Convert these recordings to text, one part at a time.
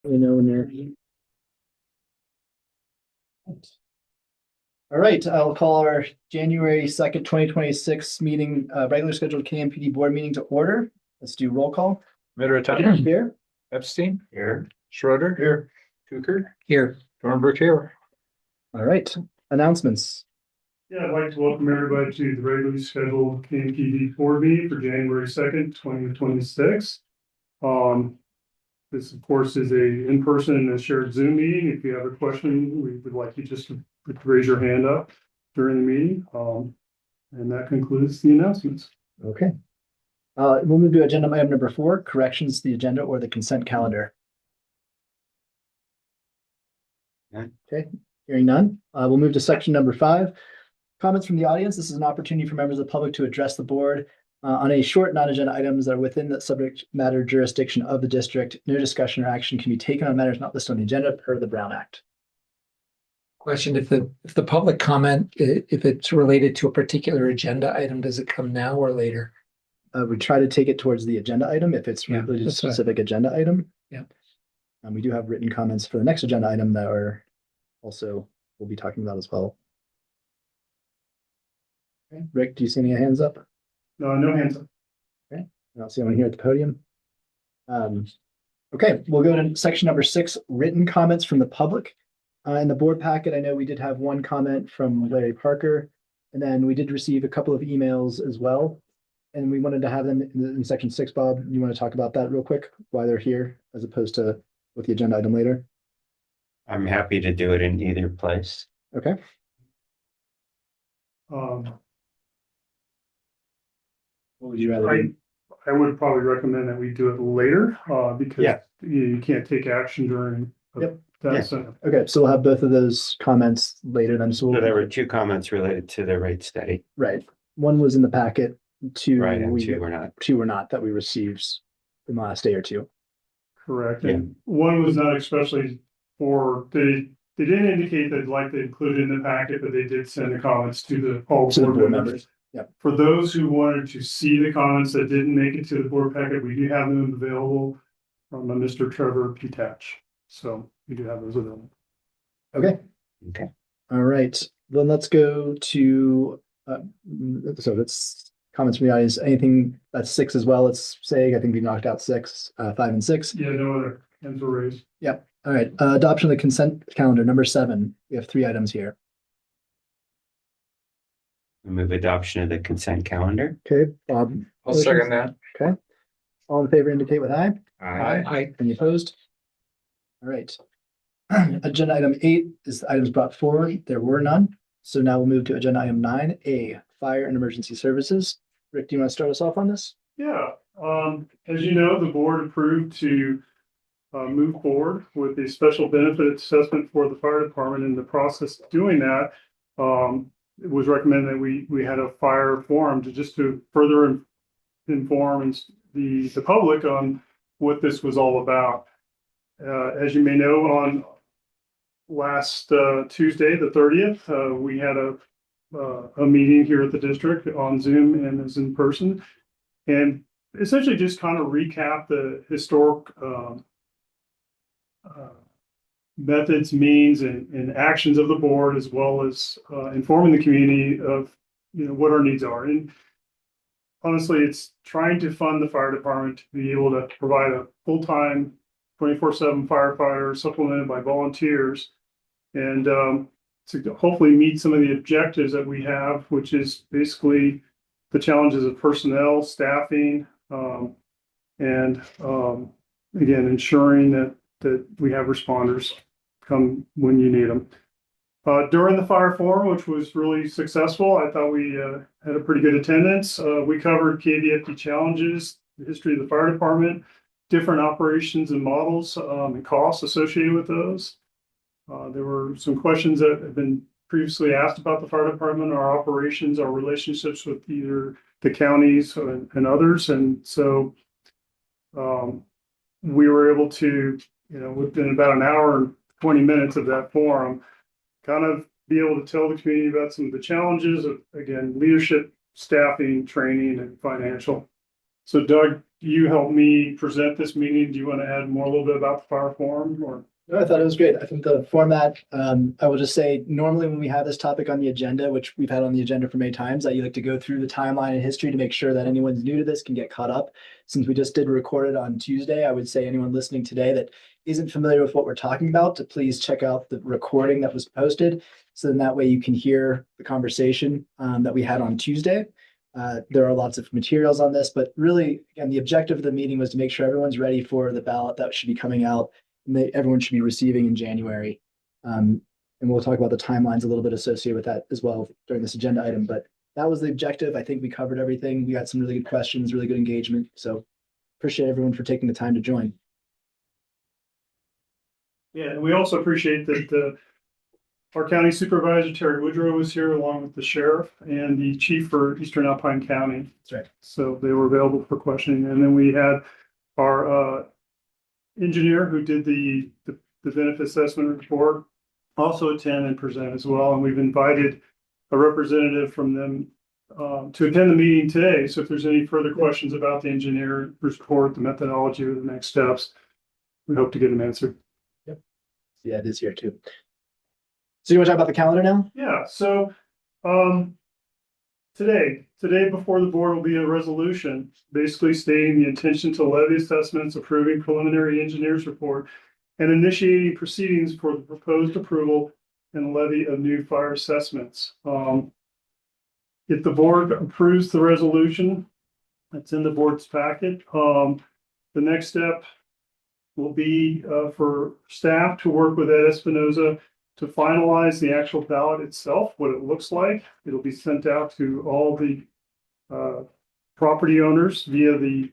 You know, when they're. All right, I'll call our January 2nd, 2026 meeting, regular scheduled KMPD board meeting to order. Let's do roll call. Middleton Here. Epstein Here. Schroeder Here. Tucker Here. Dornberg here. All right, announcements. Yeah, I'd like to welcome everybody to the regularly scheduled KMPD board meeting for January 2nd, 2026. This of course is a in-person and a shared Zoom meeting. If you have a question, we would like you just to raise your hand up during the meeting. And that concludes the announcements. Okay. We'll move to agenda item number 4, corrections to the agenda or the consent calendar. None. Okay, hearing none. We'll move to section number 5. Comments from the audience. This is an opportunity for members of the public to address the board on any short non-agenda items that are within the subject matter jurisdiction of the district. No discussion or action can be taken on matters not listed on the agenda per the Brown Act. Question, if the public comment, if it's related to a particular agenda item, does it come now or later? We try to take it towards the agenda item if it's Yeah, related to a that's right. specific agenda item. Yeah. And we do have written comments for the next agenda item that are also we'll be talking about as well. Okay. Rick, do you see any hands up? No hands up. I don't see anyone here at the podium. Okay, we'll go to section number 6, written comments from the public. In the board packet, I know we did have one comment from Larry Parker, and then we did receive a couple of emails as well. And we wanted to have them in section 6. Bob, you want to talk about that real quick, why they're here, as opposed to with the agenda item later? I'm happy to do it in either place. Okay, what would you rather do? I would probably recommend that we do it later, because Yeah. you can't take action during. Yep. That Yeah. center. Okay, so we'll have both of those comments later then. So So there were 2 comments related to the rate study, right. One was in the packet, 2 right? And 2 were not. 2 were not that we received in the last day or 2. Correct, Yeah. and one was not especially they didn't indicate they'd like to include it in the packet, but they did send the comments to the all To the board board members. members. Yep. For those who wanted to see the comments that didn't make it to the board packet, we do have them available from a Mr. Trevor Petach. So we do have those available. Okay. Okay. All right, then let's go to, so that's comments from the audience. Anything that's 6 as well, let's say, I think we knocked out 6, 5 and 6. Yeah, no other hands were raised. All right, adoption of the consent calendar, number 7. We have 3 items here. I move adoption of the consent calendar. Okay, Bob, I'll second that. all in favor indicate with aye. I Any opposed? All right. Agenda item 8 is the items brought forward. There were none. So now we'll move to agenda item 9A, fire and emergency services. Rick, do you want to start us off on this? Yeah, as you know, the board approved to move forward with a special benefit assessment for the fire department. In the process of doing that, it was recommended that we had a fire forum to further inform the public on what this was all about. As you may know, on last Tuesday, the 30th, we had a meeting here at the district on Zoom and as in person, and essentially just kind of recap the historic methods, means, and actions of the board, as well as informing the community of what our needs are. And honestly, it's trying to fund the fire department to be able to provide a full-time 24/7 firefighter supplemented by volunteers, and to hopefully meet some of the objectives that we have, which is basically the challenges of personnel, staffing, and again, ensuring that we have responders come when you need them. During the fire forum, which was really successful, I thought we had a pretty good attendance. We covered KVFD challenges, the history of the fire department, different operations and models, and costs associated with those. There were some questions that have been previously asked about the fire department, our operations, our relationships with either the counties and others. And so we were able to, within about an hour and 20 minutes of that forum, kind of be able to tell the community about some of the challenges of, again, leadership, staffing, training, and financial. So Doug, you helped me present this meeting. Do you want to add more, a little bit about the fire forum or? No, I thought it was great. I think the format, I will just say, normally when we have this topic on the agenda, which we've had on the agenda for many times, I like to go through the timeline and history to make sure that anyone who's new to this can get caught up. Since we just did record it on Tuesday, I would say anyone listening today that isn't familiar with what we're talking about, to please check out the recording that was posted. So then that way you can hear the conversation that we had on Tuesday. There are lots of materials on this, but really, again, the objective of the meeting was to make sure everyone's ready for the ballot that should be coming out everyone should be receiving in January. And we'll talk about the timelines a little bit associated with that as well during this agenda item. But that was the objective. I think we covered everything. We got some really good questions, really good engagement. So appreciate everyone for taking the time to join. Yeah, and we also appreciate that our county supervisor, Terry Woodrow, was here along with the sheriff and the chief for Eastern Alpine County. That's right. So they were available for questioning. And then we had our engineer who did the benefit assessment report also attend and present as well. And we've invited a representative from them to attend the meeting today. So if there's any further questions about the engineer report, the methodology, or the next steps, we hope to get them answered. Yep. Yeah, it is here too. So you want to talk about the calendar now? Yeah, so today before the board will be a resolution basically stating the intention to levy assessments, approving preliminary engineer's report, and initiating proceedings for the proposed approval and levy of new fire assessments. If the board approves the resolution, that's in the board's packet. The next step will be for staff to work with Ed Espinoza to finalize the actual ballot itself, what it looks like. It'll be sent out to all the property owners via the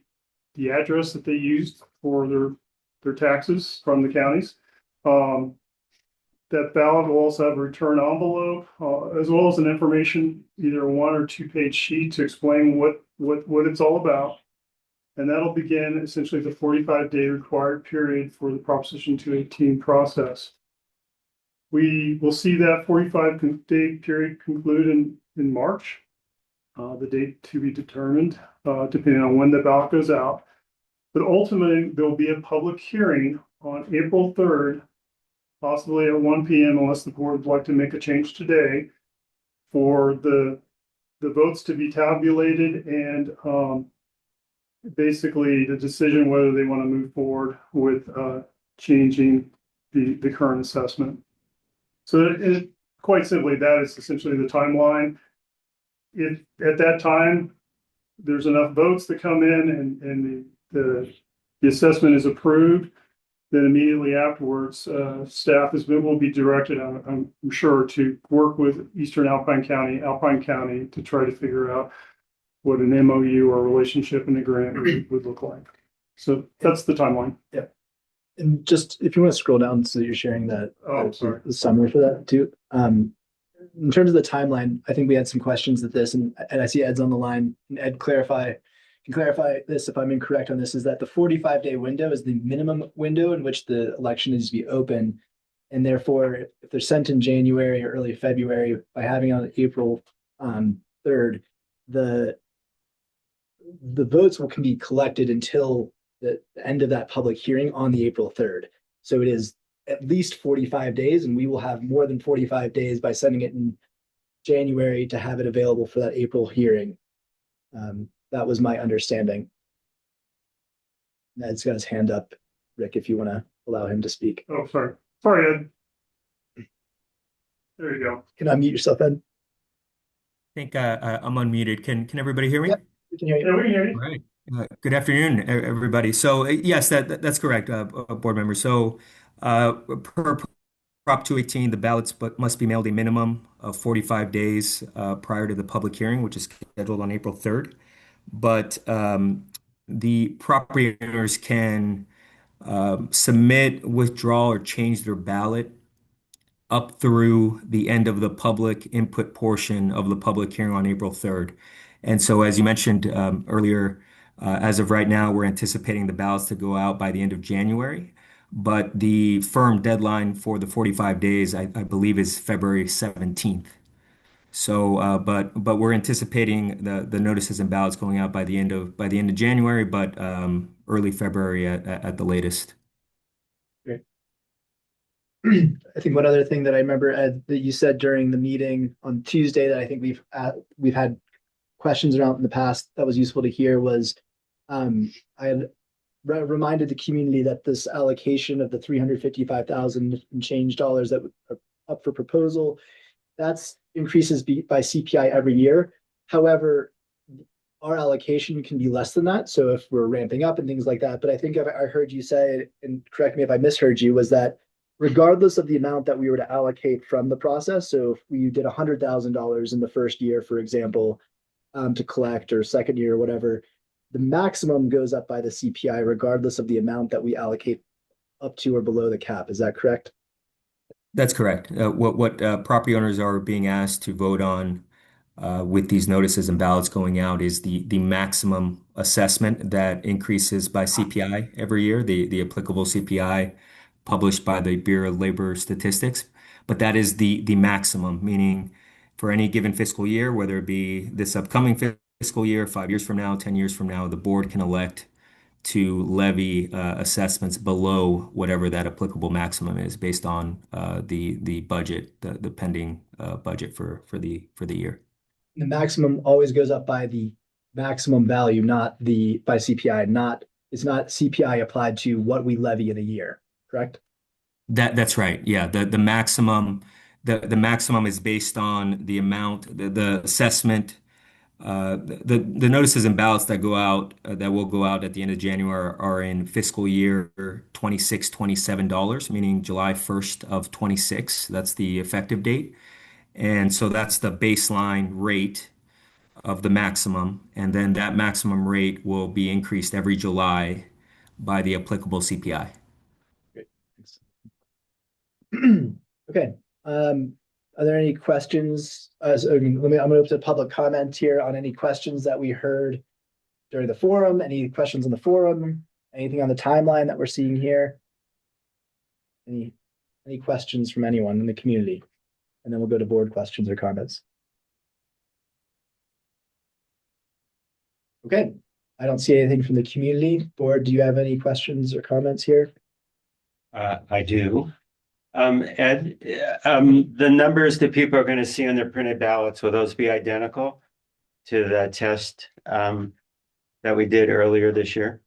address that they used for their taxes from the counties. That ballot will also have a return envelope, as well as an information, either a 1 or 2 page sheet to explain what it's all about. And that'll begin essentially the 45-day required period for the Proposition 218 process. We will see that 45-day period conclude in March. The date to be determined, depending on when the ballot goes out. But ultimately, there will be a public hearing on April 3rd, possibly at 1 p.m. unless the board would like to make a change today, for the votes to be tabulated and basically the decision whether they want to move forward with changing the current assessment. So quite simply, that is essentially the timeline. If at that time there's enough votes that come in and the assessment is approved, then immediately afterwards, staff will be directed, I'm sure, to work with Eastern Alpine County to try to figure out what an MOU or relationship and a grant would look like. So that's the timeline. Yeah. And just if you want to scroll down so that you're sharing that Sorry. the summary for that too. In terms of the timeline, I think we had some questions at this, and I see Ed's on the line. And Ed, can clarify this if I'm incorrect on this, is that the 45-day window is the minimum window in which the election needs to be open. And therefore, if they're sent in January or early February, by having on April 3rd, the votes can be collected until the end of that public hearing on the April 3rd. So it is at least 45 days, and we will have more than 45 days by sending it in January to have it available for that April hearing. That was my understanding. Ed's got his hand up. Rick, if you want to allow him to speak. Oh, sorry, Ed. There you go. Can I unmute yourself, Ed? I think I'm unmuted. Can everybody hear me? Yep. We can hear you. Yeah, we can hear you. All right. Good afternoon, everybody. So yes, that's correct, board member. So per Prop 218, the ballots must be mailed a minimum of 45 days prior to the public hearing, which is scheduled on April 3rd. But the property owners can submit, withdraw, or change their ballot up through the end of the public input portion of the public hearing on April 3rd. And so, as you mentioned earlier, as of right now, we're anticipating the ballots to go out by the end of January. But the firm deadline for the 45 days, I believe, is February 17th. So, but we're anticipating the notices and ballots going out by the end of January, but early February at the latest. I think one other thing that I remember, Ed, that you said during the meeting on Tuesday that I think we've had questions around in the past that was useful to hear was I had reminded the community that this allocation of the 355,000 and change dollars that are up for proposal, that's increases by CPI every year. However, our allocation can be less than that. So if we're ramping up and things like that, but I think I heard you say, and correct me if I misheard you, was that regardless of the amount that we were to allocate from the process, so if we did $100,000 in the first year, for example, to collect, or second year or whatever, the maximum goes up by the CPI regardless of the amount that we allocate up to or below the cap. Is that correct? That's correct. What property owners are being asked to vote on with these notices and ballots going out is the maximum assessment that increases by CPI every year, the applicable CPI published by the Bureau of Labor Statistics. But that is the maximum, meaning for any given fiscal year, whether it be this upcoming fiscal year, 5 years from now, 10 years from now, the board can elect to levy assessments below whatever that applicable maximum is based on the budget, the pending budget for the year. The maximum always goes up by the maximum value, not by CPI. It's not CPI applied to what we levy in a year, correct? That's right. Yeah. The maximum is based on the amount, the assessment. The notices and ballots that go out that will go out at the end of January are in fiscal year 26, $27, meaning July 1st of 26. That's the effective date. And so that's the baseline rate of the maximum. And then that maximum rate will be increased every July by the applicable CPI. Great. Thanks. Okay. Are there any questions? I'm going to open to public comment here on any questions that we heard during the forum. Any questions on the forum? Anything on the timeline that we're seeing here? Any questions from anyone in the community? And then we'll go to board questions or comments. Okay. I don't see anything from the community. Board, do you have any questions or comments here? I do. Ed, the numbers that people are going to see on their printed ballots, will those be identical to the test that we did earlier this year?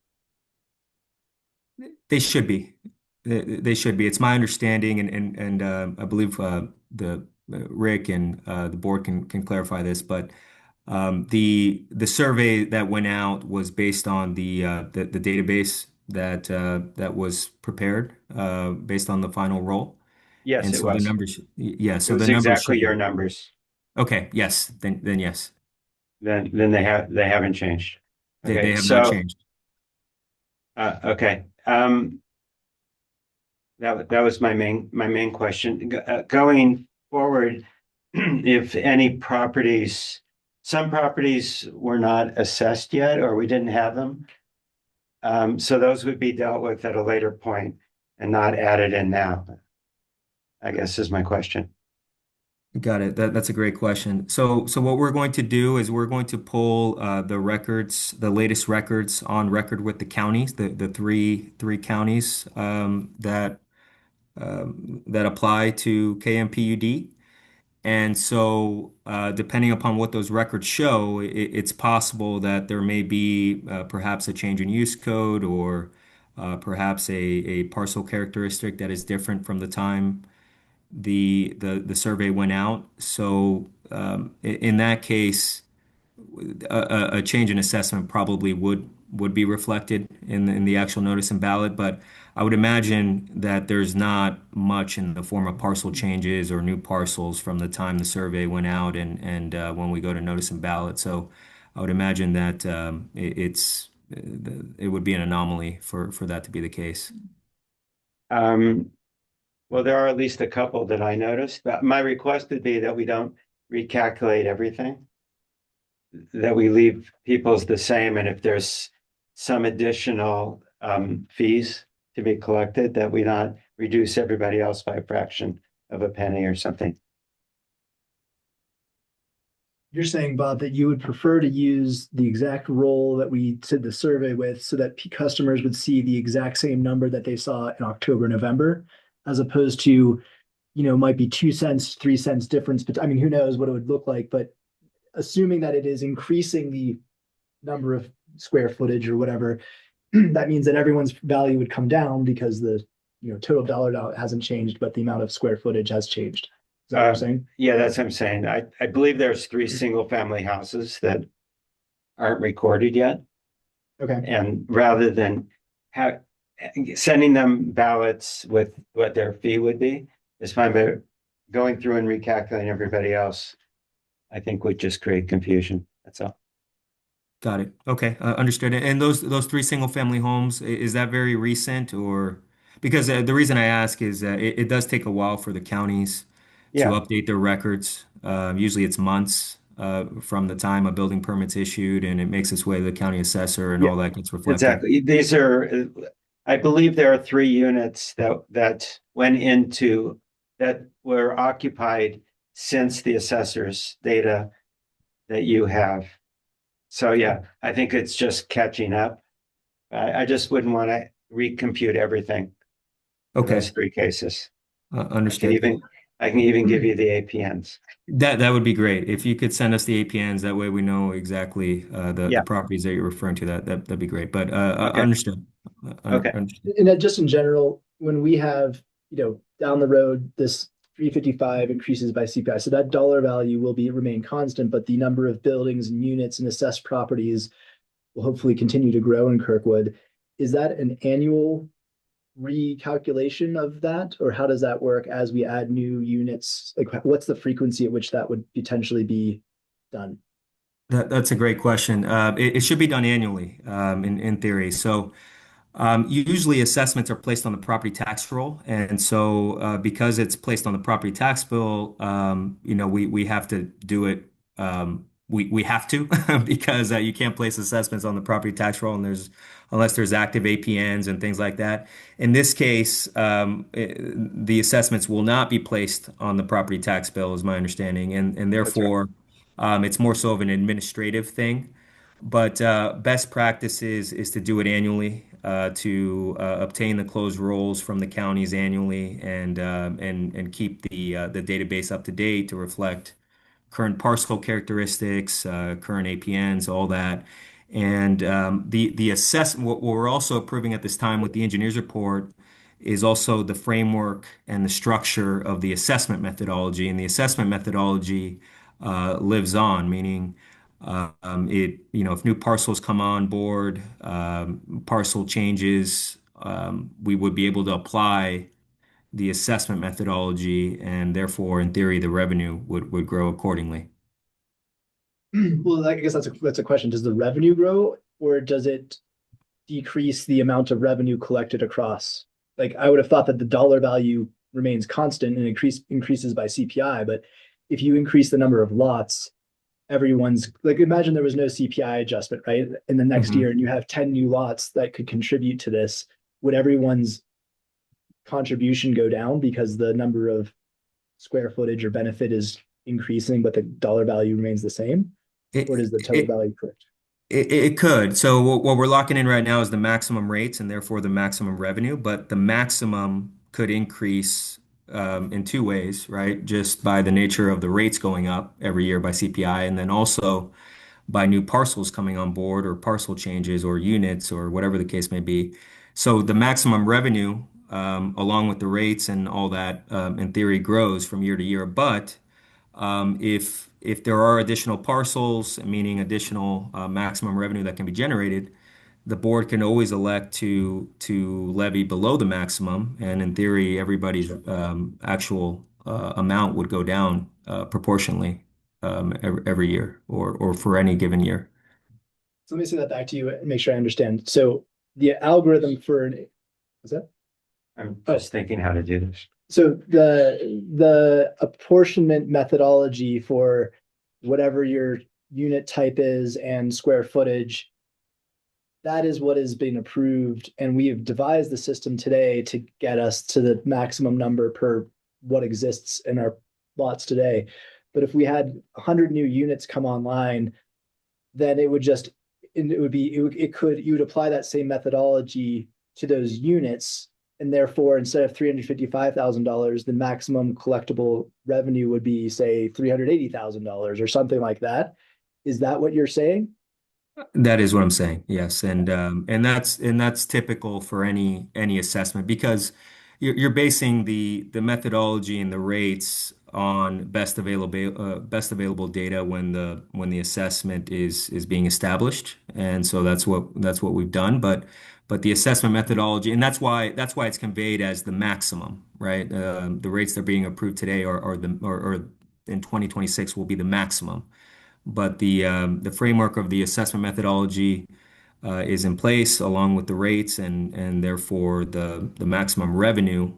They should be. They should be. It's my understanding, and I believe the Rick and the board can clarify this, but the survey that went out was based on the database that was prepared based on the final roll. Yes, And it so was. the numbers, yeah, so It was the numbers exactly should- your numbers. Okay, yes, then yes, Then they haven't changed. they Okay, have so not changed. okay. That was my main question. Going forward, if any some properties were not assessed yet, or we didn't have them, so those would be dealt with at a later point and not added in now, I guess is my question. Got it. That's a great question. So what we're going to do is we're going to pull the records, the latest records on record with the counties, the three counties that apply to KMPUD. And so depending upon what those records show, it's possible that there may be perhaps a change in use code, or perhaps a parcel characteristic that is different from the time the survey went out. So in that case, a change in assessment probably would be reflected in the actual notice and ballot. But I would imagine that there's not much in the form of parcel changes or new parcels from the time the survey went out and when we go to notice and ballot. So I would imagine that it would be an anomaly for that to be the case. Well, there are at least a couple that I noticed, but my request would be that we don't recalculate everything, that we leave people's the same, and if there's some additional fees to be collected, that we not reduce everybody else by a fraction of a penny or something. You're saying, Bob, that you would prefer to use the exact roll that we did the survey with so that customers would see the exact same number that they saw in October, November, as opposed to, might be 2 cents, 3 cents difference. But I mean, who knows what it would look like, but assuming that it is increasing the number of square footage or whatever, that means that everyone's value would come down because the, total dollar amount hasn't changed, but the amount of square footage has changed. Is that what I'm saying? Yeah, that's what I'm saying. I believe there's 3 single-family houses that aren't recorded yet. Okay. And rather than sending them ballots with what their fee would be, it's fine, but going through and recalculating everybody else, I think would just create confusion. That's all. Got it. Okay, understood. And those 3 single family homes, is that very recent or because the reason I ask is it does take a while for the counties to Yeah, update their records. Usually it's months from the time a building permit's issued and it makes its way to the county assessor and Yeah, all that gets reflected. exactly. I believe there are 3 units that went into, that were occupied since the assessor's data that you have. So yeah, I think it's just catching up. I just wouldn't want to recompute everything for Okay, those 3 cases. understood. I can even give you the APNs. That would be great. If you could send us the APNs, that way we know exactly the Yeah. properties that you're referring to. That'd be great. But Okay. understood. Okay. Understood. And then just in general, when we have, down the road, this 355 increases by CPI, so that dollar value will remain constant, but the number of buildings and units and assessed properties will hopefully continue to grow in Kirkwood. Is that an annual recalculation of that, or how does that work as we add new units? Like, what's the frequency at which that would potentially be done? That's a great question. It should be done annually, in theory. So usually assessments are placed on the property tax roll, and so because it's placed on the property tax bill, we have to do it. We have to because you can't place assessments on the property tax roll, and unless there's active APNs and things like that. In this case, the assessments will not be placed on the property tax bill, is my understanding, and That's right. therefore it's more so of an administrative thing. But best practice is to do it annually, to obtain the closed rolls from the counties annually, and keep the database up to date to reflect current parcel characteristics, current APNs, all that. And what we're also approving at this time with the engineer's report is also the framework and the structure of the assessment methodology. And the assessment methodology lives on, meaning if new parcels come on board, parcel changes, we would be able to apply the assessment methodology, and therefore, in theory, the revenue would grow accordingly. Well, I guess that's a question. Does the revenue grow, or does it decrease the amount of revenue collected across? Like, I would have thought that the dollar value remains constant and increases by CPI, but if you increase the number of lots, everyone's like, imagine there was no CPI adjustment, right? In the next Mhm. year, and you have 10 new lots that could contribute to this. Would everyone's contribution go down because the number of square footage or benefit is increasing, but the dollar value remains the same? It, Or does the total it, value correct? it could. So what we're locking in right now is the maximum rates and therefore the maximum revenue, but the maximum could increase in 2 ways, right? Just by the nature of the rates going up every year by CPI, and then also by new parcels coming on board or parcel changes or units or whatever the case may be. So the maximum revenue, along with the rates and all that, in theory, grows from year to year. But if there are additional parcels, meaning additional maximum revenue that can be generated, the board can always elect to levy below the maximum, and in theory, everybody's actual amount would go down proportionally every year or for any given year. So let me say that back to you and make sure I understand. So the algorithm was that? I'm just thinking how to do this. So the apportionment methodology for whatever your unit type is and square footage, that is what has been approved, and we have devised the system today to get us to the maximum number per what exists in our lots today. But if we had 100 new units come online, then it would just, and it would be, it could, you would apply that same methodology to those units. And therefore, instead of $355,000, the maximum collectible revenue would be, say, $380,000 or something like that. Is that what you're saying? That is what I'm saying. Yes, and that's typical for any assessment because you're basing the methodology and the rates on best available data when the assessment is being established, and so that's what we've done. But the assessment methodology, and that's why it's conveyed as the maximum, right? The rates that are being approved today or in 2026 will be the maximum. But the framework of the assessment methodology is in place along with the rates, and therefore the maximum revenue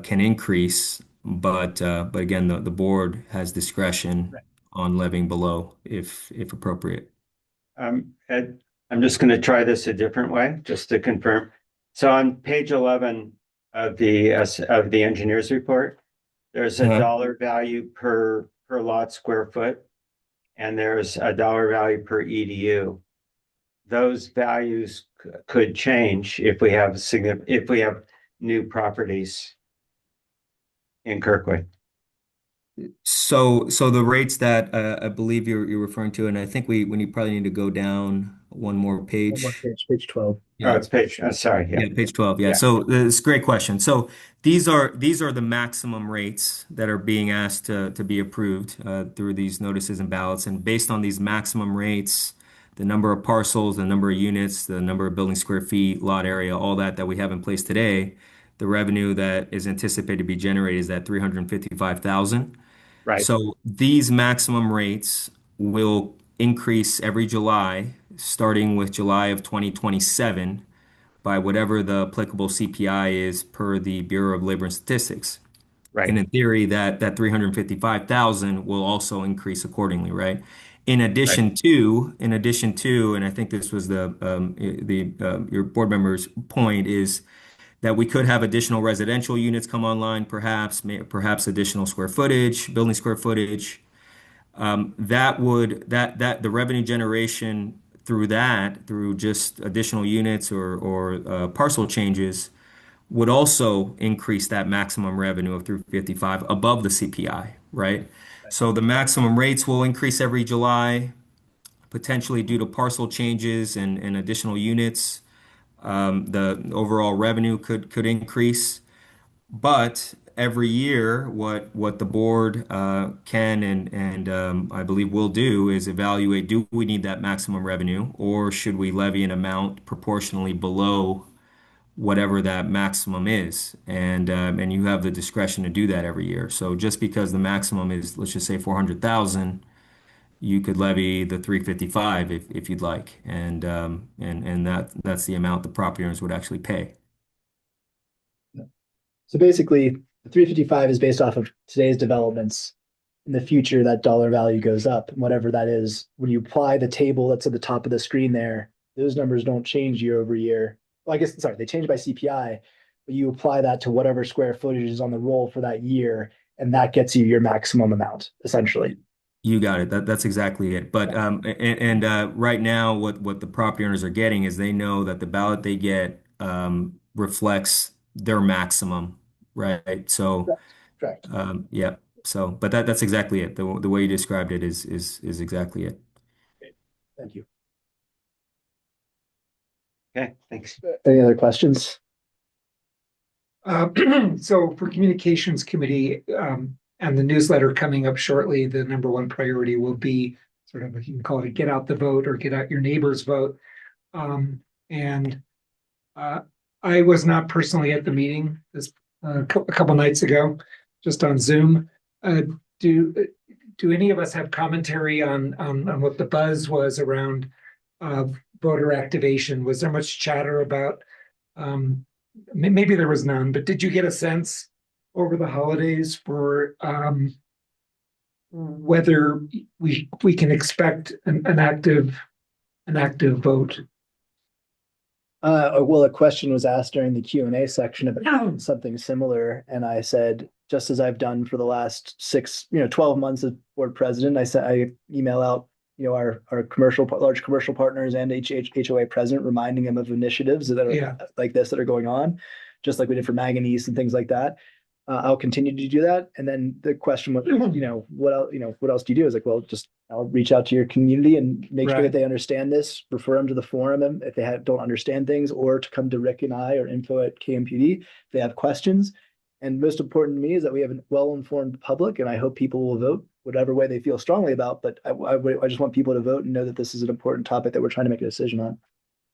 can increase. But again, the board has discretion on levying below if appropriate. Ed, I'm just going to try this a different way, just to confirm. So on page 11 of the engineer's report, there's a dollar value per lot square foot, and there's a dollar value per EDU. Those values could change if we have new properties in Kirkwood. So the rates that I believe you're referring to, and I think we probably need to go down one more page. Page 12. Oh, it's page, sorry, yeah. Yeah, page 12. Yeah. So it's a great question. So these are the maximum rates that are being asked to be approved through these notices and ballots. And based on these maximum rates, the number of parcels, the number of units, the number of building square feet, lot area, all that we have in place today, the revenue that is anticipated to be generated is that 355,000. Right. So these maximum rates will increase every July, starting with July of 2027, by whatever the applicable CPI is per the Bureau of Labor and Statistics. Right. And in theory, that 355,000 will also increase accordingly, right? In addition to, and I think this was your board member's point, is that we could have additional residential units come online, perhaps additional square footage, building square footage. That the revenue generation through just additional units or parcel changes would also increase that maximum revenue of 355 above the CPI, right? So the maximum rates will increase every July, potentially due to parcel changes and additional units. The overall revenue could increase, but every year, what the board can and I believe will do is evaluate: do we need that maximum revenue, or should we levy an amount proportionally below whatever that maximum is? And you have the discretion to do that every year. So just because the maximum is, let's just say 400,000, you could levy the 355 if you'd like, and that's the amount the property owners would actually pay. So basically, the 355 is based off of today's developments. In the future, that dollar value goes up, and whatever that is. When you apply the table that's at the top of the screen there, those numbers don't change year over year. Well, I guess, sorry, they change by CPI, but you apply that to whatever square footage is on the roll for that year, and that gets you your maximum amount, essentially. You got it. That's exactly it. But right now, what the property owners are getting is they know that the ballot they get reflects their maximum, right? So, Correct. yeah. So, but that's exactly it. The way you described it is exactly it. Thank you. Okay, thanks. Any other questions? So for Communications Committee and the newsletter coming up shortly, the number one priority will be sort of, you can call it a get out the vote or get out your neighbor's vote. And I was not personally at the meeting this a couple nights ago, just on Zoom. Do any of us have commentary on what the buzz was around voter activation? Was there much chatter about? Maybe there was none, but did you get a sense over the holidays for whether we can expect an active vote? Well, a question was asked during the Q&A section about something similar, and I said, just as I've done for the last 12 months as board president, I email out, our large commercial partners and HOA president, reminding them of initiatives that are Yeah. like this that are going on, just like we did for Manganese and things like that. I'll continue to do that. And then the question was, what else, what else do you do? Is like, well, just I'll reach out to your community and make sure Right. that they understand this, refer them to the forum and if they don't understand things, or to come to Rick and I or info@KMPD if they have questions. And most important to me is that we have a well-informed public, and I hope people will vote whatever way they feel strongly about. But I just want people to vote and know that this is an important topic that we're trying to make a decision on.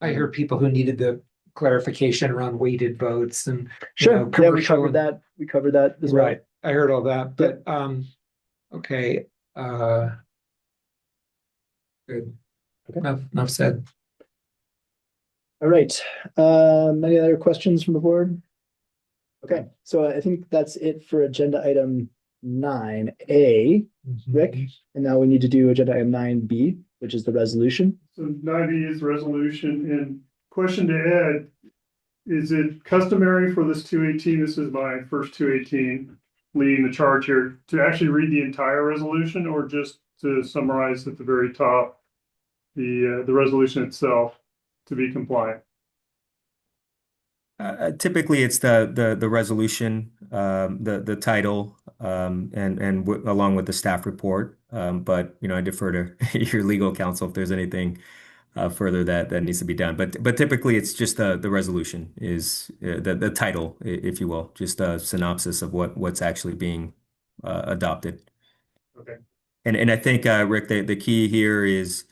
I heard people who needed the clarification around weighted votes and. Sure, yeah, we commercial covered and- that. We covered that as well. Right, I heard all that, but, okay, good. Okay. Enough said. All right. Any other questions from the board? Okay, so I think that's it for agenda item 9A, Rick. And now we need to do agenda item 9B, which is the resolution. So 9B is resolution, and question to Ed, is it customary for this 218, this is my first 218, leading the charge here, to actually read the entire resolution or just to summarize at the very top the resolution itself to be compliant? Typically, it's the resolution, the title, and along with the staff report. But I defer to your legal counsel if there's anything further that needs to be done. But typically, it's just the resolution is the title, if you will, just a synopsis of what's actually being adopted. Okay. And I think Rick, the key here is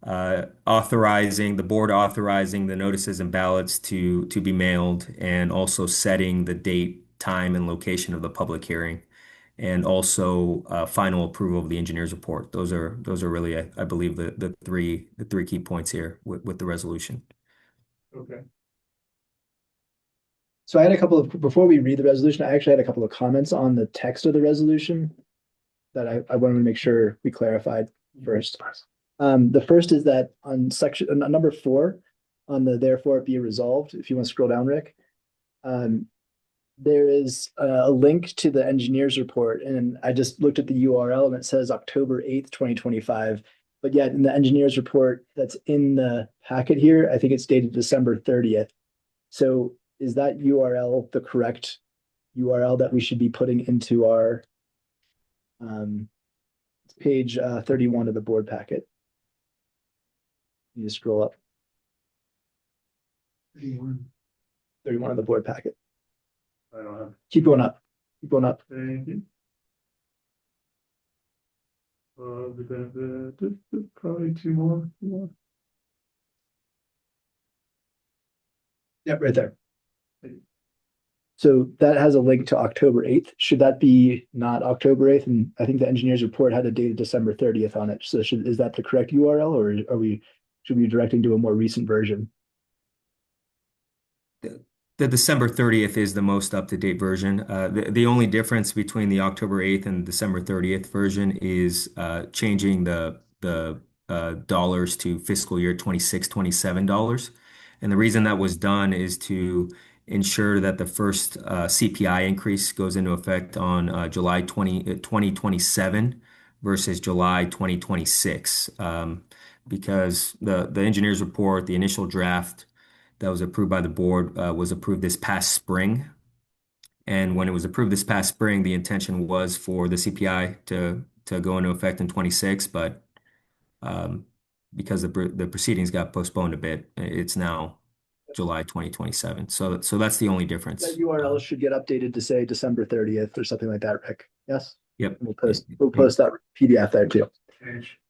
the board authorizing the notices and ballots to be mailed, and also setting the date, time, and location of the public hearing, and also final approval of the engineer's report. Those are really, I believe, the three key points here with the resolution. Okay. So I had before we read the resolution, I actually had a couple of comments on the text of the resolution that I wanted to make sure we clarified first. The first is that on number 4, on the therefore it be resolved, if you want to scroll down, Rick, there is a link to the engineer's report, and I just looked at the URL and it says October 8th, 2025. But yet in the engineer's report that's in the packet here, I think it's dated December 30th. So is that URL the correct URL that we should be putting into our page 31 of the board packet? You just scroll up. 31 of the board packet. I don't have. Keep going up. Keep going up. Thank you. Probably two more. Yep, right there. So that has a link to October 8th. Should that be not October 8th? And I think the engineer's report had a date of December 30th on it. So is that the correct URL, or should we be directing to a more recent version? The December 30th is the most up-to-date version. The only difference between the October 8th and December 30th version is changing the dollars to fiscal year 26-27 dollars. And the reason that was done is to ensure that the first CPI increase goes into effect on July 2027 versus July 2026. Because the engineer's report, the initial draft that was approved by the board was approved this past spring. And when it was approved this past spring, the intention was for the CPI to go into effect in 26, but because the proceedings got postponed a bit, it's now July 2027. So that's the only difference. That URL should get updated to say December 30th or something like that, Rick. Yes? Yep. We'll post that PDF there too.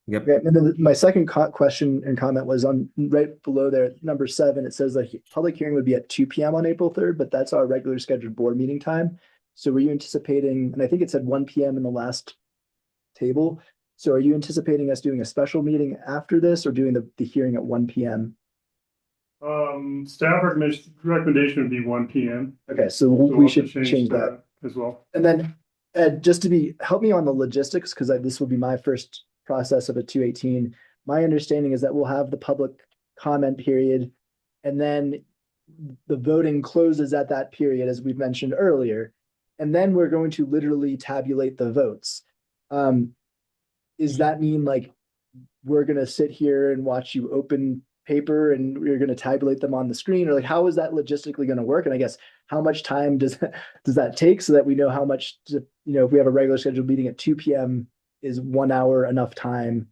Yep. Okay, and then my second question and comment was on right below there, number 7. It says the public hearing would be at 2 p.m. on April 3rd, but that's our regular scheduled board meeting time. So were you anticipating, and I think it said 1 p.m. in the last table. So are you anticipating us doing a special meeting after this, or doing the hearing at 1 p.m.? Staff recommendation would be 1 p.m. Okay, so So we we'll should have to change that. as well. And then Ed, just to help me on the logistics, because this will be my first process of a 218. My understanding is that we'll have the public comment period, and then the voting closes at that period, as we mentioned earlier. and then we're going to literally tabulate the votes. Um, does that mean like we're gonna sit here and watch you open paper and we're gonna tabulate them on the screen, or like how is that logistically gonna work? And I guess how much time does that take so that we know how much if we have a regular scheduled meeting at 2 p.m., is 1 hour enough time,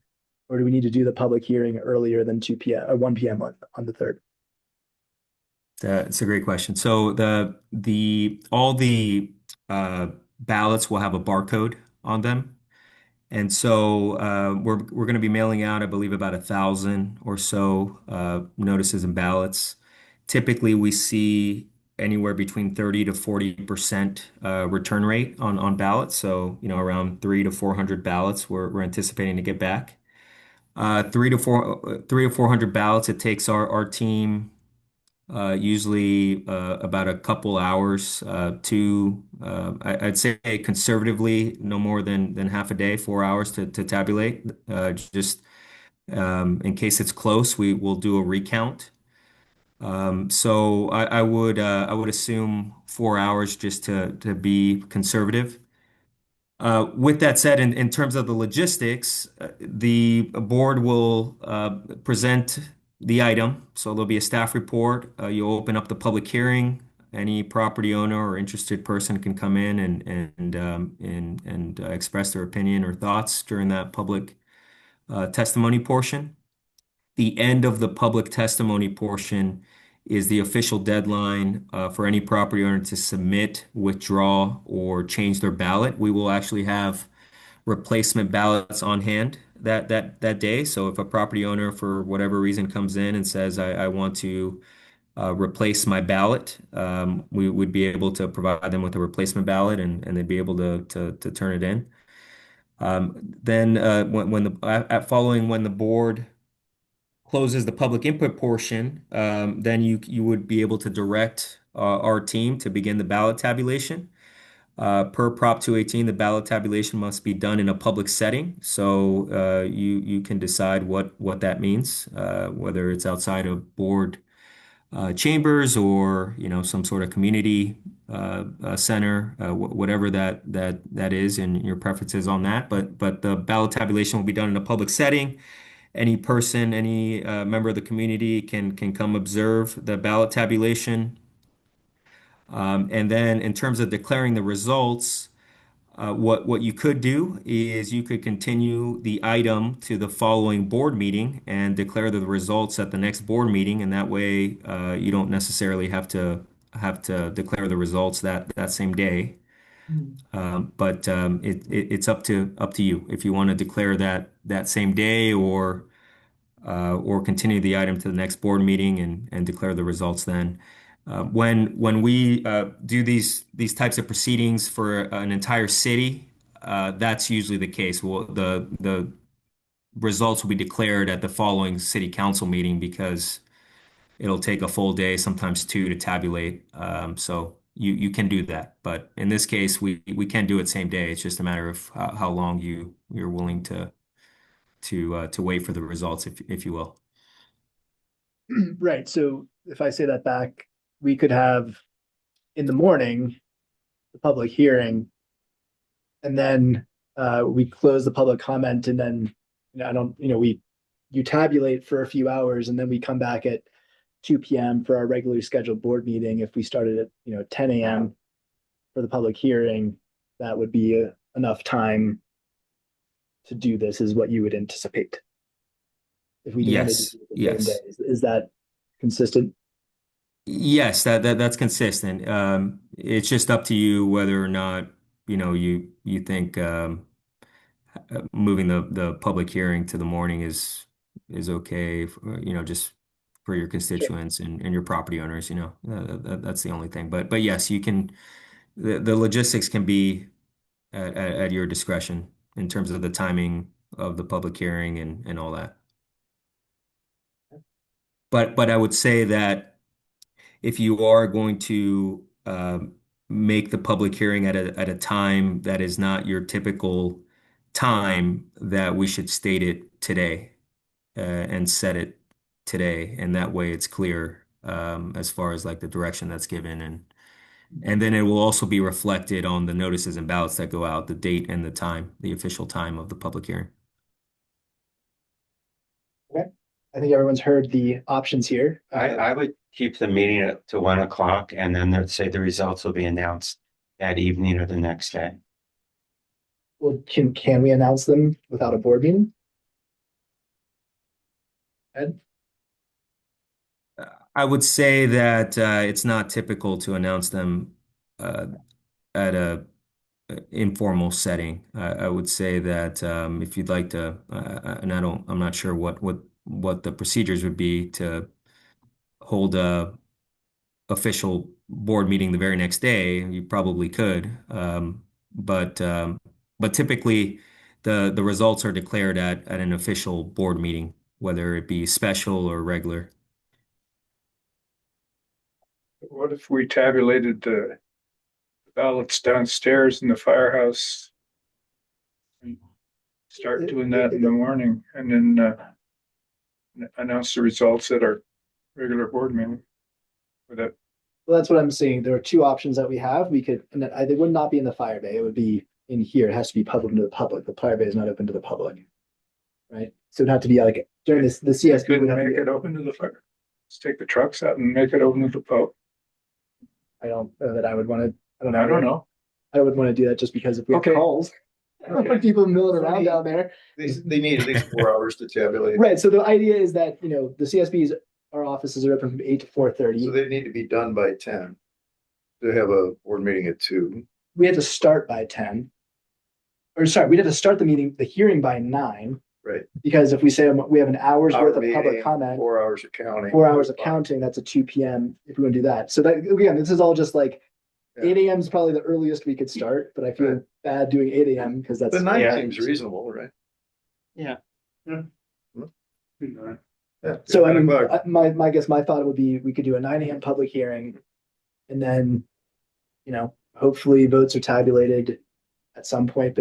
or do we need to do the public hearing earlier than 2 p.m. or 1 p.m. on the third? That's a great question. So the all the uh, ballots will have a barcode on them. And so we're going to be mailing out, I believe, about 1,000 or so notices and ballots. Typically, we see anywhere between 30 to 40% return rate on ballots. So, around 300 to 400 ballots we're anticipating to get back. 300 to 400 ballots. It takes our team usually about a couple hours I'd say conservatively, no more than half a day, 4 hours to tabulate. Just in case it's close, we will do a recount. So I would assume 4 hours just to be conservative. With that said, in terms of the logistics, the board will present the item. So there'll be a staff report. You'll open up the public hearing. Any property owner or interested person can come in and express their opinion or thoughts during that public testimony portion. The end of the public testimony portion is the official deadline for any property owner to submit, withdraw, or change their ballot. We will actually have replacement ballots on hand that day. So if a property owner, for whatever reason, comes in and says, I want to replace my ballot, we would be able to provide them with a replacement ballot, and they'd be able to turn it in. Then following when the board closes the public input portion, then you would be able to direct our team to begin the ballot tabulation. Per Prop 218, the ballot tabulation must be done in a public setting. So you can decide what that means, whether it's outside of board chambers or some sort of community center, whatever that is, and your preferences on that. But the ballot tabulation will be done in a public setting. Any person, any member of the community can come observe the ballot tabulation. And then in terms of declaring the results, what you could do is you could continue the item to the following board meeting and declare the results at the next board meeting, and that way you don't necessarily have to declare the results that same day. But it's up to you if you want to declare that same day or continue the item to the next board meeting and declare the results then. When we do these types of proceedings for an entire city, that's usually the case. Well, the results will be declared at the following city council meeting because it'll take a full day, sometimes two, to tabulate. So you can do that, but in this case, we can do it same day. It's just a matter of how long you're willing to wait for the results, if you will. Right. So if I say that back, we could have in the morning the public hearing, and then we close the public comment, and then you tabulate for a few hours, and then we come back at 2 p.m. for our regularly scheduled board meeting. If we started at 10 a.m. for the public hearing, that would be enough time to do this, is what you would anticipate. If we wanted to Yes, do it the same yes. day. Is that consistent? Yes, that's consistent. It's just up to you whether or not, you think moving the public hearing to the morning is okay, just for your Sure. constituents and your property owners, that's the only thing. But yes, you can, the logistics can be at your discretion in terms of the timing of the public hearing and all that. But I would say that if you are going to make the public hearing at a time that is not your typical time, that we should state it today and set it today, and that way it's clear as far as like the direction that's given And then it will also be reflected on the notices and ballots that go out, the date and the time, the official time of the public hearing. I think everyone's heard the options here. I would keep the meeting to 1 o'clock and then let's say the results will be announced that evening or the next day. Well, can we announce them without a board meeting? Ed? I would say that it's not typical to announce them at a informal setting. I would say that if you'd like to, and I'm not sure what the procedures would be to hold a official board meeting the very next day. You probably could, but typically the results are declared at an official board meeting, whether it be special or regular. What if we tabulated the ballots downstairs in the firehouse? And start doing that in the morning and then announce the results at our regular board meeting. Would that, Well, that's what I'm saying. There are two options that we have. We could, and they would not be in the fire bay. It would be in here. It has to be public to the public. The fire bay is not open to the public. Right? So it'd have to be like during this, the CSP couldn't would have to make be, it open to the fire? Let's take the trucks out and make it open to the public. I don't know that I would want to, I don't I don't know. know. I would want to do that just because if we have Okay. calls, people milling around down there. They need at least 4 hours to tabulate. Right. So the idea is that, the CSBs, our offices are open from 8 to 4:30. So they need to be done by 10. They have a board meeting at 2. We had to start by 10. Or sorry, we'd have to start the hearing by 9. Right. Because if we say we have an hour's worth of public meeting, comment, 4 hours of counting. 4 hours of counting, that's a 2 p.m. if we want to do that. So that, again, this is all just like Yeah. 8 a.m. is probably the earliest we could start, but I feel Right. bad doing 8 a.m. because that's The 9 Yeah. seems reasonable, right? Yeah. Yeah. So I mean, $10. my guess, my thought would be we could do a 9 a.m. public hearing. And then, hopefully votes are tabulated at some point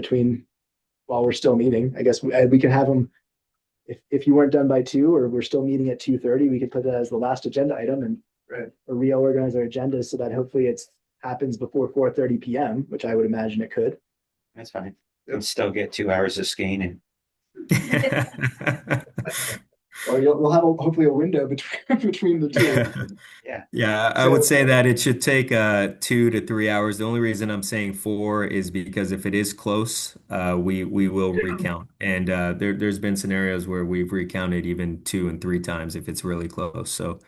while we're still meeting. I guess we can have them, if you weren't done by 2 or we're still meeting at 2:30, we could put that as the last agenda item and Right. or reorganize our agenda so that hopefully happens before 4:30 p.m., which I would imagine it could. That's fine. And still get 2 hours of skiing. Or we'll have hopefully a window between the two. Yeah, I would say that it should take 2 to 3 hours. The only reason I'm saying 4 is because if it is close, we will recount. And there's been scenarios where we've recounted even 2 and 3 times if it's really close. So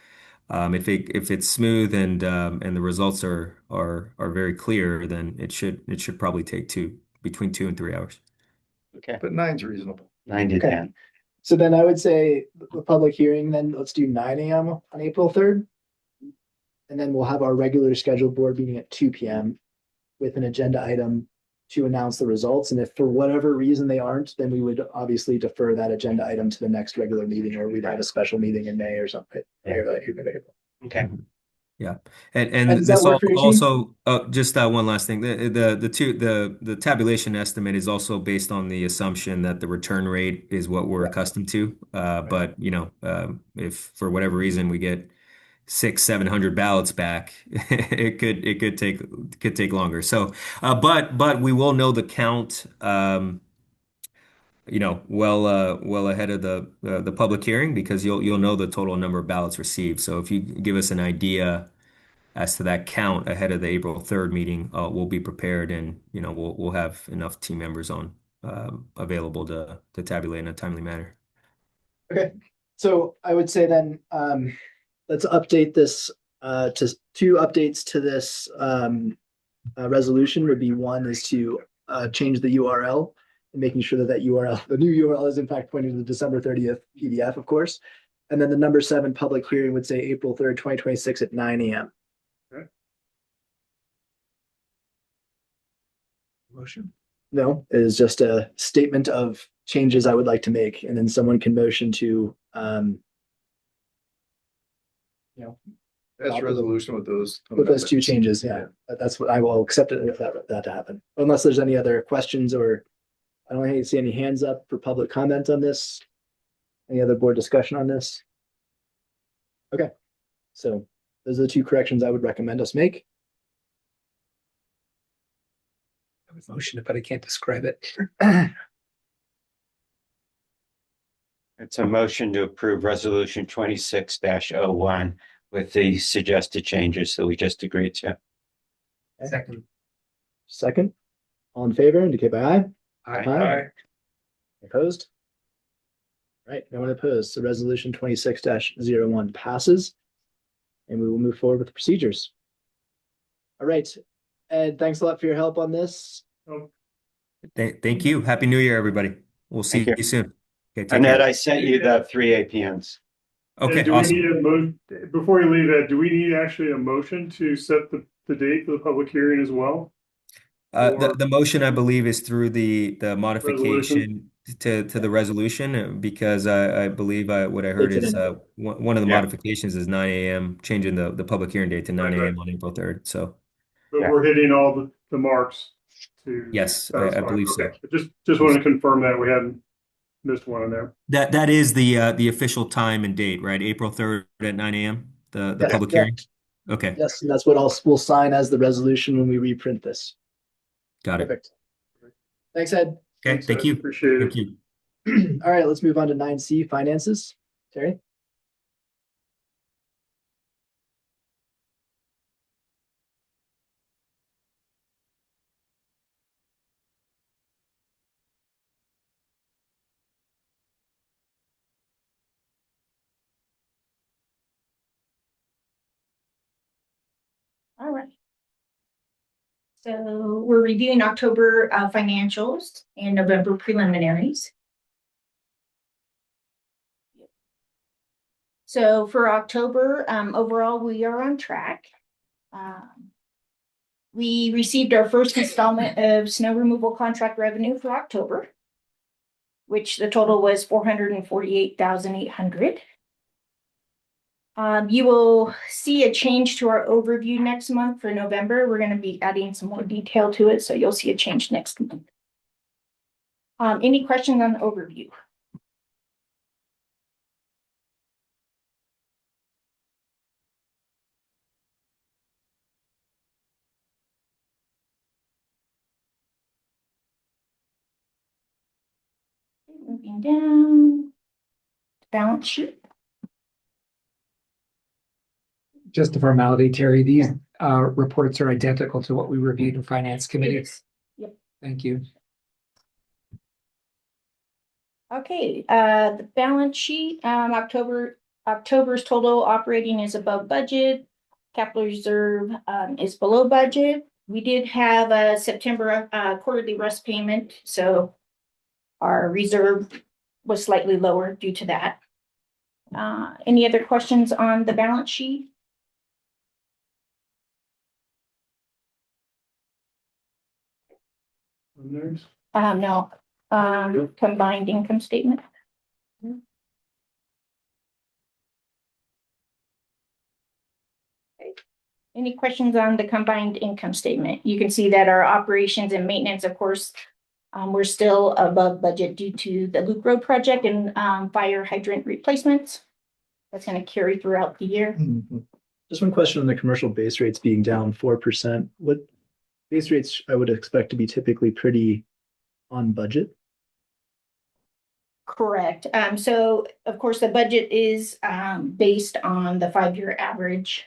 if it's smooth and the results are very clear, then it should probably take between 2 and 3 hours. Okay. But 9's reasonable. 9 to Okay. 10. So then I would say the public hearing, then let's do 9 a.m. on April 3rd. And then we'll have our regular scheduled board meeting at 2 p.m. with an agenda item to announce the results. And if for whatever reason they aren't, then we would obviously defer that agenda item to the next regular meeting, or we'd have a special meeting in May or something. Okay. Yeah, And and does that this work for your team? also just one last thing. The tabulation estimate is also based on the assumption that the return rate is what we're accustomed to. But if for whatever reason we get 600-700 ballots back, it could take longer. So, but we will know the count. Well ahead of the public hearing because you'll know the total number of ballots received. So if you give us an idea as to that count ahead of the April 3rd meeting, we'll be prepared and we'll have enough team members on available to tabulate in a timely manner. Okay, so I would say then let's update this to 2 updates to this resolution would be, one is to change the URL and making sure that URL, the new URL is in fact pointing to the December 30th PDF, of course. And then the number 7 public hearing would say April 3rd, 2026 at 9 a.m. Motion. No, it is just a statement of changes I would like to make, and then someone can motion to, That's resolution with those. with those 2 amendments. changes. Yeah, that's what I will accept it if that to happen. Unless there's any other questions, or I don't see any hands up for public comment on this. Any other board discussion on this? Okay, so those are the 2 corrections I would recommend us make. Motion, but I can't describe it. It's a motion to approve resolution 26-01 with the suggested changes that we just agreed to. Second. Second, all in favor, indicate by aye. Aye. Opposed? Right, no one opposed. So resolution 26-01 passes. And we will move forward with the procedures. All right, Ed, thanks a lot for your help on this. Thank you. Happy New Year, everybody. We'll see Thank you. you soon. Okay, take Annette, care. I sent you the 3 APNs. Okay, And do we awesome. need before you leave, Ed, do we need actually a motion to set the date for the public hearing as well? The motion, I believe, is through the modification to the resolution, because I believe what I heard It's is an- one of the Yeah. modifications is 9 a.m., changing the public hearing date to 9 Right, a.m. on April 3rd. So But Yeah. we're hitting all the marks to. yes, I satisfy. believe so. Okay. Just want to confirm that we hadn't missed one in there. That is the official time and date, right? April 3rd at 9 a.m. The Yes, public yeah. hearing. Okay, Yes, and that's what we'll sign as the resolution when we reprint this. got it. Perfect. Thanks, Ed. Okay, Thanks, thank Ed. you. Appreciate it. Thank you. All right, let's move on to 9C, finances. Terry? All right. So we're reviewing October financials and November preliminaries. So for October, overall, we are on track. We received our first installment of snow removal contract revenue for October, which the total was $448,800. You will see a change to our overview next month for November. We're going to be adding some more detail to it, so you'll see a change next month. Any questions on the overview? Moving down, balance sheet. Just a formality, Terry, these reports are identical to what we reviewed in Finance Committee. Yep. Thank you. Okay, the balance sheet, October's total operating is above budget. Capital reserve is below budget. We did have a September quarterly rest payment, so our reserve was slightly lower due to that. Any other questions on the balance sheet? There's No, combined income statement. Any questions on the combined income statement? You can see that our operations and maintenance, of course, we're still above budget due to the Loop Road project and fire hydrant replacements. That's going to carry throughout the year. Just one question on the commercial base rates being down 4%. What base rates I would expect to be typically pretty on budget? Correct. So of course, the budget is based on the 5-year average,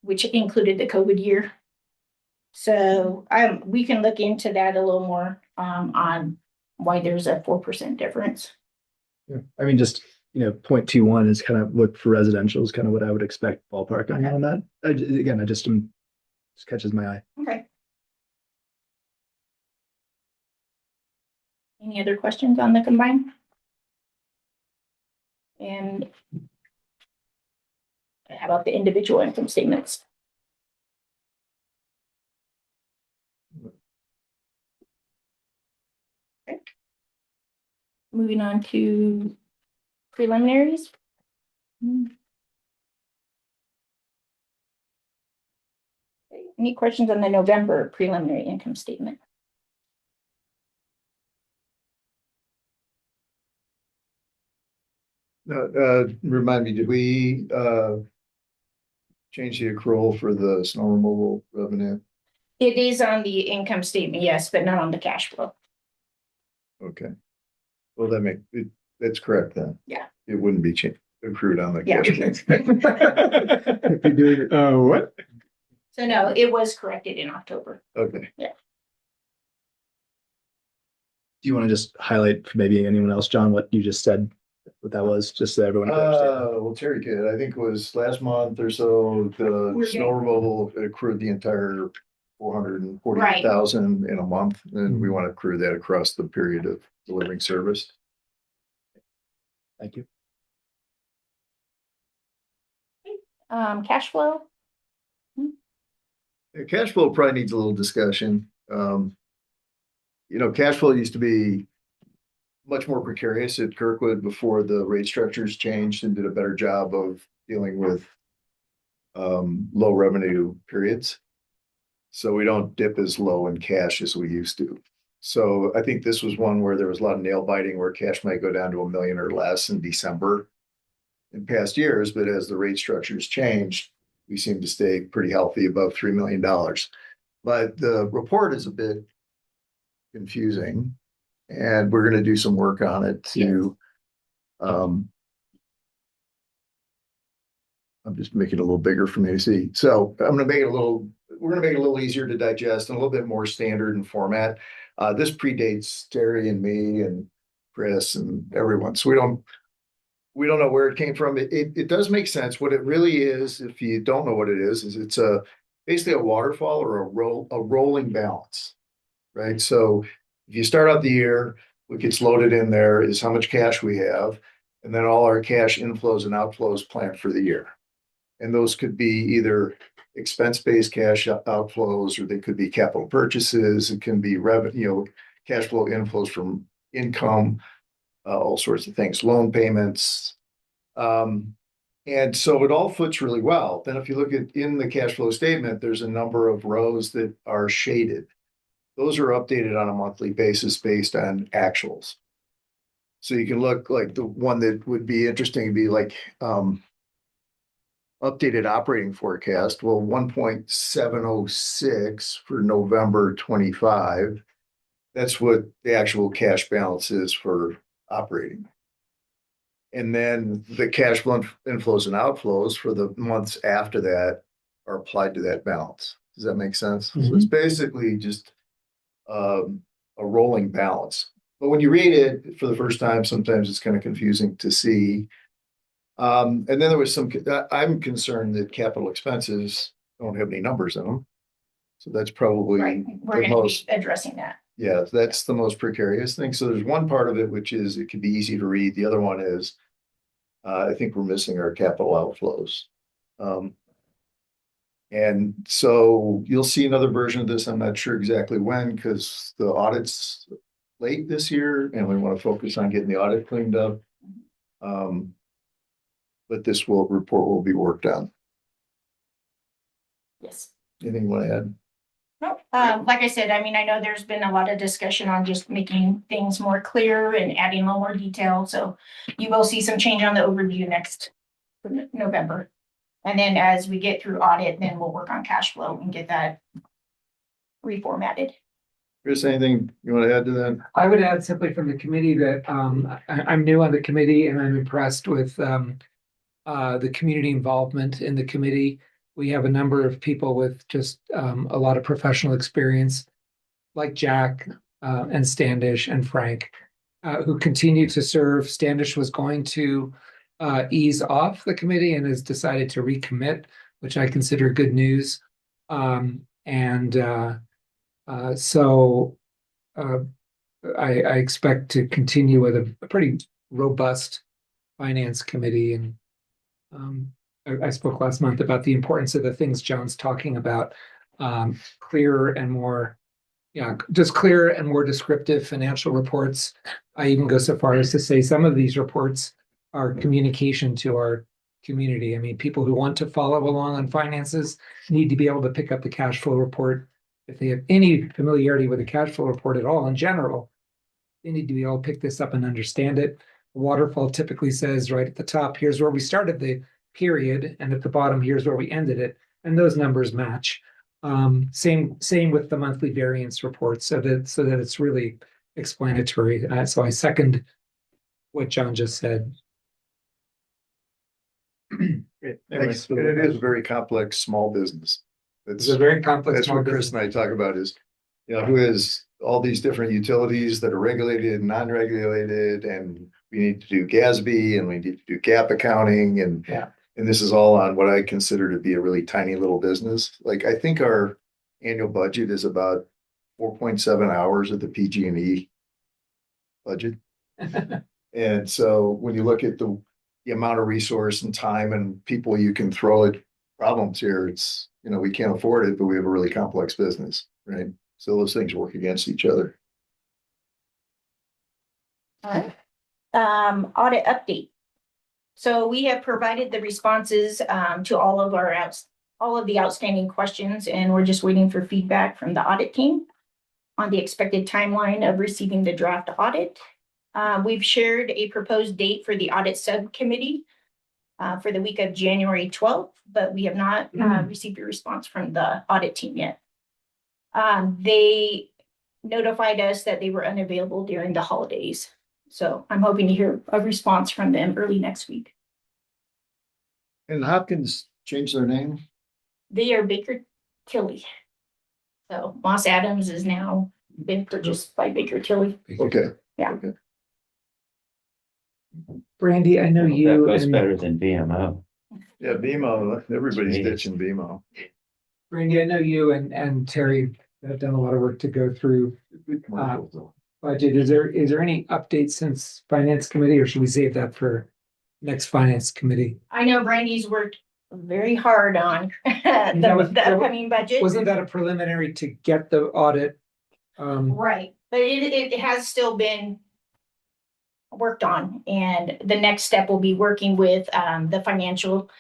which included the COVID year. So we can look into that a little more on why there's a 4% difference. Yeah, I mean, just, 0.21 is kind of what for residential is kind of what I would expect ballpark on that. Again, just catches my eye. Okay. Any other questions on the combined? And how about the individual income statements? Okay. Moving on to preliminaries. Okay. Any questions on the November preliminary income statement? Remind me, did we change the accrual for the snow removal revenue? It is on the income statement, yes, but not on the cash flow. Okay. Well, that's correct then. Yeah. It wouldn't be accrued on the Yeah. cash flow. If you're doing it, What? So no, it was corrected in October. Okay. do you want to just highlight for maybe anyone else, John, what you just said, what that was, just so everyone can understand? Well, Terry could, I think it was last month or so, the We're snow removal accrued the entire 440,000 in a month. And we want to accrue that across the period of delivering service. Thank you. Cash flow, Yeah, cash flow probably needs a little discussion. Cash flow used to be much more precarious at Kirkwood before the rate structures changed and did a better job of dealing with low revenue periods. So we don't dip as low in cash as we used to. So I think this was one where there was a lot of nail biting where cash might go down to $1 million or less in December in past years, but as the rate structures changed, we seem to stay pretty healthy above $3 million. But the report is a bit confusing, and we're going to do some work on it to, I'm just making it a little bigger for me to see. So we're going to make it a little easier to digest and a little bit more standard in format. This predates Terry and me and Chris and everyone. So we don't know where it came from. It does make sense. What it really is, if you don't know what it is it's basically a waterfall or a rolling balance, right? So if you start out the year, what gets loaded in there is how much cash we have, and then all our cash inflows and outflows planned for the year. And those could be either expense-based cash outflows, or they could be capital purchases. It can be revenue, cash flow inflows from income, all sorts of things, loan payments. And so it all foots really well. Then if you look at in the cash flow statement, there's a number of rows that are shaded. Those are updated on a monthly basis based on actuals. So you can look like the one that would be interesting would be like updated operating forecast. Well, 1.706 for November 25. That's what the actual cash balance is for operating. And then the cash flow inflows and outflows for the months after that are applied to that balance. Does that make sense? So it's basically just a rolling balance. But when you read it for the first time, sometimes it's kind of confusing to see. And then there was I'm concerned that capital expenses don't have any numbers in them. So that's probably right? We're going to be addressing that. Yeah, that's the most precarious thing. So there's one part of it, which is it can be easy to read. The other one is, I think we're missing our capital outflows. And so you'll see another version of this. I'm not sure exactly when, because the audit's late this year and we want to focus on getting the audit cleaned up. But this report will be worked on. Yes. Anything you want to add? No, like I said, I mean, I know there's been a lot of discussion on just making things more clear and adding a little more detail. So you will see some change on the overview next November. And then as we get through audit, then we'll work on cash flow and get that reformatted. Chris, anything you want to add to that? I would add simply from the committee that I'm new on the committee and I'm impressed with the community involvement in the committee. We have a number of people with just a lot of professional experience, like Jack and Standish and Frank, who continue to serve. Standish was going to ease off the committee and has decided to recommit, which I consider good news. So I expect to continue with a pretty robust finance committee. And I spoke last month about the importance of the things John's talking about, clearer and more, just clearer and more descriptive financial reports. I even go so far as to say some of these reports are communication to our community. I mean, people who want to follow along on finances need to be able to pick up the cash flow report. If they have any familiarity with the cash flow report at all in general, they need to be able to pick this up and understand it. Waterfall typically says right at the top, here's where we started the period, and at the bottom, here's where we ended it. And those numbers match. Same with the monthly variance report, so that it's really explanatory. So I second what John just said. Thanks. And it is a very complex, small business. It's a very complex. That's small what Chris business. and I talk about is, who has all these different utilities that are regulated and non-regulated, and we need to do GASB and we need to do gap accounting and. Yeah. And this is all on what I consider to be a really tiny little business. Like, I think our annual budget is about 4.7 hours of the PG&E budget. And so when you look at the amount of resource and time and people you can throw at problems here, it's, we can't afford it, but we have a really complex business, right? So those things work against each other. All right. Audit update. So we have provided the responses to all of the outstanding questions, and we're just waiting for feedback from the audit team on the expected timeline of receiving the draft audit. We've shared a proposed date for the audit subcommittee for the week of January 12th, but we have not received a response from the audit team yet. They notified us that they were unavailable during the holidays. So I'm hoping to hear a response from them early next week. And Hopkins changed their name? They are Baker Tilly. So Moss Adams has now been purchased by Baker Tilly. Okay. Yeah. Okay. Brandy, I know That you goes and better than BMO. Yeah, BMO, everybody's Jeez. ditching BMO. Brandy, I know you and Terry have done a lot of work to go through budget. Is there any updates since finance committee, or should we save that for next finance committee? I know Brandy's worked very hard on the upcoming budget. Wasn't that a preliminary to get the audit? Right, but it has still been worked on, and the next step will be working with the financial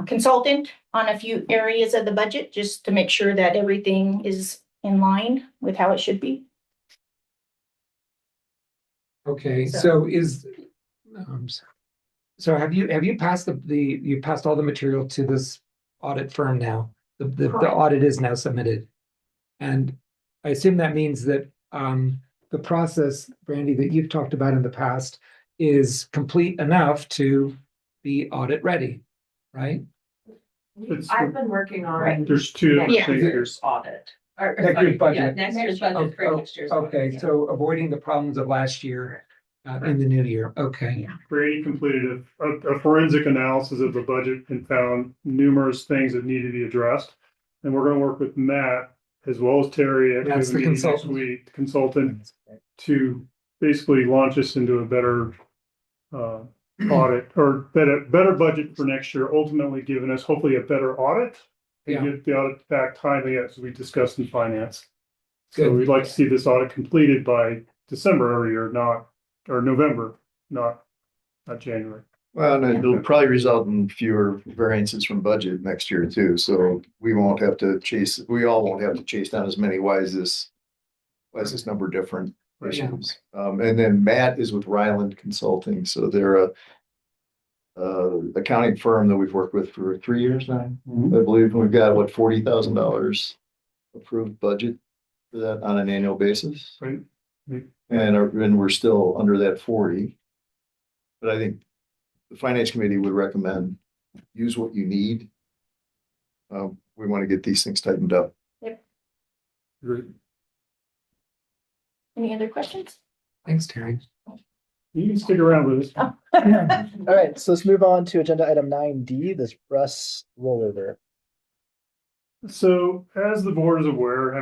consultant on a few areas of the budget, just to make sure that everything is in line with how it should be. Okay, So- so have you passed you passed all the material to this audit firm now? The Correct. audit is now submitted. And I assume that means that the process, Brandy, that you've talked about in the past is complete enough to be audit ready, right? I've been working on There's two next Yeah. year's audit. Or, Next year's budget. yeah, next year's budget for next year's. audit, Okay, yeah. so avoiding the problems of last year in the new year. Okay. Brady completed a forensic analysis of the budget and found numerous things that need to be addressed. And we're gonna work with Matt as well as Terry at That's the meeting next consultant. week, the consultant, to basically launch us into a better audit or better budget for next year, ultimately giving us hopefully a better audit. Yeah. And get the audit back timely as we discussed in finance. So Good. we'd like to see this audit completed by December every year, or November, not January. Well, and it'll probably result in fewer variances from budget next year too, so we all won't have to chase down as many. Why is this number different issues? And then Matt is with Ryland Consulting, so they're a accounting firm that we've worked with for 3 years now, I believe. We've got $40,000 approved budget for that on an annual basis. Right. And we're still under that 40. But I think the finance committee would recommend use what you need. We want to get these things tightened up. Great. Any other questions? Thanks, Terry. You can stick around with us. Oh. All right, so let's move on to agenda item 9D, this Russ rollover. So as the board is aware,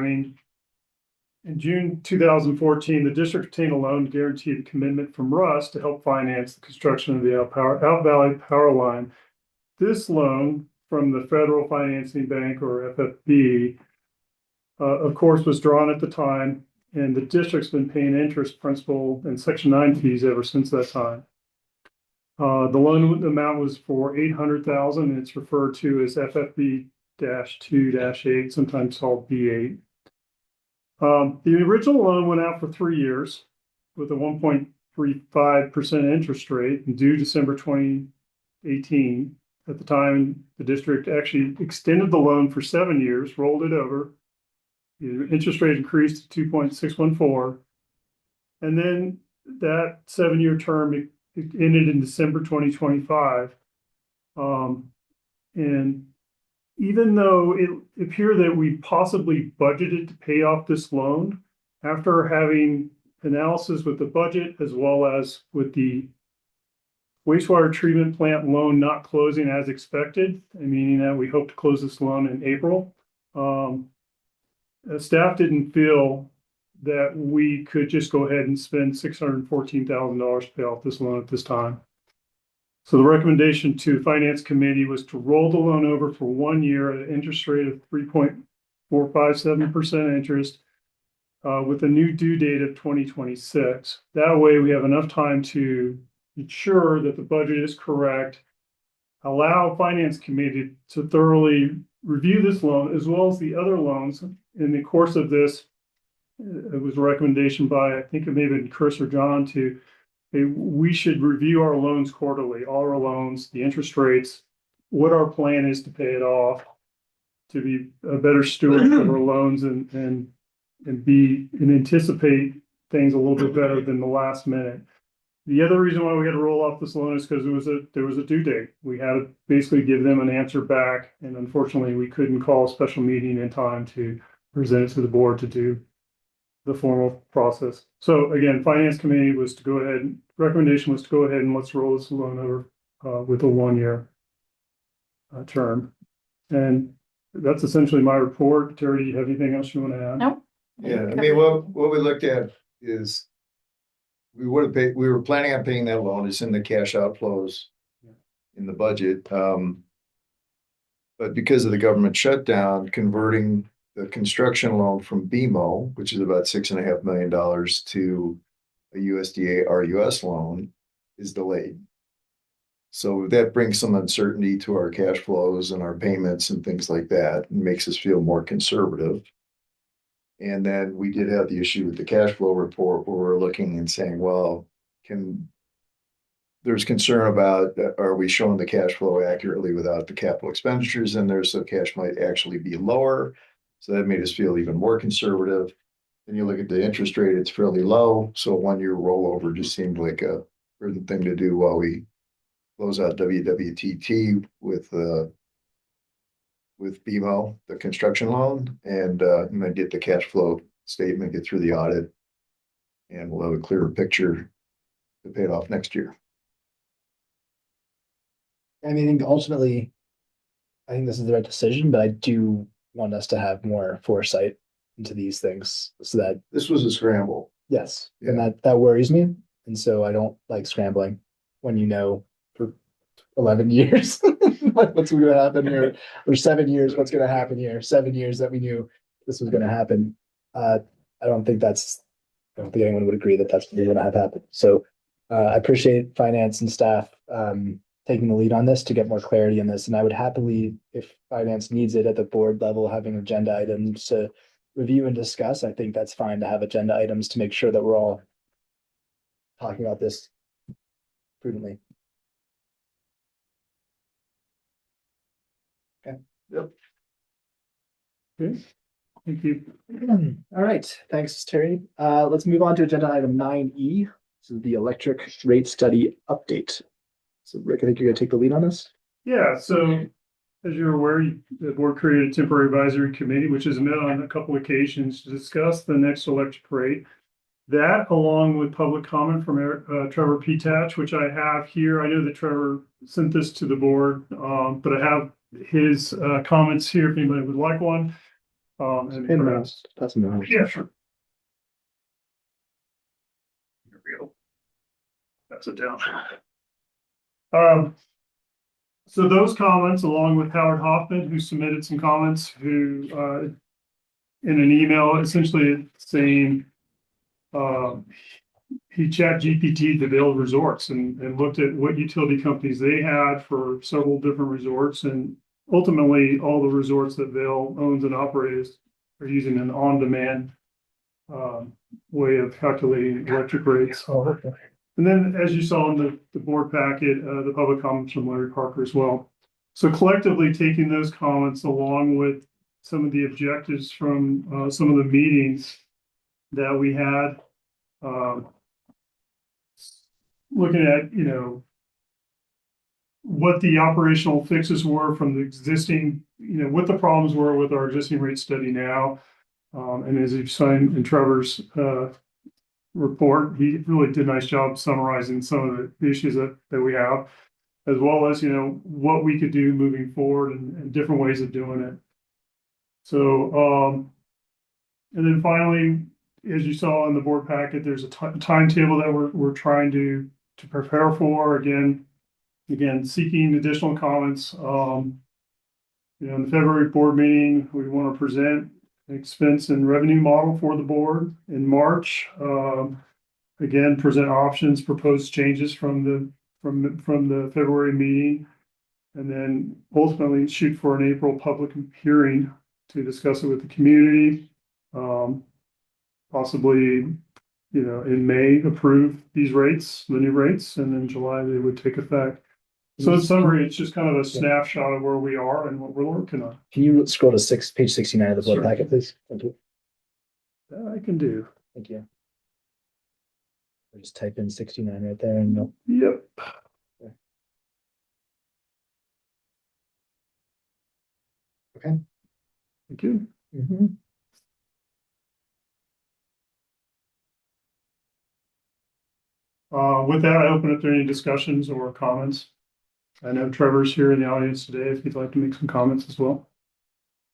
in June 2014, the district obtained a loan guaranteed a commitment from Russ to help finance the construction of the Out Valley Power Line. This loan from the Federal Financing Bank, or FFB, of course, was drawn at the time, and the district's been paying interest, principal, and Section 9 fees ever since that time. The loan amount was for $800,000, and it's referred to as FFB-2-8, sometimes called B8. The original loan went out for 3 years with a 1.35% interest rate due December 2018. at the time, the district actually extended the loan for 7 years, rolled it over. The interest rate increased to 2.614. And then that 7-year term, it ended in December 2025. And even though it appeared that we possibly budgeted to pay off this loan, after having analysis with the budget as well as with the wastewater treatment plant loan not closing as expected, meaning that we hope to close this loan in April, staff didn't feel that we could just go ahead and spend $614,000 to pay off this loan at this time. So the recommendation to the finance committee was to roll the loan over for 1 year at an interest rate of 3.457% interest with a new due date of 2026. That way we have enough time to ensure that the budget is correct, allow finance committee to thoroughly review this loan as well as the other loans. In the course of this, it was a recommendation by, I think it may have been Chris or John, we should review our loans quarterly, all our loans, the interest rates, what our plan is to pay it off, to be a better steward of our loans and anticipate things a little bit better than the last minute. The other reason why we had to roll off this loan is because there was a due date. We had to basically give them an answer back, and unfortunately, we couldn't call a special meeting in time to present it to the board to do the formal process. So again, finance committee was to go ahead, recommendation was to go ahead and let's roll this loan over with a 1 year term. And that's essentially my report. Terry, do you have anything else you want to add? No. Yeah, I mean, what we looked at is we were planning on paying that loan. It's in the cash outflows in the budget. But because of the government shutdown, converting the construction loan from BMO, which is about $6.5 million, to a USDA RUS loan is delayed. So that brings some uncertainty to our cash flows and our payments and things like that, and makes us feel more conservative. And then we did have the issue with the cash flow report where we're looking and saying, well, there's concern about, are we showing the cash flow accurately without the capital expenditures in there? So cash might actually be lower. So that made us feel even more conservative. Then you look at the interest rate, it's fairly low. So 1 year rollover just seemed like a prudent thing to do while we close out WWTT with BMO, the construction loan, and then get the cash flow statement, get through the audit, and we'll have a clearer picture to pay it off next year. I mean, ultimately, I think this is the right decision, but I do want us to have more foresight into these things so that, This was a scramble. yes, and that worries me. And so I don't like scrambling when you know for 11 years what's going to happen here, or 7 years, what's going to happen here, 7 years that we knew this was going to happen. I don't think anyone would agree that that's going to have happened. So I appreciate finance and staff taking the lead on this to get more clarity on this. And I would happily, if finance needs it at the board level, having agenda items to review and discuss. I think that's fine to have agenda items to make sure that we're all talking about this prudently. Okay. Yep. Okay. Thank you. All right. Thanks, Terry. Let's move on to agenda item 9E. This is the electric rate study update. So Rick, I think you're going to take the lead on this. Yeah, so as you're aware, the board created a temporary advisory committee, which has met on a couple of occasions to discuss the next electric rate. That, along with public comment from Trevor Petach, which I have here. I know that Trevor sent this to the board, but I have his comments here if anybody would like one. And perhaps, Pass them around. yeah, sure. Here we go. Pass it down. So those comments, along with Howard Hoffman, who submitted some comments, who in an email essentially saying he chat GPT'd to build resorts and looked at what utility companies they had for several different resorts, and ultimately all the resorts that Vail owns and operates are using an on-demand way of calculating electric rates. And then, as you saw in the board packet, the public comments from Larry Parker as well. So collectively, taking those comments along with some of the objectives from some of the meetings that we had, looking at, what the operational fixes were from the existing, what the problems were with our existing rate study now. And as you've seen in Trevor's report, he really did a nice job summarizing some of the issues that we have, as well as, what we could do moving forward and different ways of doing it. So, and then finally, as you saw in the board packet, there's a timetable that we're trying to prepare for. Again, seeking additional comments. In the February board meeting, we want to present an expense and revenue model for the board. In March, again, present options, proposed changes from the February meeting, and then ultimately shoot for an April public hearing to discuss it with the community. Possibly, in May, approve these rates, the new rates, and in July they would take effect. So in summary, it's just kind of a snapshot of where we are and what we're working on. Can you scroll to page 69 of the board Sure. packet, please? Thank you. That I can do. Thank you. I'll just type in 69 right there and you'll. Yep. Okay. Thank you. Mhm. With that, I open up to any discussions or comments. I know Trevor's here in the audience today, if he'd like to make some comments as well.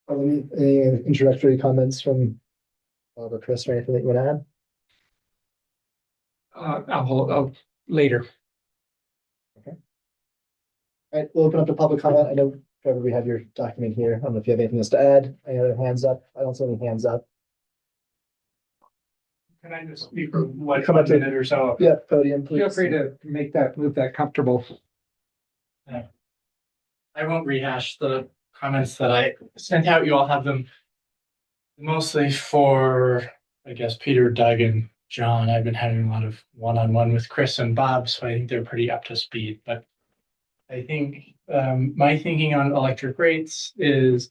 Any introductory comments from Bob or Chris or anything that you want to add? I'll later. All right, we'll open up to public comment. I know, Trevor, we have your document here. I don't know if you have anything else to add. Any other hands up? I don't see any hands up. Can I just speak for what, Come up to- minute or so? Yeah, podium, please. Feel free to move that comfortable. I won't rehash the comments that I sent out. You all have them mostly for, I guess, Peter, Doug, and John. I've been having a lot of one-on-one with Chris and Bob, so I think they're pretty up to speed. But I think my thinking on electric rates is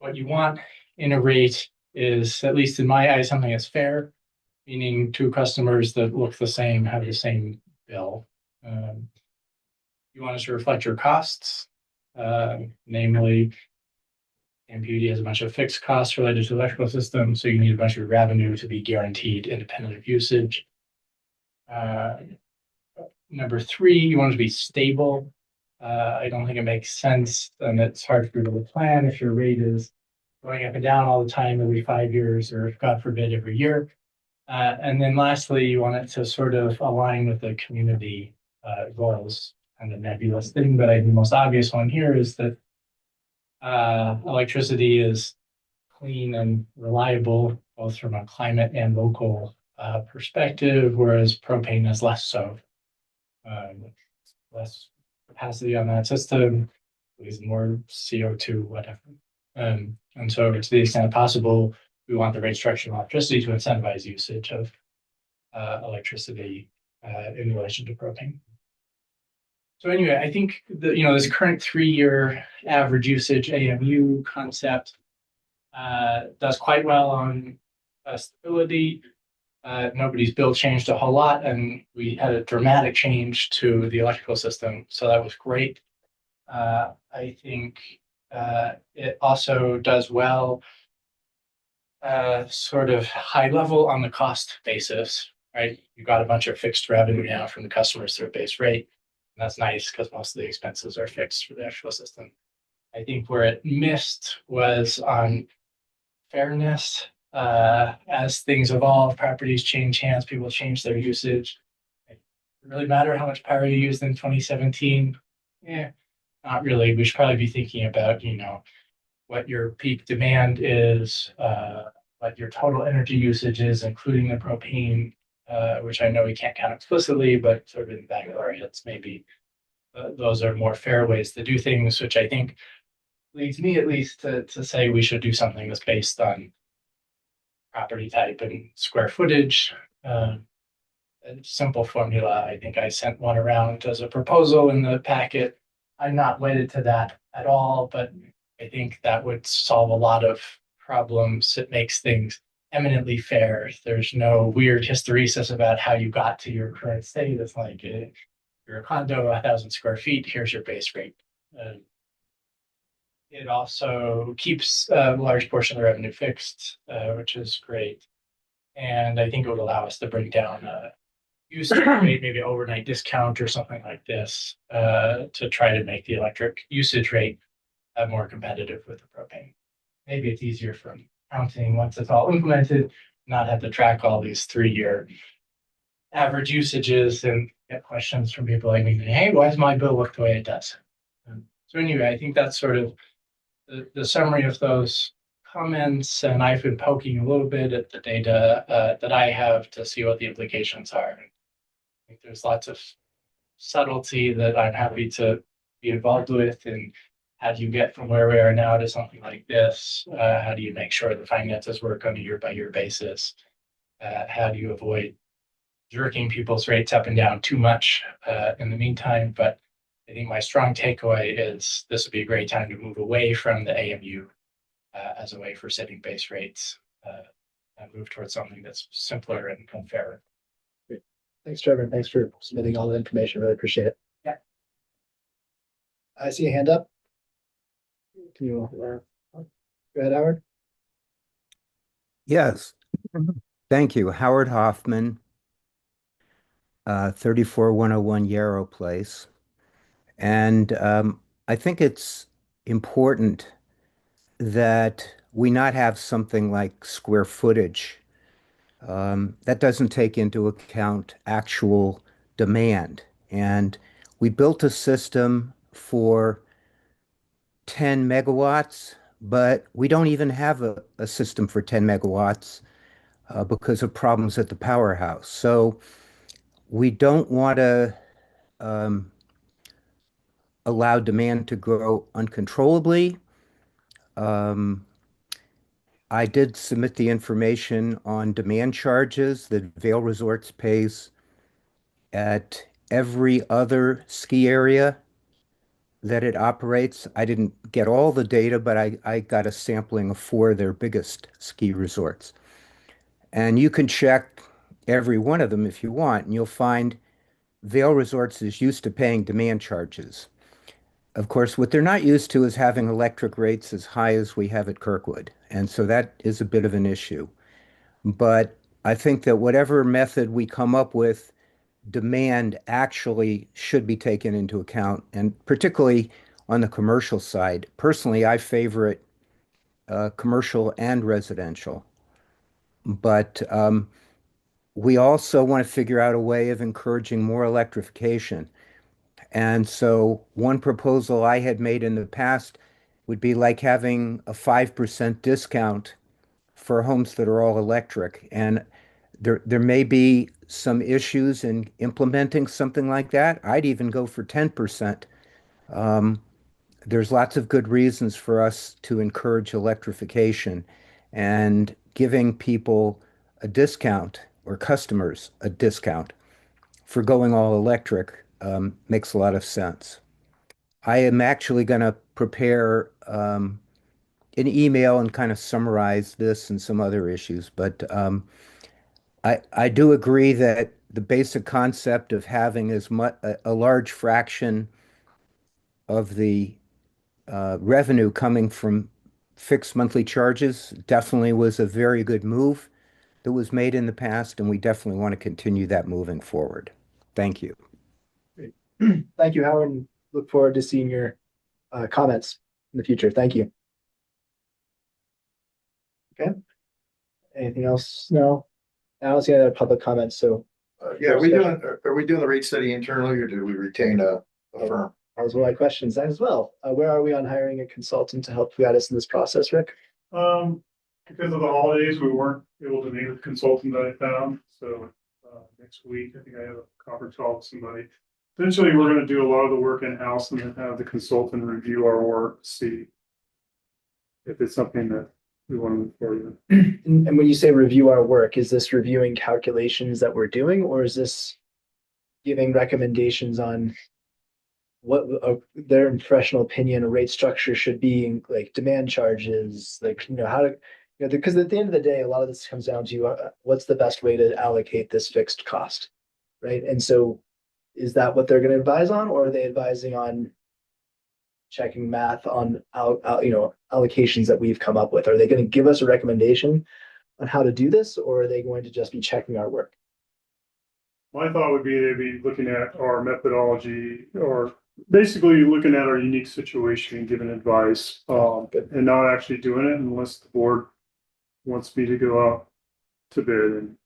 what you want in a rate is, at least in my eyes, something that's fair, meaning two customers that look the same, have the same bill. You want it to reflect your costs, namely, MPUD has a bunch of fixed costs related to the electrical system, so you need a bunch of revenue to be guaranteed independent of usage. Number three, you want it to be stable. I don't think it makes sense, and it's hard for people to plan if your rate is going up and down all the time every 5 years, or God forbid, every year. And then lastly, you want it to sort of align with the community goals. And the nebulous thing, but I think the most obvious one here is that electricity is clean and reliable, both from a climate and local perspective, whereas propane is less so. Less capacity on that system, leaves more CO2, whatever. And so to the extent possible, we want the rate structure of electricity to incentivize usage of electricity in relation to propane. So anyway, I think this current 3-year average usage AMU concept does quite well on stability. Nobody's bill changed a whole lot, and we had a dramatic change to the electrical system, so that was great. I think it also does well, sort of high level on the cost basis, right? You got a bunch of fixed revenue now from the customers through a base rate. And that's nice because most of the expenses are fixed for the actual system. I think where it missed was on fairness. As things evolve, properties change hands, people change their usage. It doesn't really matter how much power you used in 2017. Yeah, not really. We should probably be thinking about, what your peak demand is, what your total energy usage is, including the propane, which I know we can't count explicitly, but sort of in the back of our heads, maybe those are more fair ways to do things, which I think leads me at least to say we should do something that's based on property type and square footage. A simple formula. I think I sent one around as a proposal in the packet. I'm not wedded to that at all, but I think that would solve a lot of problems. It makes things eminently fair. There's no weird hysteresis about how you got to your current state. It's like you're a condo, 1,000 square feet, here's your base rate. It also keeps a large portion of the revenue fixed, which is great. And I think it would allow us to bring down usage rate, maybe overnight discount or something like this, to try to make the electric usage rate more competitive with the propane. Maybe it's easier from counting once it's all implemented, not have to track all these 3-year average usages and get questions from people like me, hey, why does my bill look the way it does? So anyway, I think that's sort of the summary of those comments, and I've been poking a little bit at the data that I have to see what the implications are. I think there's lots of subtlety that I'm happy to be involved with, and how do you get from where we are now to something like this? How do you make sure the finances work on a year-by-year basis? How do you avoid jerking people's rates up and down too much in the meantime? But I think my strong takeaway is this would be a great time to move away from the AMU as a way for setting base rates and move towards something that's simpler and fairer. Thanks, Trevor. And thanks for submitting all the information. Really appreciate it. Yeah. I see a hand up. Can you, go ahead, Howard? Yes, thank you. Howard Hoffman, 34101 Yarrow Place. And I think it's important that we not have something like square footage. That doesn't take into account actual demand. And we built a system for 10 megawatts, but we don't even have a system for 10 megawatts because of problems at the powerhouse. So we don't want to allow demand to grow uncontrollably. I did submit the information on demand charges that Vail Resorts pays at every other ski area that it operates. I didn't get all the data, but I got a sampling of 4 of their biggest ski resorts. And you can check every one of them if you want, and you'll find Vail Resorts is used to paying demand charges. Of course, what they're not used to is having electric rates as high as we have at Kirkwood. And so that is a bit of an issue. But I think that whatever method we come up with, demand actually should be taken into account, and particularly on the commercial side. Personally, I favor it commercial and residential. But we also want to figure out a way of encouraging more electrification. And so one proposal I had made in the past would be like having a 5% discount for homes that are all electric. And there may be some issues in implementing something like that. I'd even go for 10%. There's lots of good reasons for us to encourage electrification, and giving people a discount, or customers a discount, for going all electric makes a lot of sense. I am actually going to prepare an email and kind of summarize this and some other issues, but I do agree that the basic concept of having a large fraction of the revenue coming from fixed monthly charges definitely was a very good move that was made in the past, and we definitely want to continue that moving forward. Thank you. Thank you, Howard, and look forward to seeing your comments in the future. Thank you. Okay. Anything else? No? I don't see any other public comments, so. Yeah, are we doing the rate study internally, or did we retain a firm? That was one of my questions as well. Where are we on hiring a consultant to help guide us in this process, Rick? Because of the holidays, we weren't able to meet with the consultant that I found. So next week, I think I have a conference call with somebody. Eventually, we're going to do a lot of the work in-house and then have the consultant review our work, see if it's something that we want to move forward with. And when you say review our work, is this reviewing calculations that we're doing, or is this giving recommendations on what their professional opinion, rate structure should be, like demand charges, like, how to, because at the end of the day, a lot of this comes down to what's the best way to allocate this fixed cost, right? And so is that what they're going to advise on, or are they advising on checking math on allocations that we've come up with? Are they going to give us a recommendation on how to do this, or are they going to just be checking our work? My thought would be they'd be looking at our methodology or basically looking at our unique situation and giving advice, and not actually doing it unless the board wants me to go out to bid and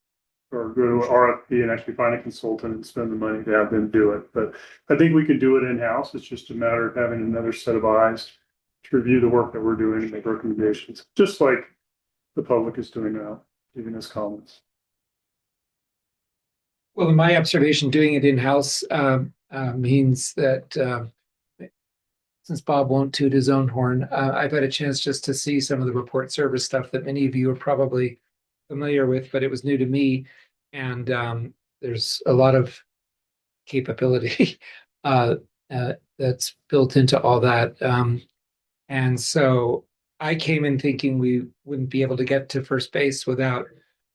or go to RFP and actually find a consultant and spend the money to have them do it. But I think we can do it in-house. It's just a matter of having another set of eyes to review the work that we're doing and make recommendations, just like the public is doing now, giving us comments. Well, in my observation, doing it in-house means that since Bob won't toot his own horn, I've had a chance just to see some of the report service stuff that many of you are probably familiar with, but it was new to me. And there's a lot of capability that's built into all that. And so I came in thinking we wouldn't be able to get to first base without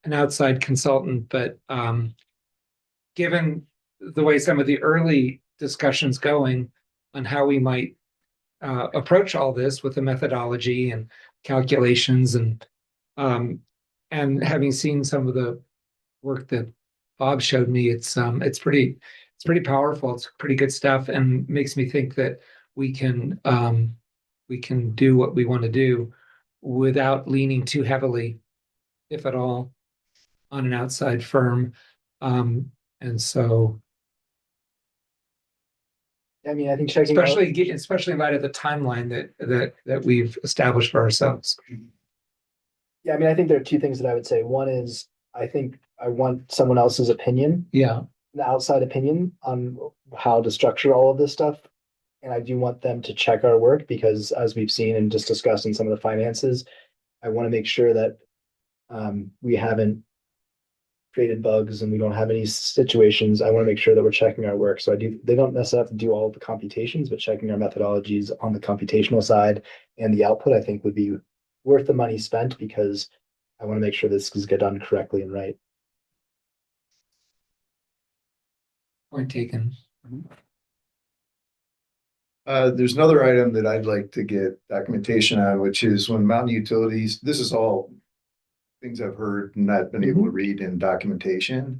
an outside consultant, but given the way some of the early discussions going on how we might approach all this with the methodology and calculations and having seen some of the work that Bob showed me, it's pretty powerful. It's pretty good stuff, and makes me think that we can do what we want to do without leaning too heavily, if at all, on an outside firm. And so, I mean, I think checking especially in light of the timeline that we've established for ourselves. Yeah, I mean, I think there are two things that I would say. One is I think I want someone else's opinion, Yeah. an outside opinion on how to structure all of this stuff. And I do want them to check our work because, as we've seen and just discussed in some of the finances, I want to make sure that we haven't created bugs and we don't have any situations. I want to make sure that we're checking our work. So they don't necessarily have to do all of the computations, but checking our methodologies on the computational side and the output, I think would be worth the money spent, because I want to make sure this is get done correctly and right. Point taken. There's another item that I'd like to get documentation on, which is when Mountain Utilities, this is all things I've heard and not been able to read in documentation,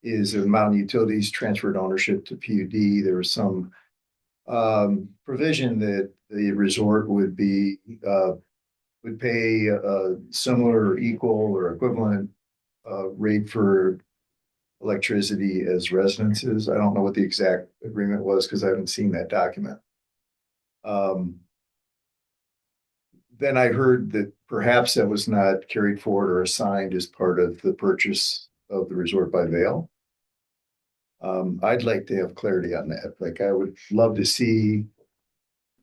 is if Mountain Utilities transferred ownership to PUD, there was some provision that the resort would pay a similar or equal or equivalent rate for electricity as residences. I don't know what the exact agreement was because I haven't seen that document. Then I heard that perhaps that was not carried forward or assigned as part of the purchase of the resort by Vail. I'd like to have clarity on that. Like, I would love to see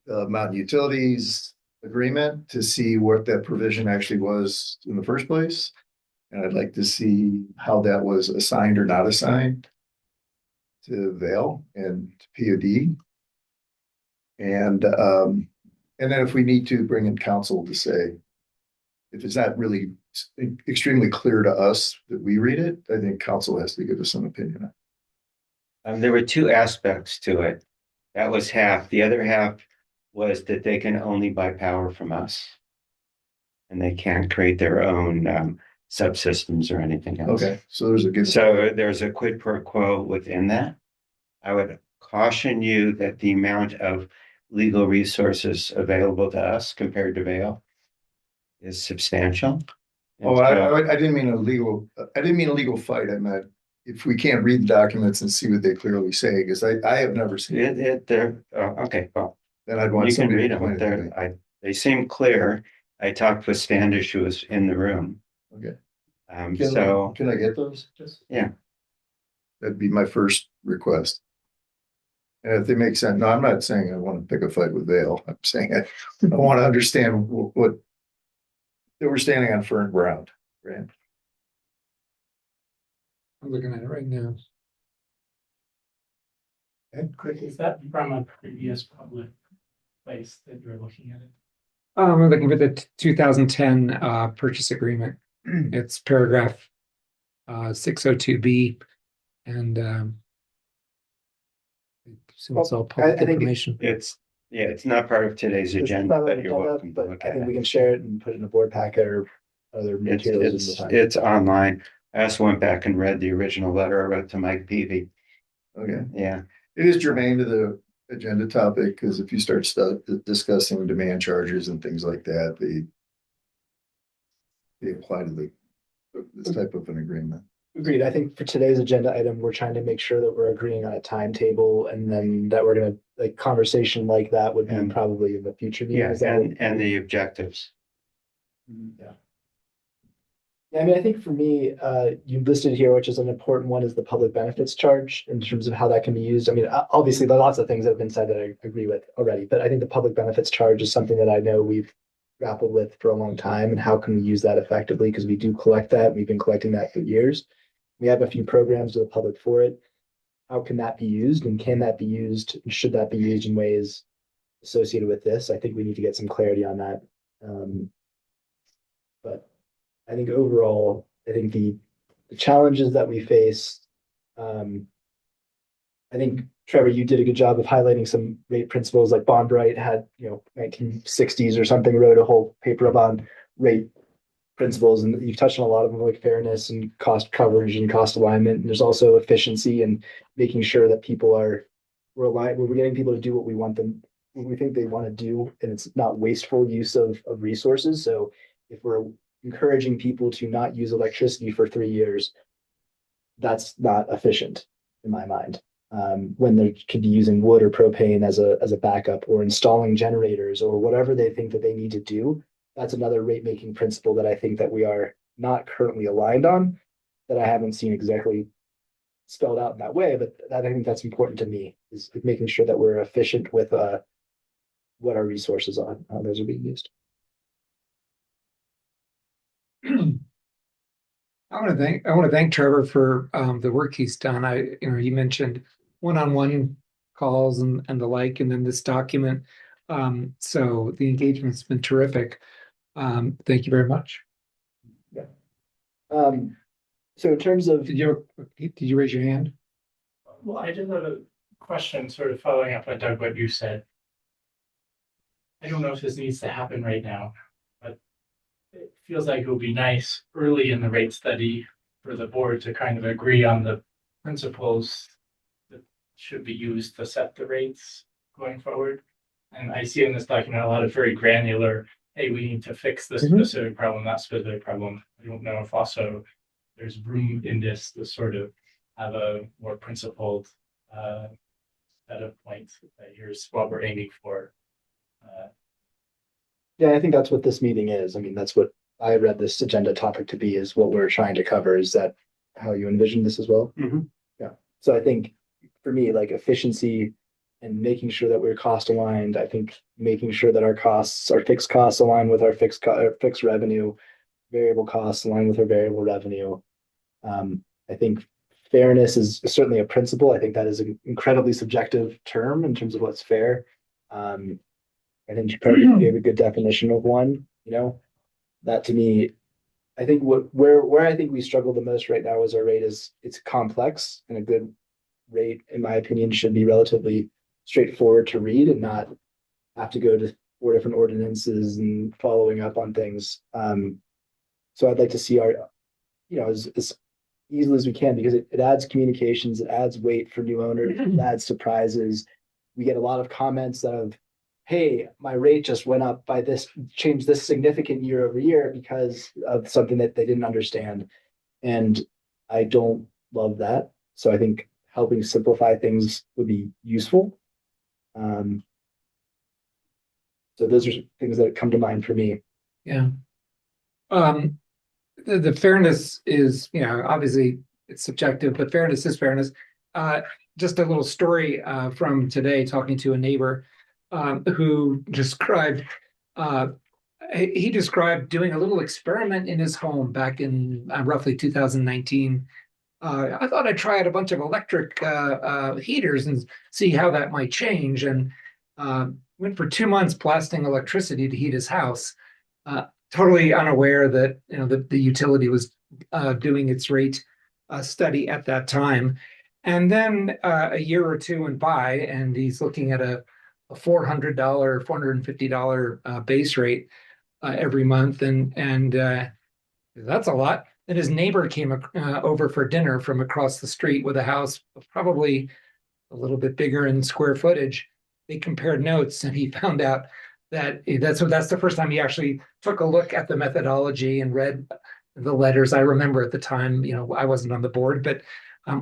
the Mountain Utilities agreement to see what that provision actually was in the first place. And I'd like to see how that was assigned or not assigned to Vail and to PUD. And then if we need to bring in counsel to say, if it's not really extremely clear to us that we read it, I think counsel has to give us some opinion. There were two aspects to it. That was half. The other half was that they can only buy power from us. And they can't create their own subsystems or anything else. Okay, so there's a quid pro quo within that. I would caution you that the amount of legal resources available to us compared to Vail is substantial. I didn't mean a legal fight. I meant if we can't read the documents and see what they clearly say, because I have never seen it. Okay, well, then I'd want you can read somebody them. They seem clear. I talked with Standish, who was in the room. Okay. So can I get those? Yeah. That'd be my first request. And if they make sense, no, I'm not saying I want to pick a fight with Vail. I'm saying I want to understand what that we're standing on firm ground, right? I'm looking at it right now. Quick, is that from a previous public place that you're looking at it? I'm looking for the 2010 purchase agreement. It's paragraph 602B, and so it's all public I think information. It's not part of today's It's agenda, not on the but you're agenda, welcome to but look I at think we it. can share it and put it in a board packet or other materials. in the time. It's online. I also went back and read the original letter I wrote to Mike Peavy. Okay, Yeah, it is germane to the agenda topic, because if you start discussing demand charges and things like that, they apply to this type of an agreement. Agreed. I think for today's agenda item, we're trying to make sure that we're agreeing on a timetable, and then that we're gonna, like, conversation like that would be And- probably in the future. meeting. yeah, Is that what- and the objectives. Yeah. Yeah, I mean, I think for me, you listed here, which is an important one, is the public benefits charge in terms of how that can be used. I mean, obviously, there are lots of things that have been said that I agree with already, but I think the public benefits charge is something that I know we've grappled with for a long time, and how can we use that effectively? Because we do collect that. We've been collecting that for years. We have a few programs with the public for it. How can that be used, and can that be used, and should that be used in ways associated with this? I think we need to get some clarity on that. But I think overall, I think the challenges that we face, I think Trevor, you did a good job of highlighting some rate principles. Like Bond Bright had, 1960s or something, wrote a whole paper on rate principles, and you've touched on a lot of them, like fairness and cost coverage and cost alignment. And there's also efficiency and making sure that we're aligned, we're getting people to do what we want them, what we think they want to do, and it's not wasteful use of resources. So if we're encouraging people to not use electricity for 3 years, that's not efficient in my mind. When they could be using wood or propane as a backup, or installing generators, or whatever they think that they need to do. That's another rate making principle that I think that we are not currently aligned on, that I haven't seen exactly spelled out in that way, but I think that's important to me, is making sure that we're efficient with what our resources are, how those are being used. I want to thank Trevor for the work he's done. You mentioned one-on-one calls and the like, and then this document. So the engagement's been terrific. Thank you very much. So in terms of, Did you raise your hand? Well, I did have a question sort of following up on Doug, what you said. I don't know if this needs to happen right now, but it feels like it would be nice early in the rate study for the board to kind of agree on the principles that should be used to set the rates going forward. And I see in this document a lot of very granular, hey, we need to fix this specific problem, that specific problem. I don't know if also there's room in this to sort of have a more principled set of points that here's what we're aiming for. yeah, I think that's what this meeting is. I mean, that's what I read this agenda topic to be, is what we're trying to cover. Is that how you envision this as well? Mhm. Yeah. So I think for me, like efficiency and making sure that we're cost aligned, I think making sure that our fixed costs align with our fixed revenue, variable costs align with our variable revenue. I think fairness is certainly a principle. I think that is an incredibly subjective term in terms of what's fair. I think you probably gave a good definition of one, that to me, I think where I think we struggle the most right now is our rate it's complex, and a good rate, in my opinion, should be relatively straightforward to read and not have to go to 4 different ordinances and following up on things. So I'd like to see our, as easily as we can, because it adds communications, it adds weight for new owners, it adds surprises. We get a lot of comments of, hey, my rate just went up by this, changed this significant year over year because of something that they didn't understand. And I don't love that. So I think helping simplify things would be useful. So those are things that come to mind for me. Yeah. The fairness is, obviously it's subjective, but fairness is fairness. Just a little story from today, talking to a neighbor who described he described doing a little experiment in his home back in roughly 2019, I thought I'd try out a bunch of electric heaters and see how that might change. And went for 2 months blasting electricity to heat his house, totally unaware that the utility was doing its rate study at that time. And then a year or two went by, and he's looking at a $400, $450 base rate every month, and that's a lot. Then his neighbor came over for dinner from across the street with a house probably a little bit bigger in square footage. They compared notes, and he found out that that's the first time he actually took a look at the methodology and read the letters. I remember at the time, I wasn't on the board, but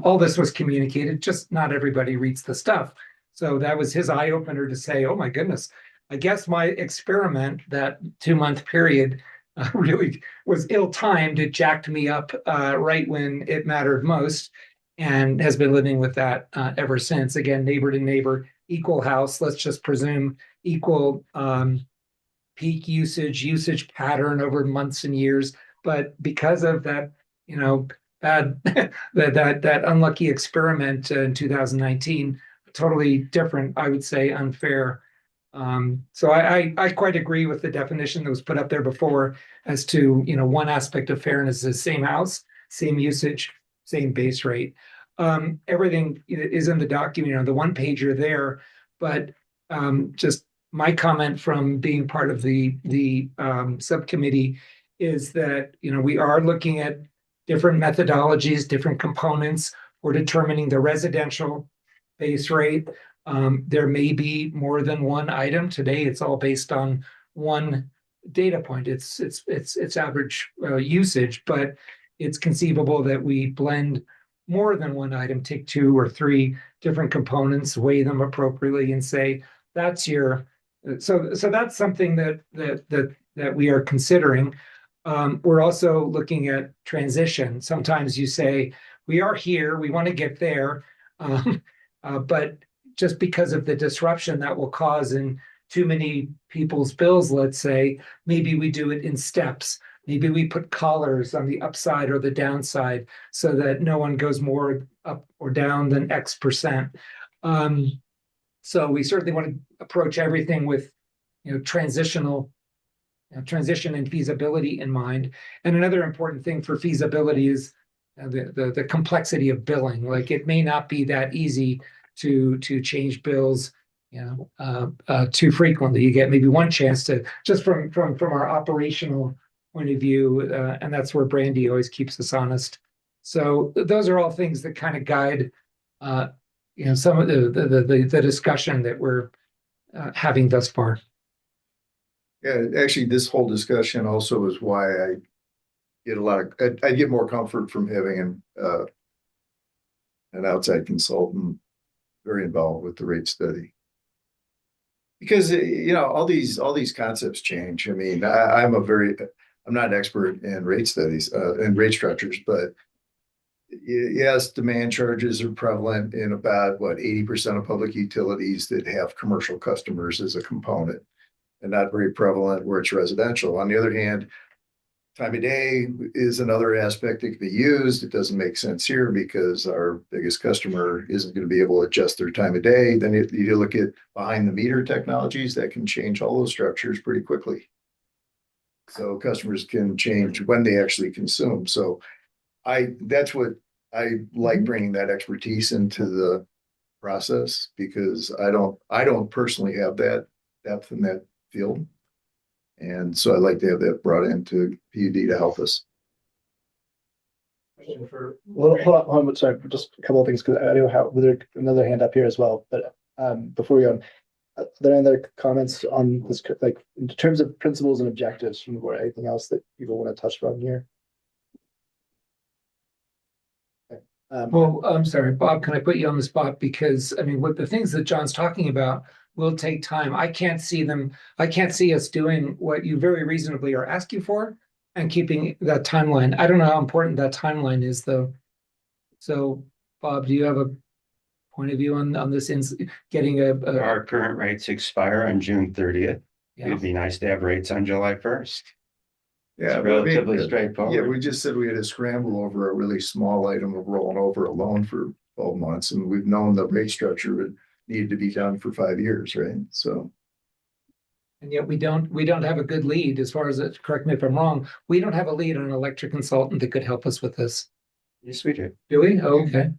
all this was communicated. Just not everybody reads the stuff. So that was his eye opener to say, "Oh my goodness, I guess my experiment, that 2 month period, really was ill-timed. It jacked me up right when it mattered most," and has been living with that ever since. Again, neighbor to neighbor, equal house. Let's just presume equal peak usage pattern over months and years. But because of that, bad that unlucky experiment in 2019, totally different, I would say, unfair. So I quite agree with the definition that was put up there before as to, one aspect of fairness is same house, same usage, same base rate. Everything is in the document, the one pager there, but just my comment from being part of the subcommittee is that, we are looking at different methodologies, different components for determining the residential base rate. There may be more than one item. Today, it's all based on one data point. It's average usage, but it's conceivable that we blend more than one item, take 2 or 3 different components, weigh them appropriately, and say that's your. So that's something that we are considering. We're also looking at transition. Sometimes you say we are here, we want to get there, but just because of the disruption that will cause in too many people's bills, let's say, maybe we do it in steps. Maybe we put collars on the upside or the downside so that no one goes more up or down than X percent. So we certainly want to approach everything with, transition and feasibility in mind. And another important thing for feasibility is the complexity of billing. Like, it may not be that easy to change bills, too frequently. You get maybe one chance to, just from our operational point of view, and that's where Brandy always keeps us honest. So those are all things that kind of guide, some of the discussion that we're having thus far. Yeah, actually, this whole discussion also is why I get more comfort from having an outside consultant very involved with the rate study. Because, all these concepts change. I mean, I'm not an expert in rate studies, and rate structures, but yes, demand charges are prevalent in about 80% of public utilities that have commercial customers as a component, and not very prevalent where it's residential. On the other hand, time of day is another aspect that can be used. It doesn't make sense here because our biggest customer isn't going to be able to adjust their time of day. Then you look at behind the meter technologies that can change all those structures pretty quickly. So customers can change when they actually consume. So that's what I like, bringing that expertise into the process, because I don't personally have that depth in that field. And so I'd like to have that brought into PUD to help us. Well, hold on, sorry, just a couple of things, because I know there's another hand up here as well. But before we go on, are there any other comments on this, like in terms of principles and objectives from the board? Anything else that people want to touch on here? Okay. Well, I'm sorry, Bob, can I put you on the spot? Because what the things that John's talking about will take time. I can't see us doing what you very reasonably are asking for and keeping that timeline. I don't know how important that timeline is, though. So, Bob, do you have a point of view on this, getting Our current rates expire on June 30th. Yeah. It'd be nice to have rates on July 1st. Yeah, It's but I mean, relatively Yeah, straightforward. we just said we had to scramble over a really small item of rolling over a loan for 12 months, and we've known the rate structure would need to be done for 5 years, right? So. And yet we don't have a good lead as far as it, correct me if I'm wrong, we don't have a lead on an electric consultant that could help us with this. Yes, we do. Do we? Oh, okay.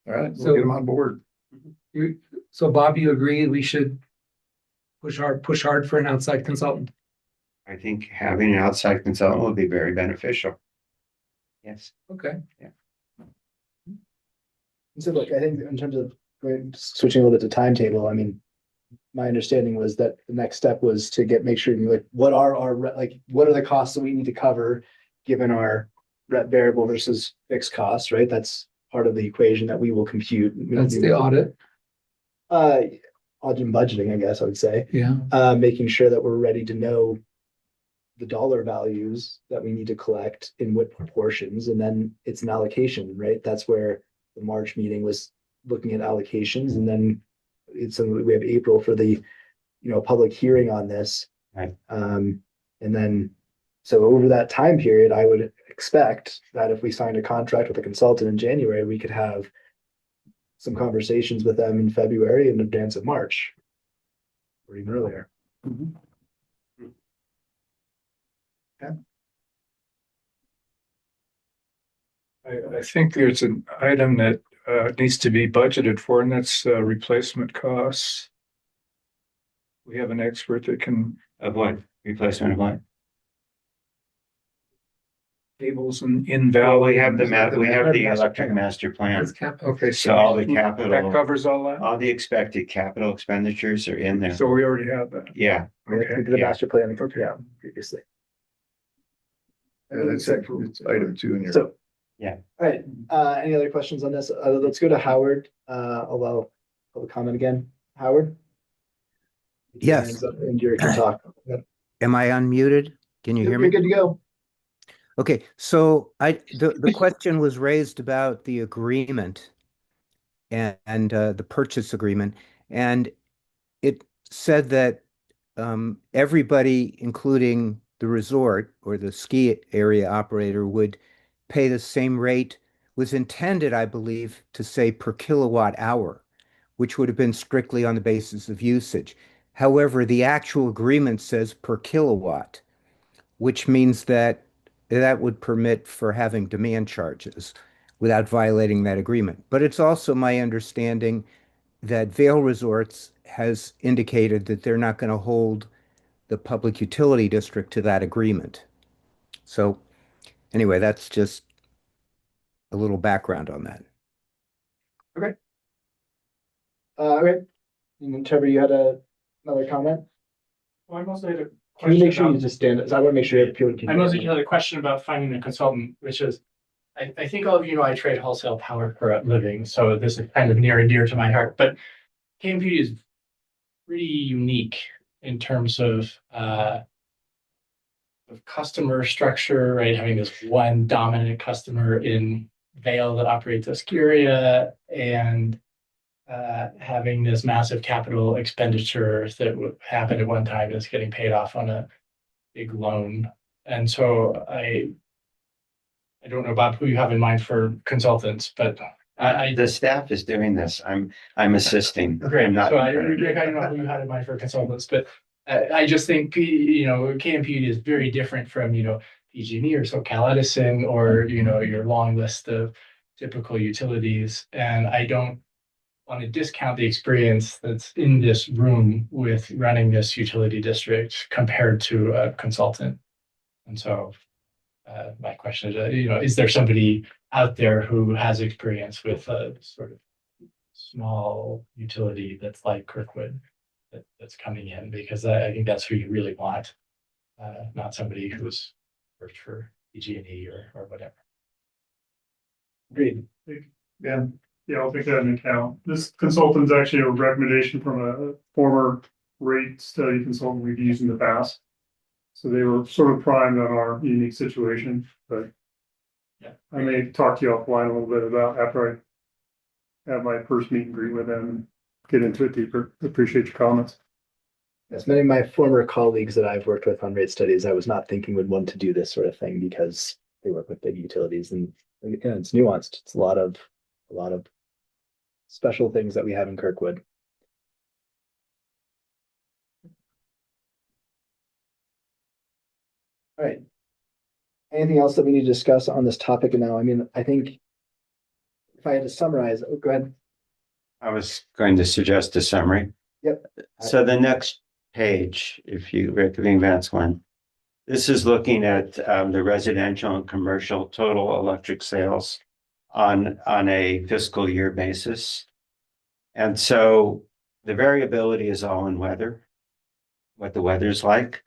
All right, we'll So- get them on board. So Bob, you agree we should push hard for an outside consultant? I think having an outside consultant would be very beneficial. Yes. Okay. So look, I think in terms of switching a little bit to timetable, I mean, my understanding was that the next step was to make sure, like, what are what are the costs that we need to cover given our variable versus fixed costs, right? That's part of the equation that we will compute. We don't That's do- the audit. Audit and budgeting, I guess I would say, Yeah. making sure that we're ready to know the dollar values that we need to collect in what proportions, and then it's an allocation, right? That's where the March meeting was looking at allocations, and then we have April for the, public hearing on this. Right. And then, so over that time period, I would expect that if we signed a contract with a consultant in January, we could have some conversations with them in February in advance of March, or even earlier. I think there's an item that needs to be budgeted for, and that's replacement costs. We have an expert that can Of what? Replacement of what? tables and Well, invalid. we have the electric master plan. That's capital. Okay, So all the that capital, covers all that. all the expected capital expenditures are in there. So we already have that. Yeah, We Okay. did the Yeah. master plan, yeah, previously. And it's item 2 in your. So. Yeah. All right, any other questions on this? Let's go to Howard, although, public comment again, Howard? Yes. And you can talk. Am I unmuted? Can you hear You're me? good to go. Okay, so the question was raised about the agreement and the purchase agreement, and it said that everybody, including the resort or the ski area operator, would pay the same rate. Was intended, I believe, to say per kilowatt hour, which would have been strictly on the basis of usage. However, the actual agreement says per kilowatt, which means that would permit for having demand charges without violating that agreement. But it's also my understanding that Vail Resorts has indicated that they're not going to hold the public utility district to that agreement. So anyway, that's just a little background on that. Okay. And then Trevor, you had another comment? Well, I mostly had a Can you question make sure you about, just stand, I want to make sure people can. I mostly had a question about finding a consultant, which is, I think all of you know I trade wholesale power for a living, so this is kind of near and dear to my heart, but KMP is pretty unique in terms of customer structure, right? Having this one dominant customer in Vail that operates Escuria, and having this massive capital expenditure that would happen at one time that's getting paid off on a big loan. And so I don't know, Bob, who you have in mind for consultants, but the staff is doing this. I'm assisting. great. I'm not- So Rick, I don't know who you had in mind for consultants, but I just think, KMP is very different from, PG&E or SoCal Edison or, your long list of typical utilities. And I don't want to discount the experience that's in this room with running this utility district compared to a consultant. And so my question is, is there somebody out there who has experience with a sort of small utility that's like Kirkwood that's coming in? Because I think that's who you really want, not somebody who's worked for PG&E or whatever. Agreed. Yeah. Yeah, I'll take that into account. This consultant's actually a recommendation from a former rate study consultant we've used in the past. So they were sort of primed on our unique situation, but Yeah. I may talk to you offline a little bit about after I have my first meet and greet with them and get into it deeper. Appreciate your comments. As many of my former colleagues that I've worked with on rate studies, I was not thinking would want to do this sort of thing because they work with big utilities and it's nuanced. It's a lot of special things that we have in Kirkwood. All right. Anything else that we need to discuss on this topic now? I mean, I think if I had to summarize, go ahead. I was going to suggest a summary. Yep. So the next page, if you advance one, this is looking at the residential and commercial total electric sales on a fiscal year basis. And so the variability is all in weather, what the weather's like,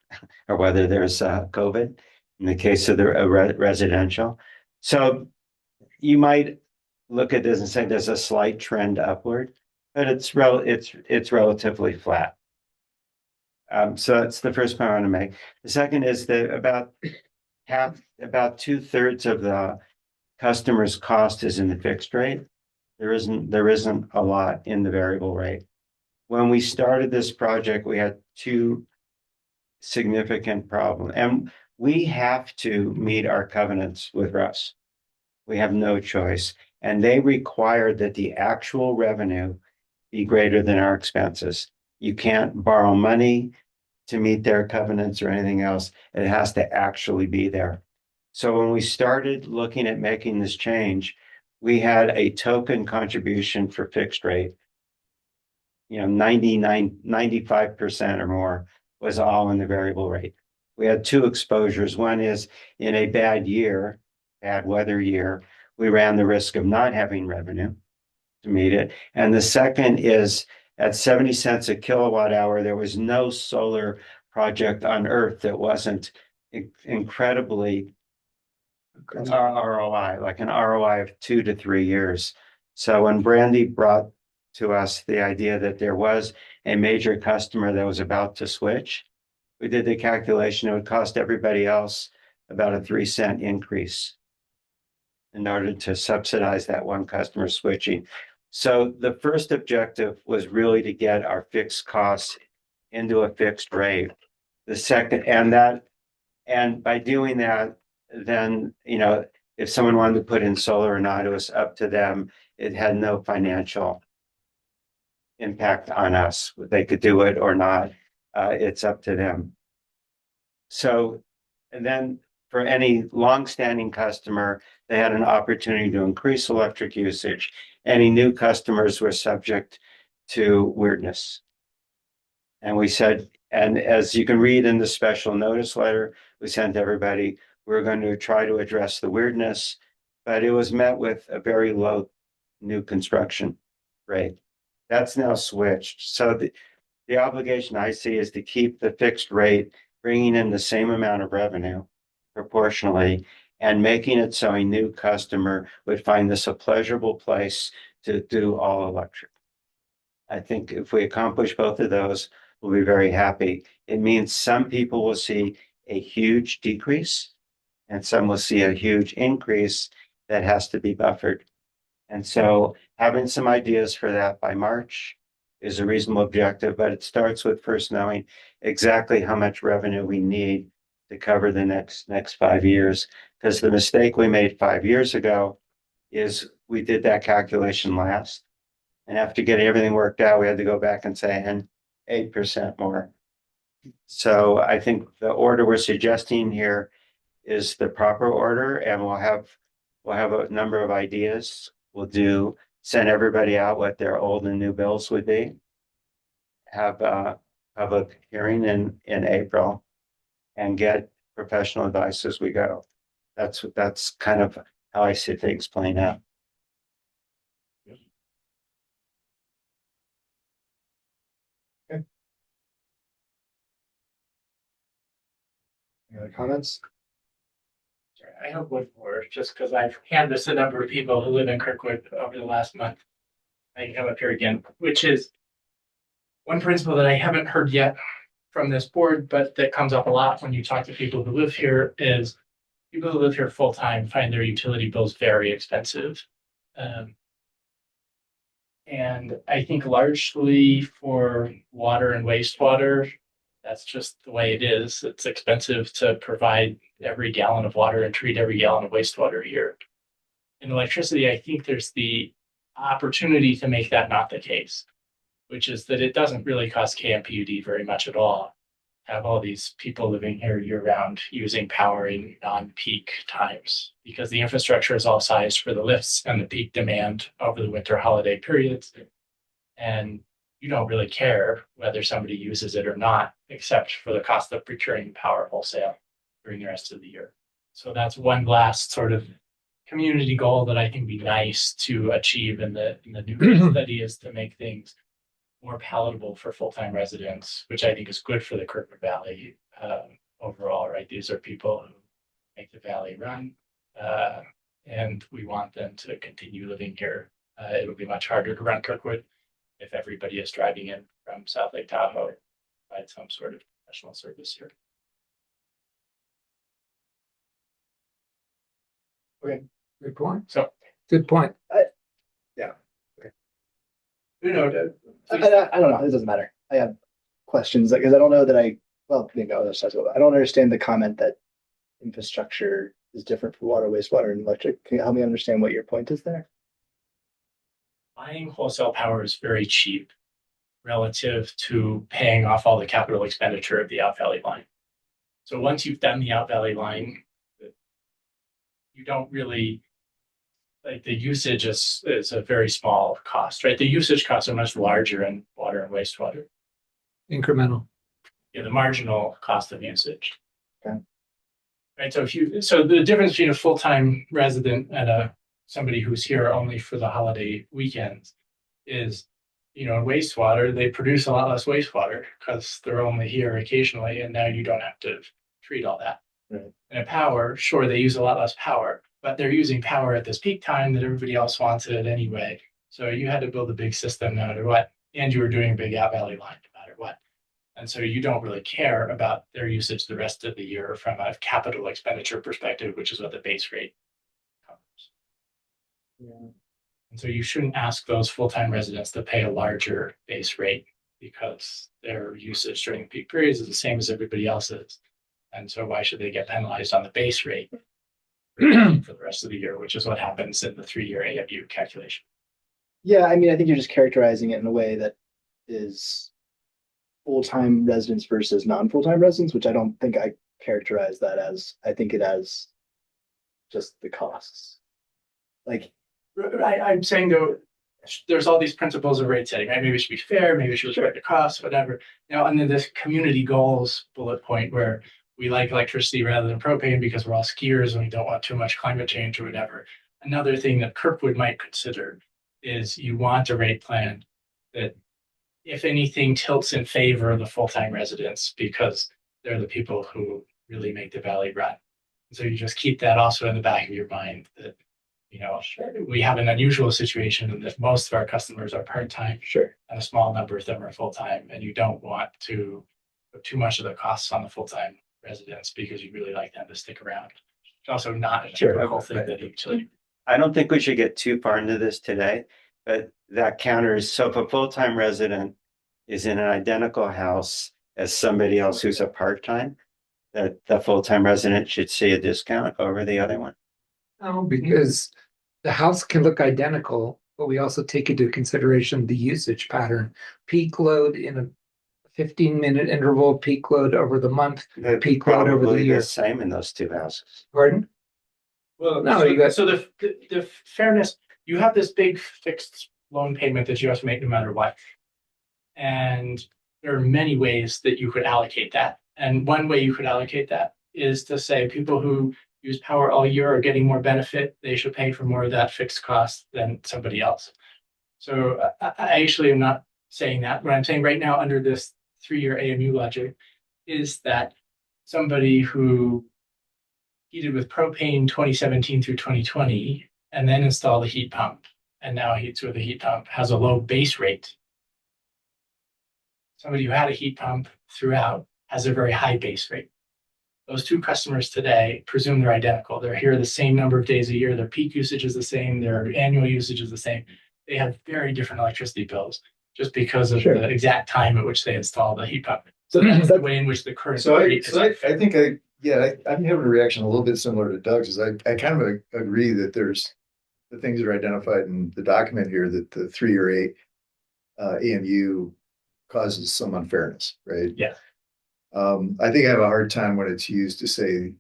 or whether there's COVID in the case of the residential. So you might look at this and say there's a slight trend upward, but it's relatively flat. So that's the first point I want to make. The second is that about 2/3 of the customer's cost is in the fixed rate. There isn't a lot in the variable rate. When we started this project, we had two significant problems, and we have to meet our covenants with Russ. We have no choice, and they require that the actual revenue be greater than our expenses. You can't borrow money to meet their covenants or anything else. It has to actually be there. So when we started looking at making this change, we had a token contribution for fixed rate. 95% or more was all in the variable rate. We had two exposures. One is in a bad weather year, we ran the risk of not having revenue to meet it. And the second is at 70 cents a kilowatt hour, there was no solar project on Earth that wasn't incredibly ROI, like an ROI of 2 to 3 years. So when Brandy brought to us the idea that there was a major customer that was about to switch, we did the calculation. It would cost everybody else about a 3-cent increase in order to subsidize that one customer switching. So the first objective was really to get our fixed costs into a fixed rate. The second, and by doing that, then, if someone wanted to put in solar or not, it was up to them. It had no financial impact on us. They could do it or not. It's up to them. So, and then for any longstanding customer, they had an opportunity to increase electric usage. Any new customers were subject to weirdness. And we said, and as you can read in the special notice letter we sent to everybody, we're going to try to address the weirdness, but it was met with a very low new construction rate. That's now switched. So the obligation I see is to keep the fixed rate, bringing in the same amount of revenue proportionally, and making it so a new customer would find this a pleasurable place to do all electric. I think if we accomplish both of those, we'll be very happy. It means some people will see a huge decrease and some will see a huge increase that has to be buffered. And so having some ideas for that by March is a reasonable objective, but it starts with first knowing exactly how much revenue we need to cover the next 5 years. Because the mistake we made 5 years ago is we did that calculation last. And after getting everything worked out, we had to go back and say, and 8% more. So I think the order we're suggesting here is the proper order, and we'll have a number of ideas. We'll send everybody out what their old and new bills would be. Have a public hearing in April and get professional advice as we go. That's kind of how I see things playing out. Any other comments? I have one more, just because I've canvassed a number of people who live in Kirkwood over the last month. I can come up here again, which is one principle that I haven't heard yet from this board, but that comes up a lot when you talk to people who live here, is people who live here full time find their utility bills very expensive. And I think largely for water and wastewater, That's just the way it is. It's expensive to provide every gallon of water and treat every gallon of wastewater here. In electricity, I think there's the opportunity to make that not the case, which is that it doesn't really cost KMPUD very much at all. Have all these people living here year round using power in non-peak times because the infrastructure is all sized for the lifts and the peak demand over the winter holiday periods. And you don't really care whether somebody uses it or not, except for the cost of procuring power wholesale during the rest of the year. So that's one last sort of community goal that I think would be nice to achieve in the new study, is to make things more palatable for full-time residents, which I think is good for the Kirkwood Valley overall, right? These are people who make the valley run, and we want them to continue living here. It'll be much harder to run Kirkwood if everybody is driving in from South Lake Tahoe, provide some sort of professional service here. Good point. So, Good point. you know, I don't know. It doesn't matter. I have questions because I don't know that maybe I'll just I don't understand the comment that infrastructure is different for water, wastewater, and electric. Can you help me understand what your point is there? buying wholesale power is very cheap relative to paying off all the capital expenditure of the Out Valley line. So once you've done the Out Valley line, you don't really, like, the usage is a very small cost, right? The usage costs are much larger in water and wastewater. Incremental. Yeah, the marginal cost of usage. Okay. Right. So the difference between a full-time resident and somebody who's here only for the holiday weekends is, in wastewater, they produce a lot less wastewater because they're only here occasionally, and now you don't have to treat all that. Right. And power, sure, they use a lot less power, but they're using power at this peak time that everybody else wants it anyway. So you had to build a big system no matter what, and you were doing a big Out Valley line no matter what. And so you don't really care about their usage the rest of the year from a capital expenditure perspective, which is what the base rate covers. Yeah. And so you shouldn't ask those full-time residents to pay a larger base rate because their usage during peak periods is the same as everybody else's. And so why should they get penalized on the base rate for the rest of the year, which is what happens in the 3-year AMU calculation. Yeah, I mean, I think you're just characterizing it in a way that is full-time residents versus non-full-time residents, which I don't think I characterize that as. I think it as just the costs. Like, I'm saying, though, there's all these principles of rate setting, right? Maybe it should be fair, maybe it should respect the costs, whatever. Now, under this community goals bullet point where we like electricity rather than propane because we're all skiers and we don't want too much climate change or whatever. Another thing that Kirkwood might consider is you want a rate plan that, if anything, tilts in favor of the full-time residents because they're the people who really make the valley run. So you just keep that also in the back of your mind that, we have an unusual situation in that most of our customers are part-time. sure. And a small number of them are full-time, and you don't want to put too much of the costs on the full-time residents because you really like them to stick around. It's also not a Sure. typical thing that usually. I don't think we should get too far into this today, but that counters, so if a full-time resident is in an identical house as somebody else who's a part-time, that the full-time resident should see a discount over the other one. No, because the house can look identical, but we also take into consideration the usage pattern. Peak load in a 15-minute interval, peak load over the month, They're peak load over the probably year. the same in those two houses. Pardon? Well, No, so, you got- so the fairness, you have this big fixed loan payment that you have to make no matter what. And there are many ways that you could allocate that. And one way you could allocate that is to say people who use power all year are getting more benefit. They should pay for more of that fixed cost than somebody else. So I actually am not saying that. What I'm saying right now under this 3-year AMU logic is that somebody who heated with propane 2017 through 2020 and then installed a heat pump and now heats with a heat pump has a low base rate. Somebody who had a heat pump throughout has a very high base rate. Those two customers today presume they're identical. They're here the same number of days a year. Their peak usage is the same. Their annual usage is the same. They have very different electricity bills just because of Sure. the exact time at which they installed the heat pump. So That's the that, way in which the current. So I rate is unfair. think I'm having a reaction a little bit similar to Doug's, is I kind of agree that there's the things that are identified in the document here, that the 3 or 8 AMU causes some unfairness, right? Yeah. I think I have a hard time when it's used to say,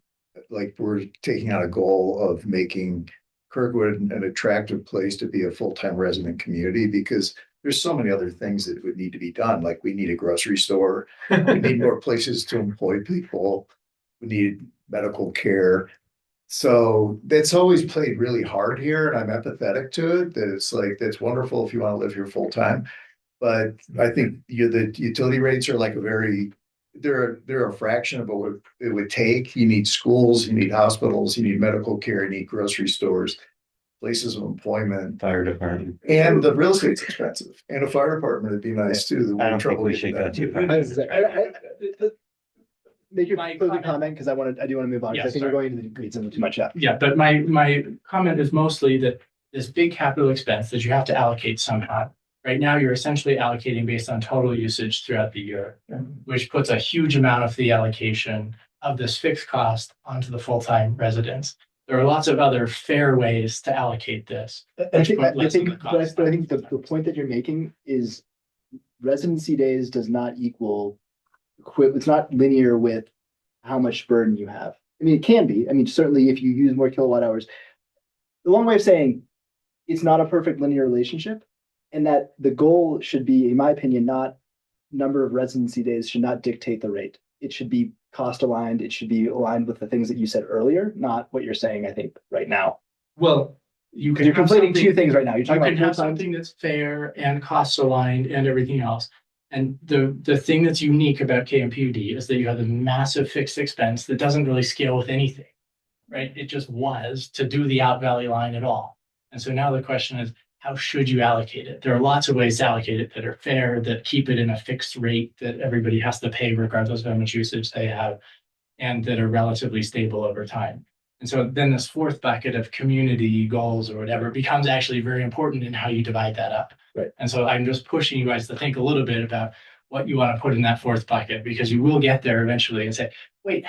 like, we're taking on a goal of making Kirkwood an attractive place to be a full-time resident community, because there's so many other things that would need to be done. Like, we need a grocery store, we need more places to employ people, we need medical care. So that's always played really hard here, and I'm empathetic to it, that it's like, that's wonderful if you want to live here full-time. But I think the utility rates are like they're a fraction of what it would take. You need schools, you need hospitals, you need medical care, you need grocery stores, places of employment. Fire department. And the real estate's expensive, and a fire department would be nice too. I don't think we should go too far. make your My closing comment- comment, because I do want to move on, because I Yes, think we're sorry. going into the weeds into too much. Yeah. Yeah, but my comment is mostly that this big capital expense that you have to allocate somehow. Right now, you're essentially allocating based on total usage throughout the year, which puts a huge amount of the allocation of this fixed cost onto the full-time residents. There are lots of other fair ways to allocate this. I think, put less of the but I cost. think the point that you're making is residency days does not equal, it's not linear with how much burden you have. I mean, it can be. I mean, certainly if you use more kilowatt hours, the long way of saying it's not a perfect linear relationship, and that the goal should be, in my opinion, not number of residency days should not dictate the rate. It should be cost aligned. It should be aligned with the things that you said earlier, not what you're saying, I think, right now. Well, you Because can you're have conflating two something- things right now. You're You talking can about have full-time. something that's fair and cost aligned and everything else. And the thing that's unique about KMPUD is that you have a massive fixed expense that doesn't really scale with anything, right? It just was to do the out valley line at all. And so now the question is, how should you allocate it? There are lots of ways to allocate it that are fair, that keep it in a fixed rate that everybody has to pay regardless of how much usage they have, and that are relatively stable over time. And so then this fourth bucket of community goals or whatever becomes actually very important in how you divide that up. Right. And so I'm just pushing you guys to think a little bit about what you want to put in that fourth bucket, because you will get there eventually and say, wait,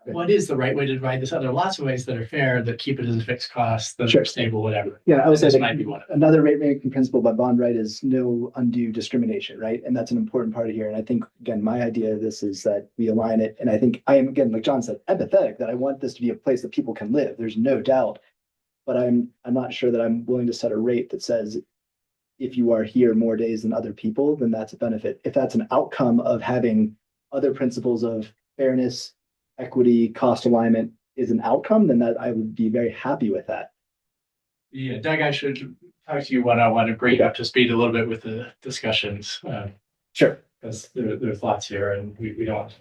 what is the right way to divide this up? There are lots of ways that are fair, that keep it as a fixed cost, that Sure. are stable, whatever. Yeah, I would say This that might be one of them. another rate making principle by Bond Right is no undue discrimination, right? And that's an important part of here. And I think, again, my idea of this is that we align it. And I think I am, again, like John said, empathetic that I want this to be a place that people can live. There's no doubt. But I'm not sure that I'm willing to set a rate that says if you are here more days than other people, then that's a benefit. If that's an outcome of having other principles of fairness, equity, cost alignment is an outcome, then that I would be very happy with that. Yeah, Doug, I should talk to you one-on-one to bring you up to speed a little bit with the discussions. Sure. Because there's lots here and we don't.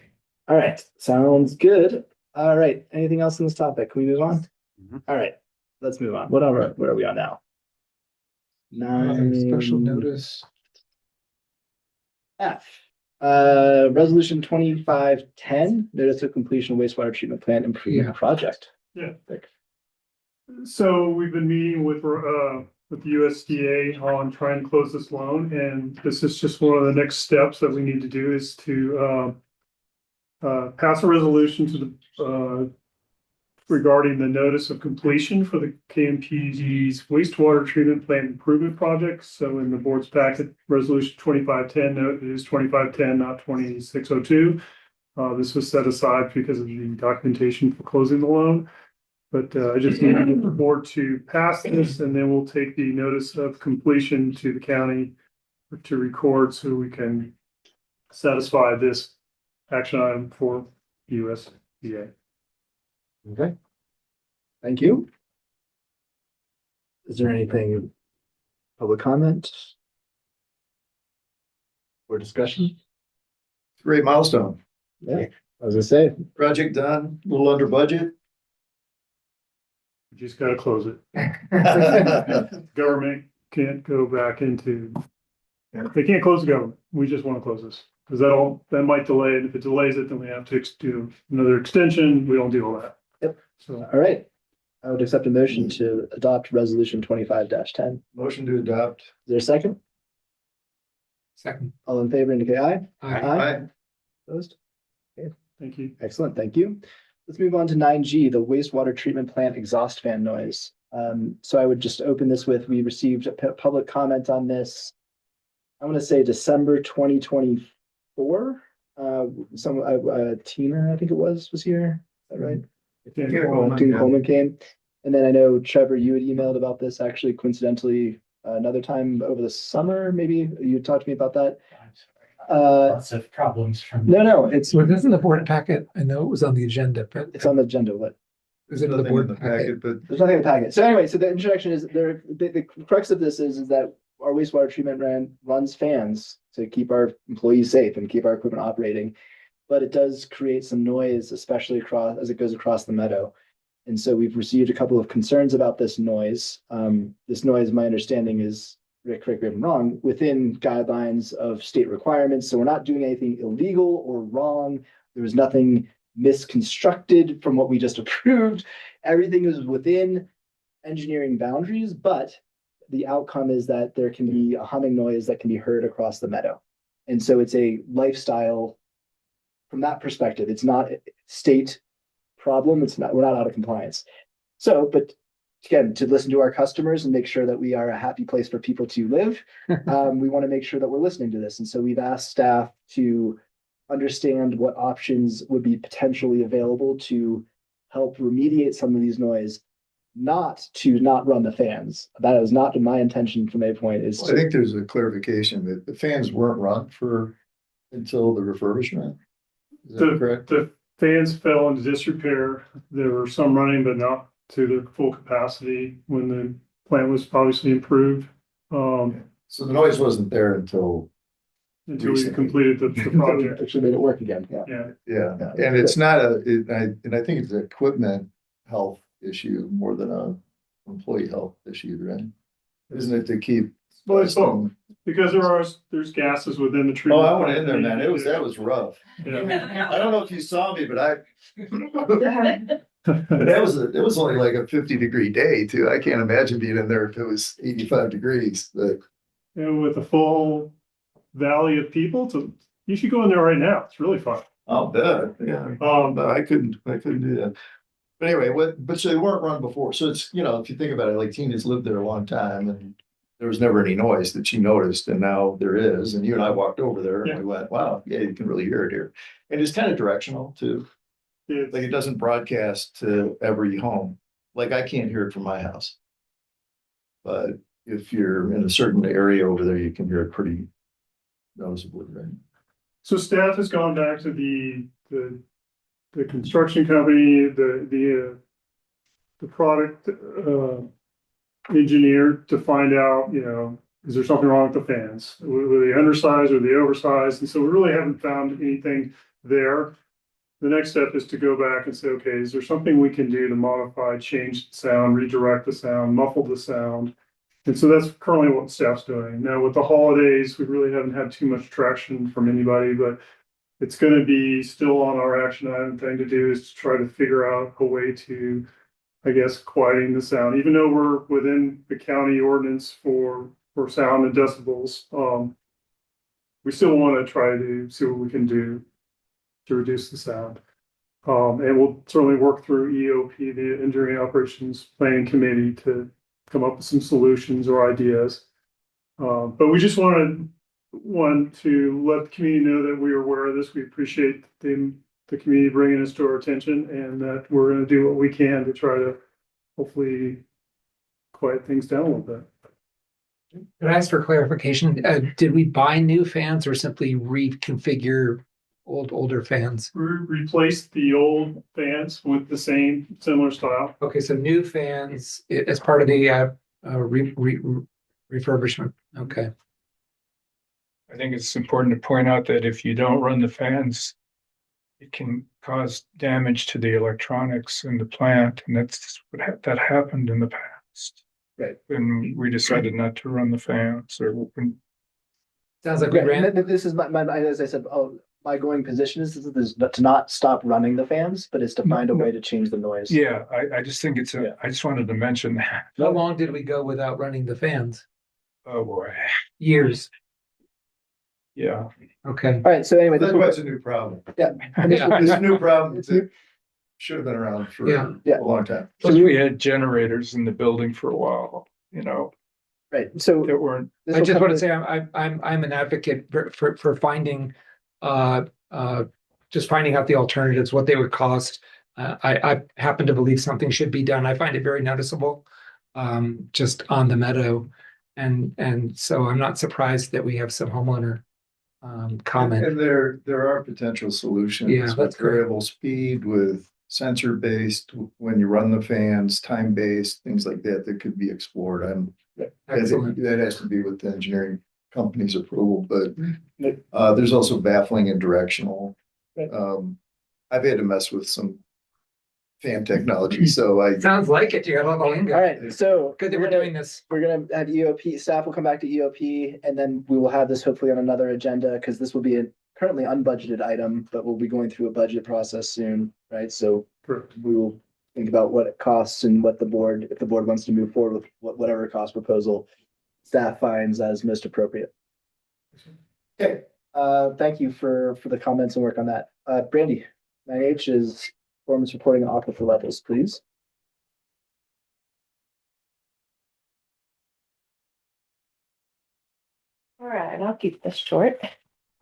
All right, sounds good. All right, anything else on this topic? Can we move on? Mhm. All right, let's move on. Where are we on now? Special 9 notice. F. Resolution 2510, notice of completion of wastewater treatment plant improvement Yeah. project. Yeah. So we've been meeting with the USDA on trying to close this loan, and this is just one of the next steps that we need to do is to pass a resolution to the regarding the notice of completion for the KMPD's wastewater treatment plant improvement project. So in the board's packet, resolution 2510, note it is 2510, not 2602. This was set aside because of the documentation for closing the loan. But I just need the board to pass this, and then we'll take the notice of completion to the county to record so we can satisfy this action item for USDA. Okay. Thank you. Is there anything, public comment? Or discussion? Great milestone. Yeah, I was gonna say, Project done, a little under budget. We just gotta close it. Government can't go back into. They can't close the government. We just want to close this. Because that might delay it. If it delays it, then we have to do another extension. We don't do all that. Yep. So all right. I would accept a motion to adopt resolution 25-10. Is Motion to adopt. there a second? Second. All in favor indicate aye. Aye. Aye. Opposed? Thank you. Excellent, thank you. Let's move on to 9G, the wastewater treatment plant exhaust fan noise. So I would just open this with, we received a public comment on this. I'm gonna say December 2024. Tina, I think it was here. Is that right? Tina Coleman came. And then I know Trevor, you had emailed about this actually coincidentally another time over the summer, maybe you talked to me about that. I'm sorry. Lots of problems from. No, it's So this in the board packet. I know it was on the agenda, but it's on the agenda. What? is it in the Nothing in board the packet? packet, but There's nothing in the packet. So anyway, so the introduction is the crux of this is that our wastewater treatment runs fans to keep our employees safe and keep our equipment operating. But it does create some noise, especially as it goes across the meadow. And so we've received a couple of concerns about this noise. This noise, my understanding is, Rick, correct me if I'm wrong, within guidelines of state requirements. So we're not doing anything illegal or wrong. There was nothing misconstructed from what we just approved. Everything is within engineering boundaries, but the outcome is that there can be a humming noise that can be heard across the meadow. And so it's a lifestyle from that perspective. It's not a state problem. We're not out of compliance. So, but again, to listen to our customers and make sure that we are a happy place for people to live, we want to make sure that we're listening to this. And so we've asked staff to understand what options would be potentially available to help remediate some of these noise, not run the fans. That is not my intention from a point is I think there's a clarification that the fans weren't run until the refurbishment. Is that correct? The fans fell into disrepair. There were some running, but not to their full capacity when the plant was obviously improved. So the noise wasn't there until Until we recently. completed the project. actually made it work again. Yeah. Yeah. Yeah, and it's not and I think it's an equipment health issue more than a employee health issue, right? Isn't it to keep? Well, it's both, because there's gases within the treatment. Oh, I went in there, man. That was rough. Yeah. I don't know if you saw me, but it was only like a 50-degree day too. I can't imagine being in there if it was 85 degrees, but. And with a full valley of people, you should go in there right now. It's really fun. I'll bet, yeah. No, I couldn't do that. But anyway, but so they weren't run before. So it's, if you think about it, like Tina's lived there a long time and there was never any noise that she noticed, and now there is. And you and I walked over there and we went, wow, yeah, you can really hear it here. And it's kind of directional too. Like it doesn't broadcast to every home. Like I can't hear it from my house. But if you're in a certain area over there, you can hear it pretty noticeably, right? So staff has gone back to the construction company, the product engineer to find out, is there something wrong with the fans? Were they undersized or they oversized? And so we really haven't found anything there. The next step is to go back and say, okay, is there something we can do to modify, change the sound, redirect the sound, muffle the sound? And so that's currently what staff's doing. Now with the holidays, we really haven't had too much traction from anybody, but it's going to be still on our action item thing to do is to try to figure out a way to, I guess, quieting the sound, even though we're within the county ordinance for sound and decibels. We still want to try to see what we can do to reduce the sound. And we'll certainly work through EOP, the Engineering Operations Planning Committee, to come up with some solutions or ideas. But we just want to let the community know that we are aware of this. We appreciate the community bringing this to our attention, and that we're going to do what we can to try to hopefully quiet things down a little bit. Could I ask for clarification? Did we buy new fans or simply reconfigure older fans? Replace the old fans with the same similar style. Okay, so new fans as part of the refurbishment. Okay. I think it's important to point out that if you don't run the fans, it can cause damage to the electronics in the plant, and that's that happened in the past. Right. And we decided not to run the fans, Sounds like we ran. This is my as I said, my going position is to not stop running the fans, but it's to find a way to change the noise. Yeah, I just think I just wanted to mention that. How long did we go without running the fans? Oh, boy. Years. Yeah. Okay. All right, so anyway, That's why it's a new problem. yeah. This new problem that should have been around for Yeah. a long time. Plus we had generators in the building for a while, Right, so that weren't, this I will just come want to to- say I'm an advocate for finding just finding out the alternatives, what they would cost. I happen to believe something should be done. I find it very noticeable just on the meadow. And so I'm not surprised that we have some homeowner comment. And there are potential solutions. Yeah, with that's great. variable speed, with sensor based, when you run the fans, time based, things like that, that could be explored. Excellent. That has to be with the engineering company's approval, but there's also baffling and directional. I've had to mess with some fan technology, so Sounds like it. You got all the lingo. All right, so. Good that we're doing this. We're gonna have EOP, staff will come back to EOP, and then we will have this hopefully on another agenda, because this will be a currently unbudgeted item, but we'll be going through a budget process soon, right? So we will think about what it costs and what the board, if the board wants to move forward with whatever cost proposal staff finds as most appropriate. Okay, thank you for the comments and work on that. Brandy, 9H is performance reporting and aquifer levels, please. All right, I'll keep this short.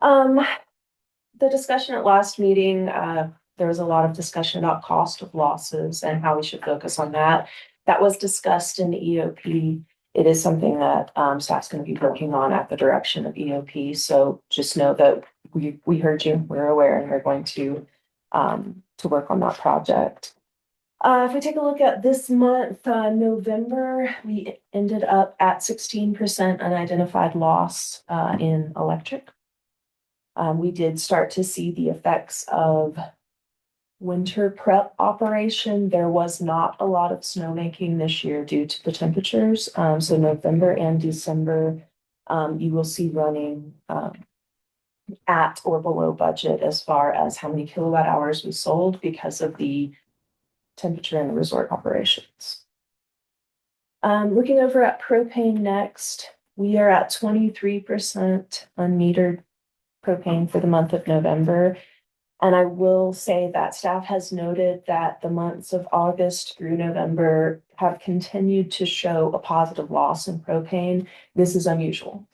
The discussion at last meeting, there was a lot of discussion about cost of losses and how we should focus on that. That was discussed in the EOP. It is something that staff's going to be working on at the direction of EOP. So just know that we heard you, we're aware, and we're going to work on that project. If we take a look at this month, November, we ended up at 16% unidentified loss in electric. We did start to see the effects of winter prep operation. There was not a lot of snowmaking this year due to the temperatures. So November and December, you will see running at or below budget as far as how many kilowatt hours we sold because of the temperature in the resort operations. Looking over at propane next, we are at 23% unmetered propane for the month of November. And I will say that staff has noted that the months of August through November have continued to show a positive loss in propane. This is unusual.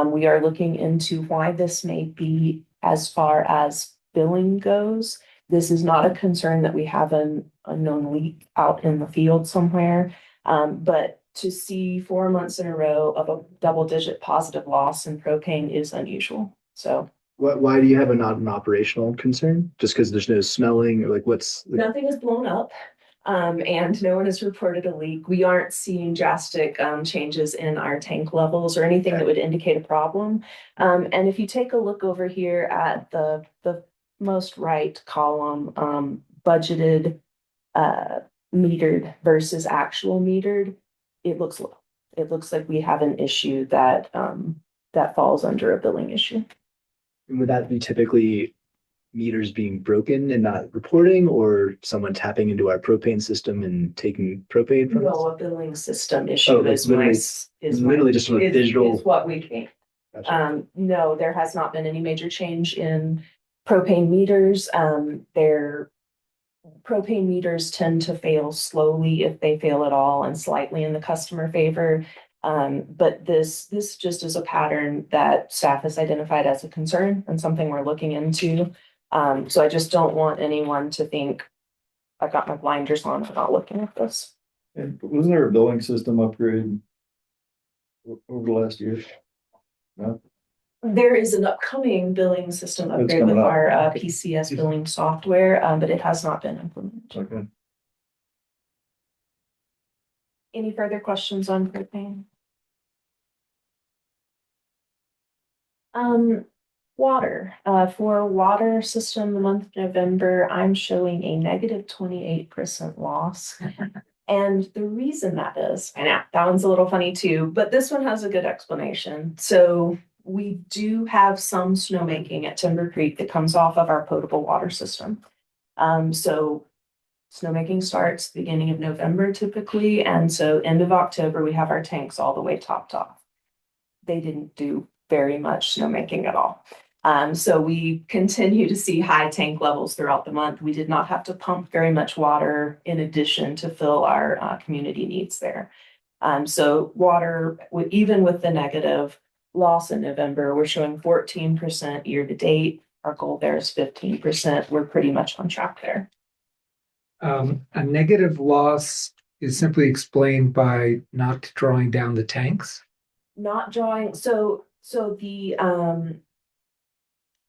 We are looking into why this may be as far as billing goes. This is not a concern that we have an unknown leak out in the field somewhere. But to see 4 months in a row of a double-digit positive loss in propane is unusual. So Why do you have not an operational concern? Just because there's no smelling, or like nothing is blown up. And no one has reported a leak. We aren't seeing drastic changes in our tank levels or anything that would indicate a problem. And if you take a look over here at the most right column, budgeted metered versus actual metered, it looks low. It looks like we have an issue that falls under a billing issue. Would that be typically meters being broken and not reporting, or someone tapping into our propane system and taking propane from us? No, a billing system issue Oh, is literally just a visual. is what we think. Gotcha. No, there has not been any major change in propane meters. Their propane meters tend to fail slowly, if they fail at all, and slightly in the customer favor. But this just is a pattern that staff has identified as a concern and something we're looking into. So I just don't want anyone to think I've got my blinders on, I'm not looking at this. And wasn't there a billing system upgrade over the last year? No? There is an upcoming billing system upgrade with coming up. our PCS billing software, but it has not been implemented. Okay. Any further questions on propane? Water. For water system, the month of November, I'm showing a negative 28% loss. And the reason that is, I know that one's a little funny too, but this one has a good explanation. So we do have some snowmaking at Timber Creek that comes off of our potable water system. So snowmaking starts beginning of November typically, and so end of October, we have our tanks all the way topped off. They didn't do very much snowmaking at all. So we continue to see high tank levels throughout the month. We did not have to pump very much water in addition to fill our community needs there. So water, even with the negative loss in November, we're showing 14% year to date. Our goal there is 15%. We're pretty much on track there. A negative loss is simply explained by not drawing down the tanks. Not drawing, so the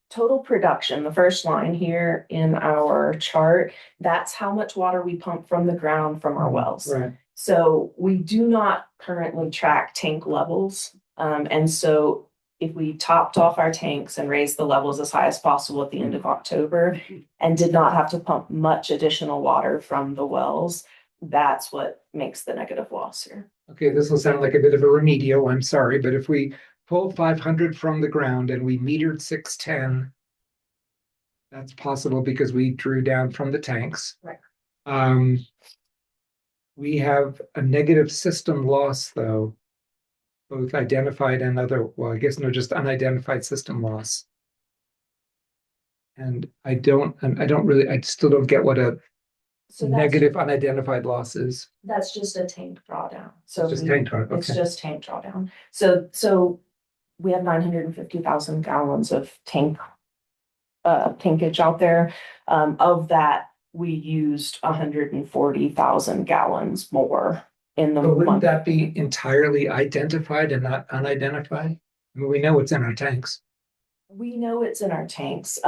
total production, the first line here in our chart, that's how much water we pump from the ground from our wells. Right. So we do not currently track tank levels. And so if we topped off our tanks and raised the levels as high as possible at the end of October and did not have to pump much additional water from the wells, that's what makes the negative loss here. Okay, this will sound like a bit of a remedial, I'm sorry, but if we pull 500 from the ground and we metered 610, that's possible because we drew down from the tanks. Right. We have a negative system loss though, both identified and other, well, I guess no, just unidentified system loss. And I still don't get what a So negative unidentified loss is. that's just a tank drawdown. So Just tank drawdown, it's okay. just tank drawdown. So we have 950,000 gallons of tankage out there. Of that, we used 140,000 gallons more in the But wouldn't month. that be entirely identified and not unidentified? I mean, we know what's in our tanks. We know it's in our tanks.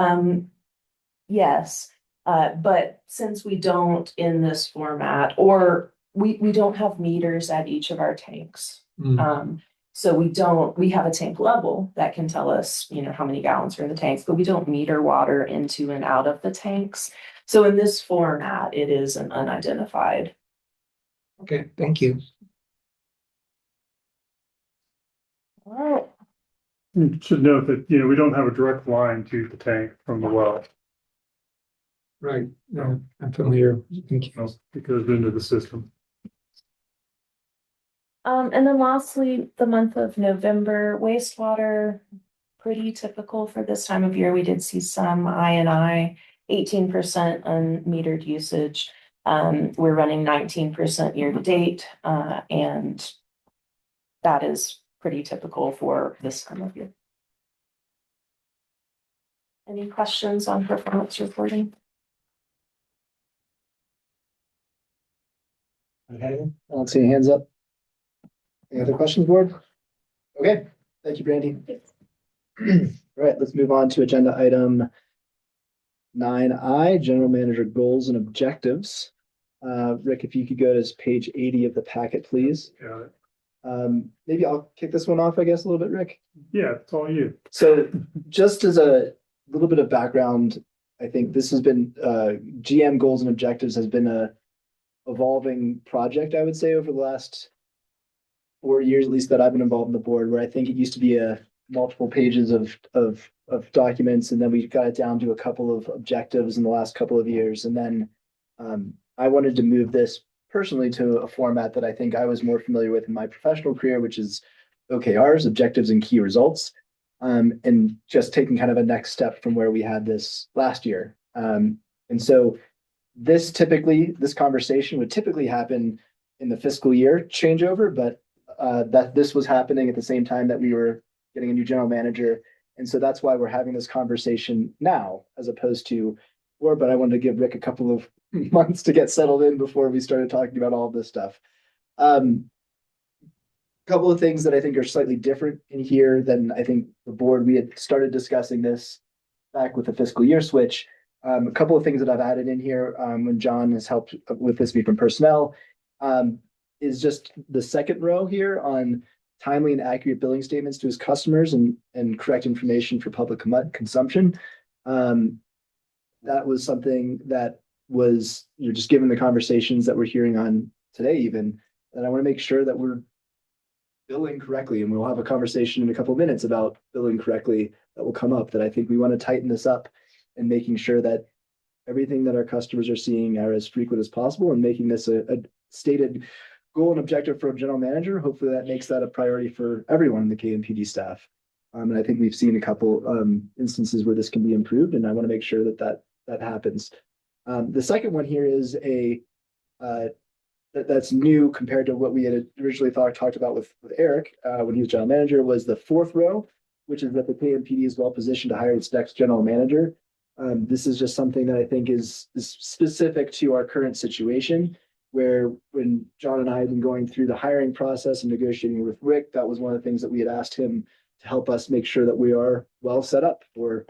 Yes, but since we don't in this format, or we don't have meters at each of our tanks. So we have a tank level that can tell us, how many gallons are in the tanks, but we don't meter water into and out of the tanks. So in this format, it is an unidentified. Okay, thank you. All right. You should note that, we don't have a direct line to the tank from the well. Right, no, I'm familiar. Thank you. It goes into the system. And then lastly, the month of November, wastewater, pretty typical for this time of year. We did see some I&I, 18% unmetered usage. We're running 19% year to date, and that is pretty typical for this time of year. Any questions on performance reporting? Okay, I don't see any hands up. Any other questions, board? Okay, thank you, Brandy. All right, let's move on to agenda item 9I, General Manager Goals and Objectives. Rick, if you could go to page 80 of the packet, please. Got it. Maybe I'll kick this one off, I guess, a little bit, Rick. Yeah, it's all you. So just as a little bit of background, I think this has been, GM Goals and Objectives has been a evolving project, I would say, over the last 4 years, at least that I've been involved in the board, where I think it used to be multiple pages of documents, and then we got it down to a couple of objectives in the last couple of years. And then I wanted to move this personally to a format that I think I was more familiar with in my professional career, which is OKRs, objectives and key results, and just taking kind of a next step from where we had this last year. And so this conversation would typically happen in the fiscal year changeover, but that this was happening at the same time that we were getting a new general manager. And so that's why we're having this conversation now, as opposed to, but I wanted to give Rick a couple of months to get settled in before we started talking about all of this stuff. Couple of things that I think are slightly different in here than I think the board, we had started discussing this back with the fiscal year switch. A couple of things that I've added in here, when John has helped with this from personnel, is just the second row here on timely and accurate billing statements to his customers and correct information for public consumption. That was something that was, just given the conversations that we're hearing on today, even, that I want to make sure that we're billing correctly. And we'll have a conversation in a couple of minutes about billing correctly that will come up, that I think we want to tighten this up and making sure that everything that our customers are seeing are as frequent as possible, and making this a stated goal and objective for a general manager. Hopefully that makes that a priority for everyone in the KMPD staff. And I think we've seen a couple instances where this can be improved, and I want to make sure that happens. The second one here is that's new compared to what we had originally talked about with Eric when he was general manager, was the fourth row, which is that the KMPD is well positioned to hire its next general manager. This is just something that I think is specific to our current situation, where when John and I have been going through the hiring process and negotiating with Rick, that was one of the things that we had asked him to help us make sure that we are well set up for,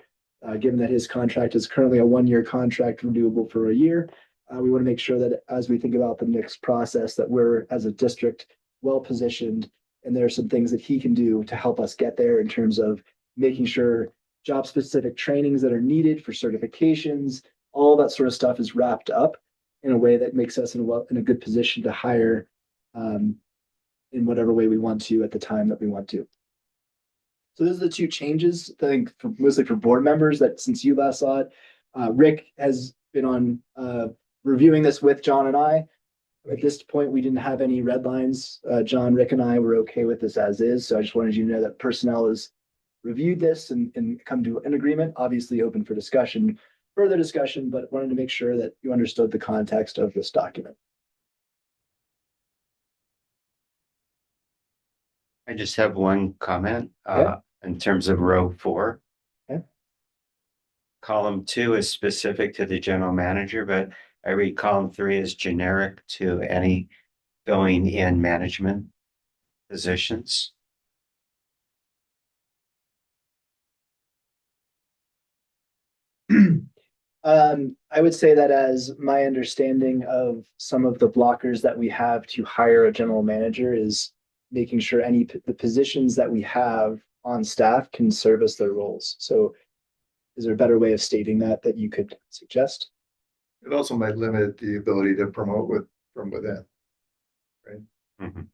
given that his contract is currently a 1-year contract renewable for a year. We want to make sure that as we think about the next process, that we're, as a district, well positioned. And there are some things that he can do to help us get there in terms of making sure job specific trainings that are needed for certifications, all that sort of stuff is wrapped up in a way that makes us in a good position to hire in whatever way we want to at the time that we want to. So those are the two changes, I think, mostly for board members, that since you last saw it. Rick has been on reviewing this with John and I. At this point, we didn't have any red lines. John, Rick, and I were okay with this as is. So I just wanted you to know that personnel has reviewed this and come to an agreement, obviously open for discussion, further discussion, but wanted to make sure that you understood the context of this document. I just have one comment Okay. in terms of row 4. Okay. Column 2 is specific to the general manager, but I read column 3 as generic to any going in management positions. I would say that as my understanding of some of the blockers that we have to hire a general manager is making sure the positions that we have on staff can service their roles. So is there a better way of stating that you could suggest? It also might limit the ability to promote from within. Right? Mhm.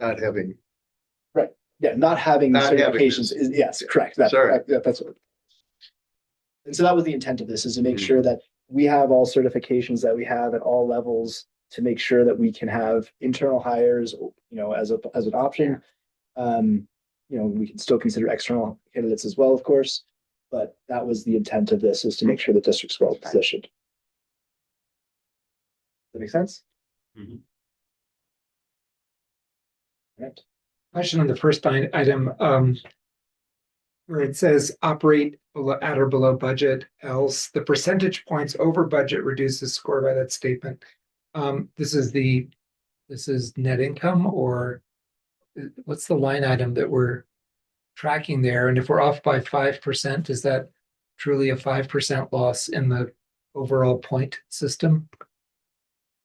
Not having. Yeah, not having Not having certifications this. is, yes, correct. Sorry. That's what. And so that was the intent of this, is to make Mhm. sure that we have all certifications that we have at all levels, to make sure that we can have internal hires, as an option. We can still consider external candidates as well, of course, but that was the intent of this, is to make sure the district's well positioned. Does that make sense? Mhm. Right. Question on the first item, where it says operate at or below budget, else the percentage points over budget reduces score by that statement. This is net income, or what's the line item that we're tracking there? And if we're off by 5%, is that truly a 5% loss in the overall point system?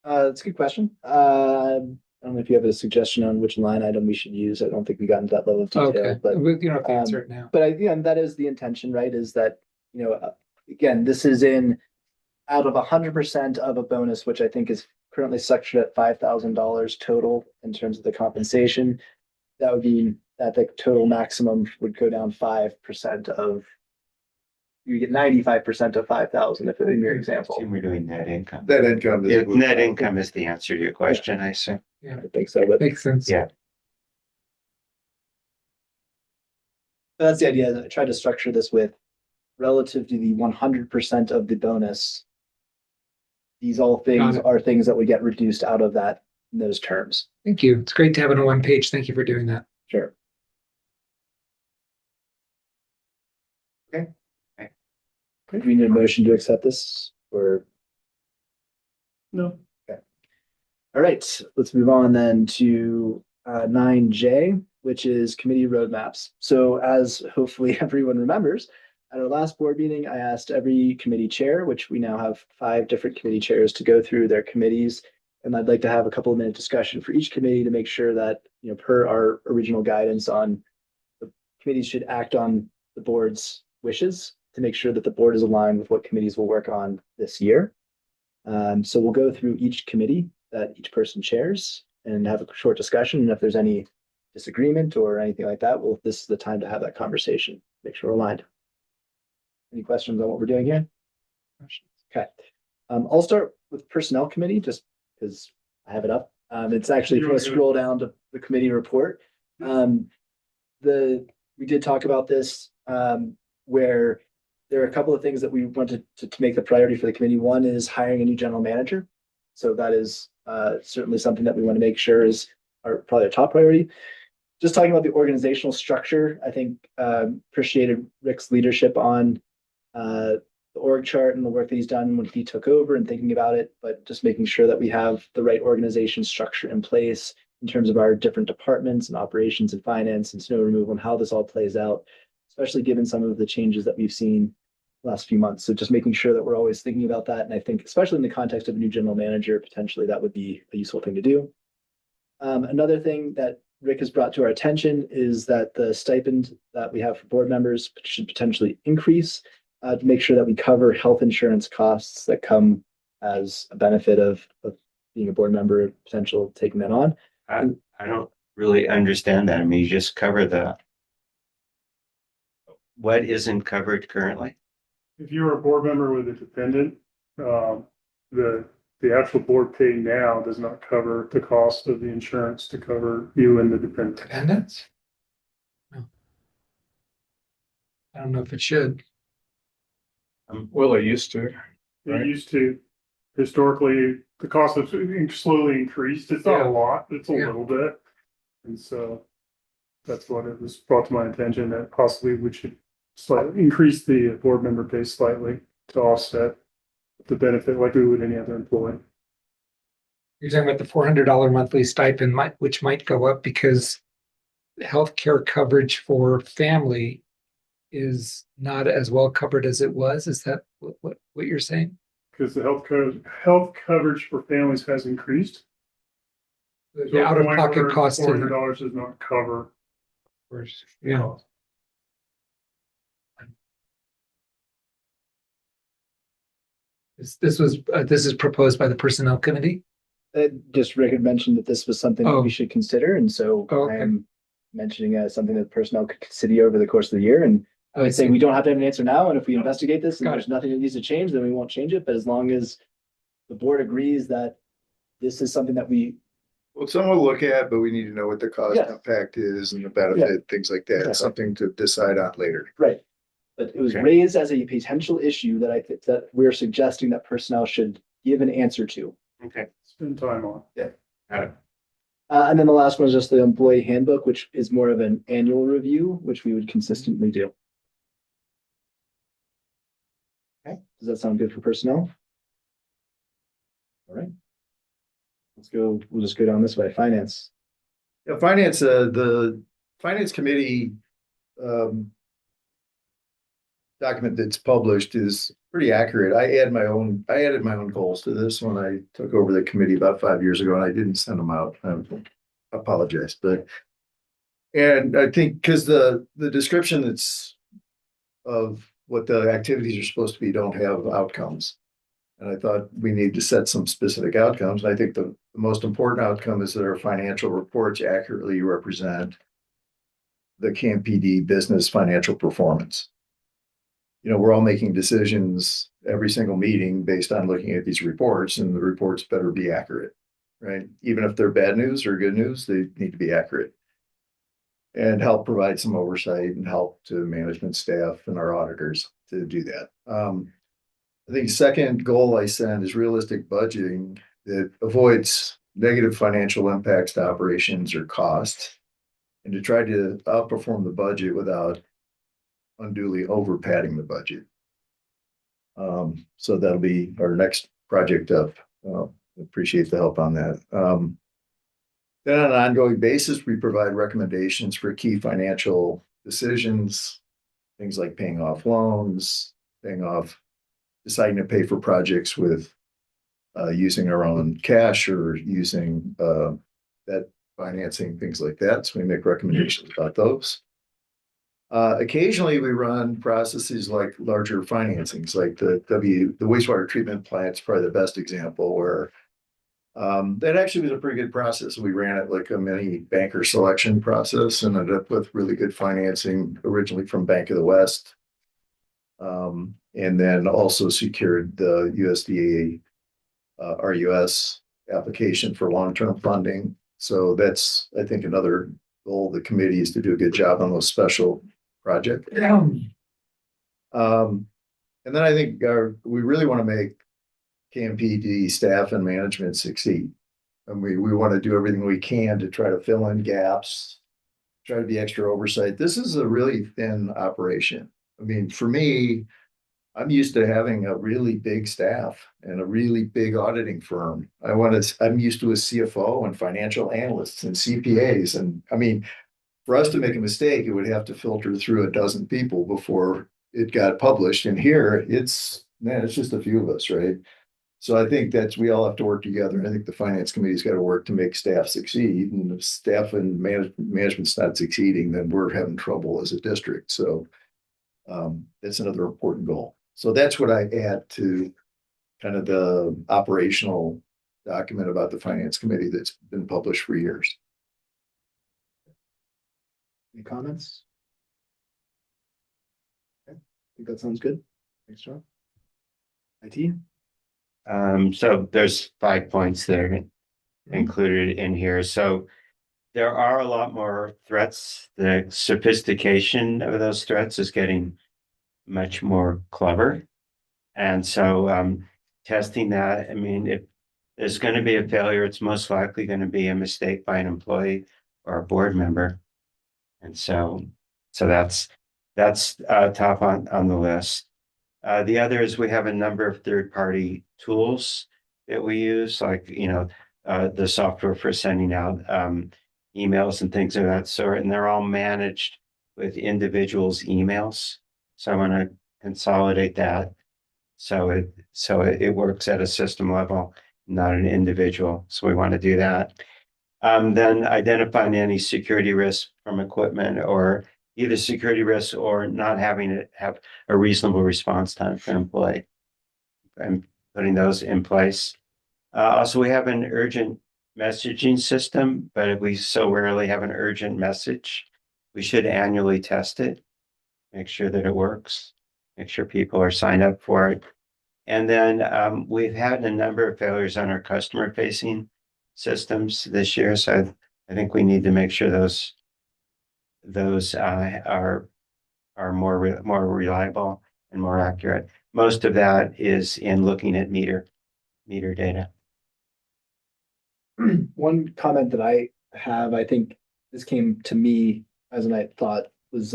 That's a good question. I don't know if you have a suggestion on which line item we should use. I don't think we got into that level of detail, Okay, but you don't have to answer it now. But that is the intention, right? Is that, again, this is out of 100% of a bonus, which I think is currently structured at $5,000 total in terms of the compensation. That would mean that the total maximum would go down 5% of. You get 95% of 5,000 if in your example. We're doing net income. Net income. Net income is the answer to your question, I assume. Yeah, I think so, but makes sense. Yeah. that's the idea. I tried to structure this with relative to the 100% of the bonus. These all things Got it. are things that would get reduced out of that in those terms. Thank you. It's great to have it on one page. Thank you for doing that. Sure. Do we need a motion to accept this, or? No. All right, let's move on then to 9J, which is committee roadmaps. So as hopefully everyone remembers, at our last board meeting, I asked every committee chair, which we now have 5 different committee chairs, to go through their committees. And I'd like to have a couple of minute discussion for each committee to make sure that, per our original guidance on the committees should act on the board's wishes, to make sure that the board is aligned with what committees will work on this year. So we'll go through each committee that each person chairs and have a short discussion. And if there's any disagreement or anything like that, this is the time to have that conversation. Make sure we're aligned. Any questions on what we're doing here? Okay. I'll start with Personnel Committee, just because I have it up. It's actually, if you want to scroll down to the committee report, We did talk about this, where there are a couple of things that we wanted to make the priority for the committee. One is hiring a new general manager. So that is certainly something that we want to make sure is probably our top priority. Just talking about the organizational structure, I think appreciated Rick's leadership on the org chart and the work that he's done when he took over and thinking about it, but just making sure that we have the right organization structure in place in terms of our different departments and operations and finance and snow removal and how this all plays out, especially given some of the changes that we've seen last few months. So just making sure that we're always thinking about that. And I think especially in the context of a new general manager, potentially that would be a useful thing to do. Another thing that Rick has brought to our attention is that the stipend that we have for board members should potentially increase to make sure that we cover health insurance costs that come as a benefit of being a board member, potential taking that on. I don't really understand that. I mean, you just cover what isn't covered currently? If you're a board member with a dependent, the actual board pay now does not cover the cost of the insurance to cover you and the dependent. Dependents? No. I don't know if it should. Well, it used to. It Right. used to, historically, the cost has slowly increased. It's not a lot, it's a Yeah. little bit. And so that's what it was brought to my attention that possibly we should slightly increase the board member pay slightly to offset the benefit like we would any other employee. You're talking about the $400 monthly stipend, which might go up because healthcare coverage for family is not as well covered as it was. Is that what you're saying? Because the health coverage for families has increased. The out-of-pocket cost. $400 does not cover. Yeah. This is proposed by the personnel committee. Just Rick had mentioned that this was something that Oh. we should consider, and so Oh, okay. I am mentioning something that personnel could consider over the course of the year. And I would say see. we don't have to have an answer now, and if we investigate this and Got there's nothing that needs to change, then we won't change it. But as long as the board agrees that this is something that we Well, some will look at, but we need to know what the cost Yes. impact is and the benefit, things like that. Exactly. Something to decide on later. right, but it was Okay. raised as a potential issue that I think that we're suggesting that personnel should give an answer to. Okay. Spend time on. Got it. And then the last one is just the employee handbook, which is more of an annual review, which we would consistently do. Okay, does that sound good for personnel? All right. We'll just go down this way, finance. Yeah, finance, the finance committee document that's published is pretty accurate. I added my own goals to this when I took over the committee about 5 years ago, and I didn't send them out. I apologize, and I think because the description that's of what the activities are supposed to be don't have outcomes. And I thought we need to set some specific outcomes. I think the most important outcome is that our financial reports accurately represent the CAMP PD business financial performance. You know, we're all making decisions every single meeting based on looking at these reports, and the reports better be accurate, right? Even if they're bad news or good news, they need to be accurate and help provide some oversight and help to management staff and our auditors to do that. I think second goal I set is realistic budgeting that avoids negative financial impacts to operations or costs, and to try to outperform the budget without unduly over padding the budget. So that'll be our next project up. Appreciate the help on that. Then on an ongoing basis, we provide recommendations for key financial decisions, things like paying off loans, deciding to pay for projects with using our own cash or using debt financing, things like that. So we make recommendations about those. Occasionally we run processes like larger financings, like the wastewater treatment plant is probably the best example where that actually was a pretty good process. We ran it like a mini banker selection process and ended up with really good financing originally from Bank of the West. And then also secured the USDA RUS application for long-term funding. So that's, I think, another goal of the committee is to do a good job on those special projects. And then I think we really want to make KMPD staff and management succeed. And we want to do everything we can to try to fill in gaps, try to be extra oversight. This is a really thin operation. I mean, for me, I'm used to having a really big staff and a really big auditing firm. I'm used to a CFO and financial analysts and CPAs. And I mean, for us to make a mistake, it would have to filter through a dozen people before it got published. And here it's just a few of us, right? So I think we all have to work together. I think the finance committee's got to work to make staff succeed. And if staff and management's not succeeding, then we're having trouble as a district. So that's another important goal. So that's what I add to kind of the operational document about the finance committee that's been published for years. Any comments? Okay, I think that sounds good. Thanks, John. IT? So there's 5 points there included in here. So there are a lot more threats. The sophistication of those threats is getting much more clever. And so testing that, I mean, if there's going to be a failure, it's most likely going to be a mistake by an employee or a board member. And so that's top on the list. The other is we have a number of third-party tools that we use, like, the software for sending out emails and things of that sort, and they're all managed with individuals' emails. So I want to consolidate that so it works at a system level, not an individual. So we want to do that. Then identifying any security risks from equipment, or either security risks or not having it have a reasonable response time for an employee, and putting those in place. Also, we have an urgent messaging system, but we so rarely have an urgent message. We should annually test it, make sure that it works, make sure people are signed up for it. And then we've had a number of failures on our customer facing systems this year. So I think we need to make sure those are more reliable and more accurate. Most of that is in looking at meter data. One comment that I have, I think this came to me as an I thought, was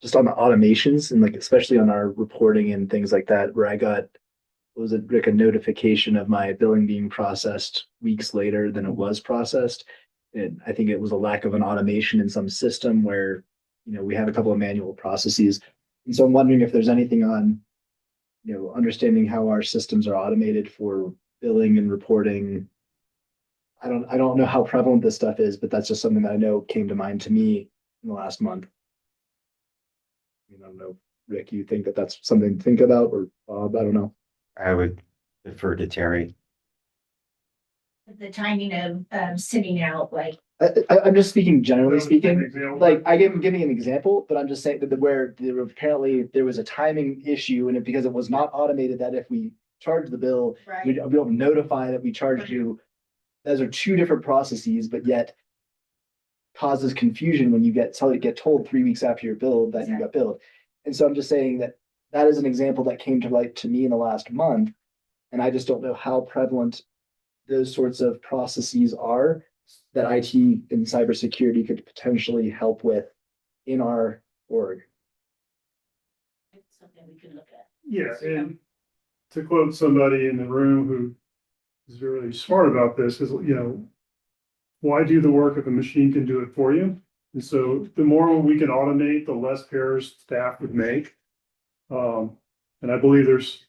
just on the automations and like especially on our reporting and things like that, where I got, was it Rick, a notification of my billing being processed weeks later than it was processed. And I think it was a lack of an automation in some system where, we have a couple of manual processes. And so I'm wondering if there's anything on, understanding how our systems are automated for billing and reporting. I don't know how prevalent this stuff is, but that's just something that I know came to mind to me in the last month. I don't know, Rick, you think that that's something to think about, or Bob? I don't know. I would defer to Terry. The timing of sending out, like, I'm just speaking generally speaking. Example. Like I'm giving an example, but I'm just saying that where apparently there was a timing issue, and because it was not automated, that if we charge the bill, we don't notify that we charged you. Those are two different processes, but yet causes confusion when you get told 3 weeks after your bill that you got billed. And so I'm just saying that is an example that came to light to me in the last month, and I just don't know how prevalent those sorts of processes are that IT and cybersecurity could potentially help with in our org. it's something we can look at. Yeah, and to quote somebody in the room who is really smart about this is, why do the work if a machine can do it for you? And so the more we can automate, the less errors staff would make. And I believe there's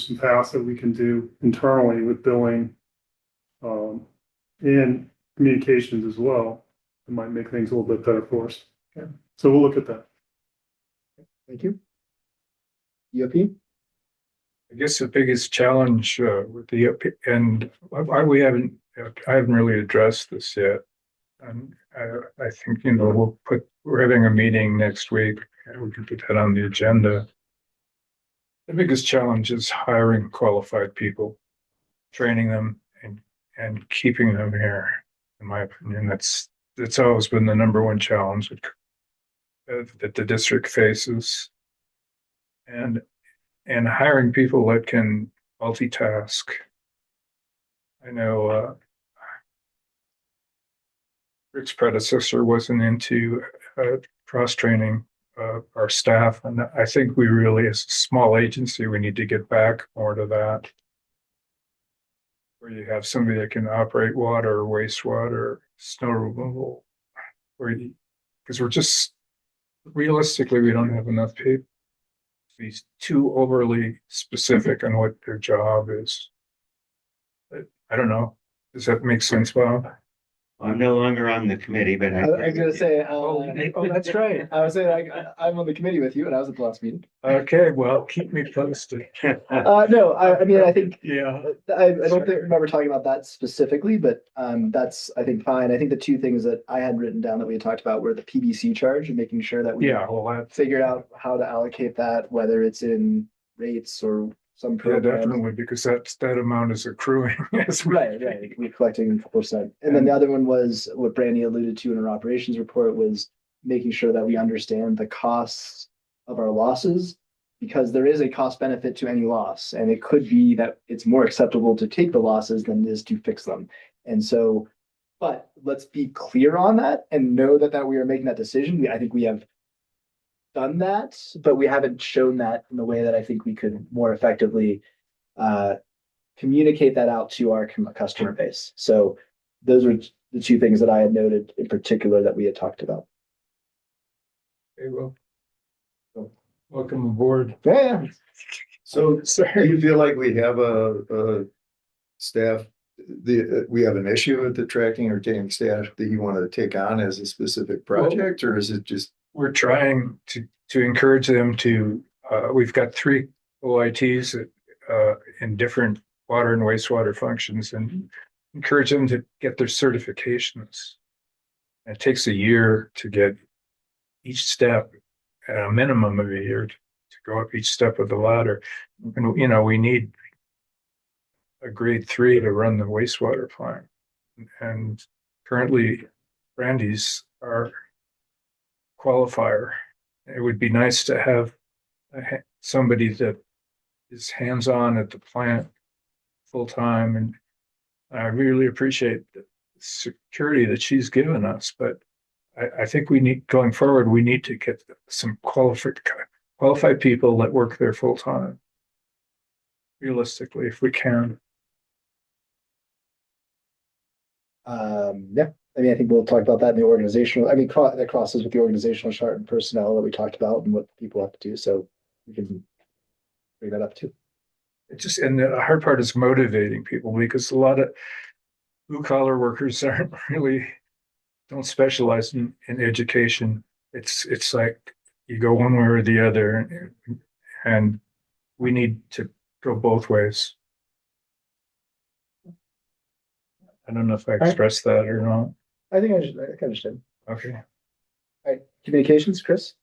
some paths that we can do internally with billing and communications as well. It might make things a little bit better for us. Okay. So we'll look at that. Thank you. EOP? I guess the biggest challenge with the and I haven't really addressed this yet, and I think we're having a meeting next week, and we can put that on the agenda. The biggest challenge is hiring qualified people, training them, and keeping them here. In my opinion, that's it's always been the number one challenge that the district faces. And hiring people that can multitask. I know Rick's predecessor wasn't into cross-training our staff, and I think we really, as a small agency, we need to get back more to that. Where you have somebody that can operate water, wastewater, snow removal, because we're just, realistically, we don't have enough people. Be too overly specific on what their job is. I don't know. Does that make sense, Bob? I'm no longer on the committee, but I was gonna say, Oh, that's right. I was saying, I'm on the committee with you and I was at the last meeting. Okay, well, keep me posted. No, I mean, I think, Yeah. I don't remember talking about that specifically, but that's, I think, fine. I think the two things that I had written down that we had talked about were the PBC charge and making sure that we Yeah, well, that's, figured out how to allocate that, whether it's in rates or some yeah, program. definitely, because that amount is accruing. Yes, Right, we're collecting 4%. And then the other one was what Brandy alluded to in her operations report was making sure that we understand the costs of our losses, because there is a cost benefit to any loss. And it could be that it's more acceptable to take the losses than it is to fix them. And so, but let's be clear on that and know that we are making that decision. I think we have done that, but we haven't shown that in the way that I think we could more effectively communicate that out to our customer base. So those are the two things that I had noted in particular that we had talked about. Okay, well, welcome aboard. Yeah. So do you feel like we have a staff, we have an issue with attracting or retaining staff that you want to take on as a specific project, or is it just? We're trying to encourage them to, we've got 3 OITs in different water and wastewater functions, and encourage them to get their certifications. And it takes a year to get each step, at a minimum of a year, to go up each step of the ladder. And, you know, we need a grade 3 to run the wastewater plant. And currently, Brandy's our qualifier. It would be nice to have somebody that is hands-on at the plant full-time, and I really appreciate the security that she's given us, but I think we need, going forward, we need to get some qualified people that work there full-time, realistically, if we can. Yeah, I mean, I think we'll talk about that in the organizational, I mean, that crosses with the organizational chart and personnel that we talked about and what people have to do, so we can bring that up too. It just, and the hard part is motivating people, because a lot of blue collar workers don't specialize in education. It's like you go one way or the other, and we need to go both ways. I don't know if I expressed that or not. I think I understand. Okay. All right, communications, Chris?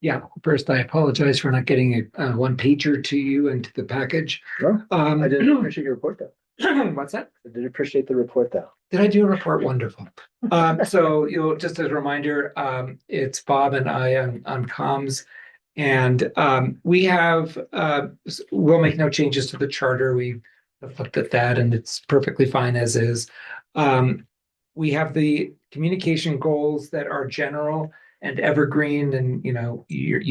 Yeah, first, I apologize for not getting a one pager to you and to the package. Sure. I did appreciate your report though. What's that? I did appreciate the report though. Did I do a report? Wonderful. So, just as a reminder, it's Bob and I on comms. And we have, we'll make no changes to the charter. We have looked at that and it's perfectly fine as is. We have the communication goals that are general and evergreen, and you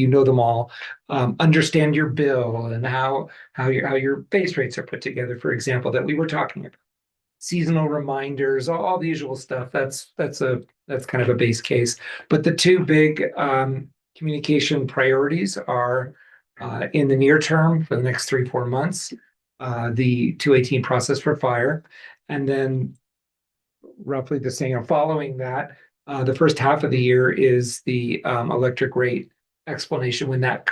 know them all. Understand your bill and how your base rates are put together, for example, that we were talking about. Seasonal reminders, all the usual stuff. That's kind of a base case. But the two big communication priorities are in the near term for the next 3-4 months, the 218 process for fire, and then roughly the same following that. The first half of the year is the electric rate explanation when that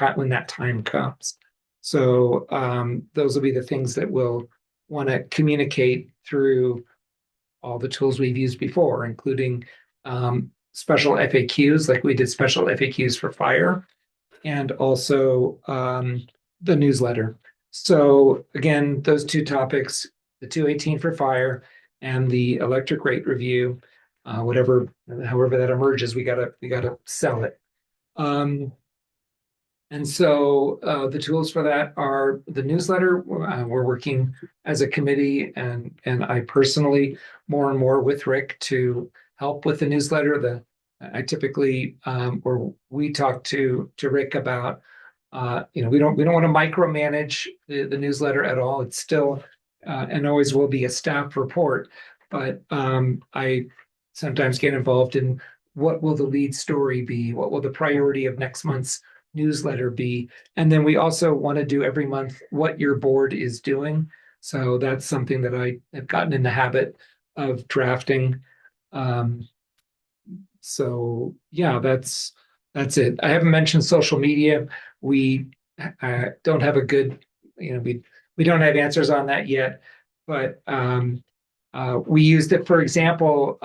time comes. So those will be the things that we'll want to communicate through all the tools we've used before, including special FAQs, like we did special FAQs for fire, and also the newsletter. So again, those two topics, the 218 for fire and the electric rate review, however that emerges, we gotta sell it. And so the tools for that are the newsletter. We're working as a committee and I personally more and more with Rick to help with the newsletter. I typically or we talk to Rick about we don't want to micromanage the newsletter at all. It's still and always will be a staff report, but I sometimes get involved in what will the lead story be? What will the priority of next month's newsletter be? And then we also want to do every month what your board is doing. So that's something that I have gotten in the habit of drafting. So yeah, that's it. I haven't mentioned social media. We don't have a good, we don't have answers on that yet, but we used it, for example,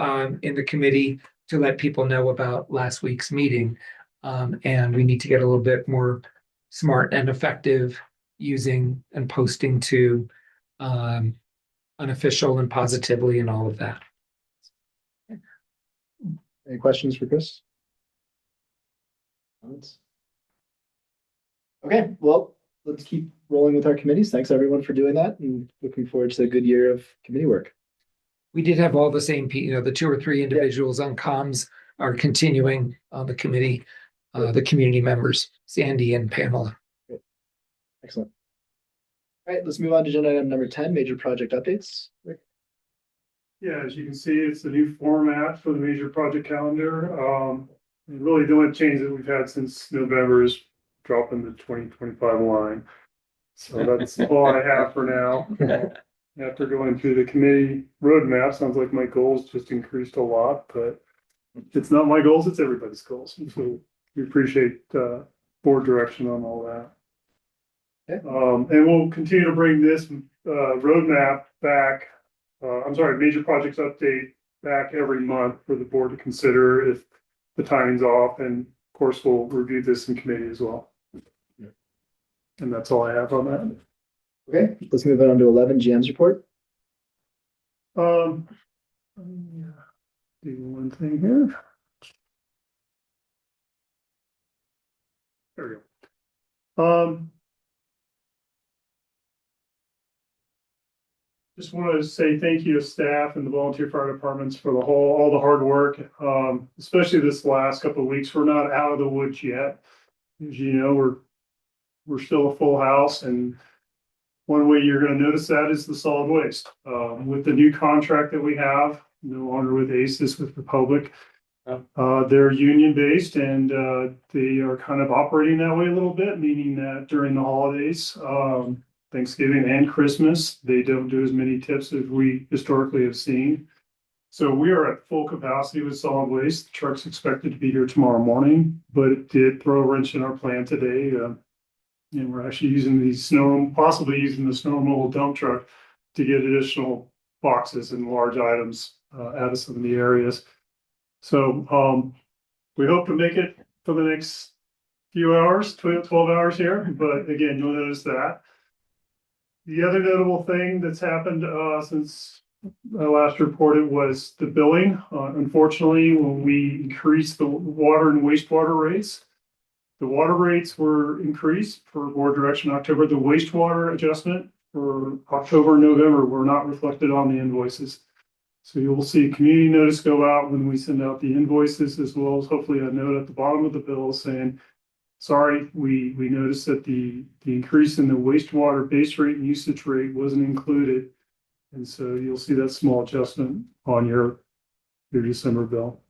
in the committee to let people know about last week's meeting. And we need to get a little bit more smart and effective using and posting to unofficial and positively and all of that. Any questions for Chris? Comments? Okay, well, let's keep rolling with our committees. Thanks everyone for doing that and looking forward to a good year of committee work. We did have all the same, the 2 or 3 individuals on comms are continuing on the committee, the community members, Sandy and Pamela. Great. Excellent. All right, let's move on to agenda item number 10, major project updates. Rick? Yeah, as you can see, it's the new format for the major project calendar. And really the only change that we've had since November is dropping the 2025 line. So that's all I have for now. After going through the committee roadmap, sounds like my goals just increased a lot, but it's not my goals, it's everybody's goals. And so we appreciate board direction on all that. Okay. And we'll continue to bring this roadmap back. Major projects update back every month for the board to consider if the timing's off. And of course, we'll review this in committee as well. Yeah. And that's all I have on that. Okay, let's move on to 11, GM's report. Do one thing here. There we go. Just wanted to say thank you to staff and the volunteer fire departments for all the hard work, especially this last couple of weeks. We're not out of the woods yet. As you know, we're still a full house, and one way you're going to notice that is the solid waste. With the new contract that we have, no longer with ACES, with Republic, they're union based, and they are kind of operating that way a little bit, meaning that during the holidays, Thanksgiving and Christmas, they don't do as many tips as we historically have seen. So we are at full capacity with solid waste. The truck's expected to be here tomorrow morning, but it did throw a wrench in our plan today. And we're actually possibly using the snow removal dump truck to get additional boxes and large items out of some of the areas. So we hope to make it for the next few hours, 12 hours here, but again, you'll notice that. The other notable thing that's happened since I last reported was the billing. Unfortunately, when we increased the water and wastewater rates, the water rates were increased for board direction in October. The wastewater adjustment for October and November were not reflected on the invoices. So you will see a community notice go out when we send out the invoices, as well as hopefully a note at the bottom of the bill saying, sorry, we noticed that the increase in the wastewater base rate and usage rate wasn't included. And so you'll see that small adjustment on your December bill.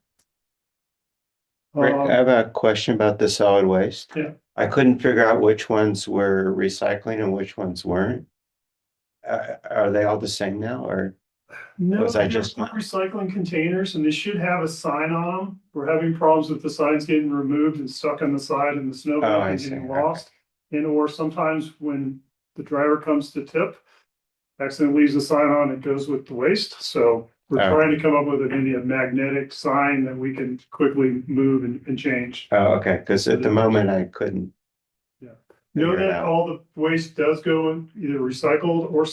Rick, I have a question about the solid waste. Yeah. I couldn't figure out which ones were recycling and which ones weren't. Are they all the same now, or? No, Was I they're just still recycling containers, and they should have a sign on them. We're having problems with the signs getting removed and stuck on the side and the snow and getting lost. And or sometimes when the driver comes to tip, accidentally leaves the sign on, it goes with the waste. So we're trying to come up with maybe a magnetic sign that we can quickly move and change. Oh, okay, because at the moment I couldn't. Yeah. Know that all the waste does go in either recycled or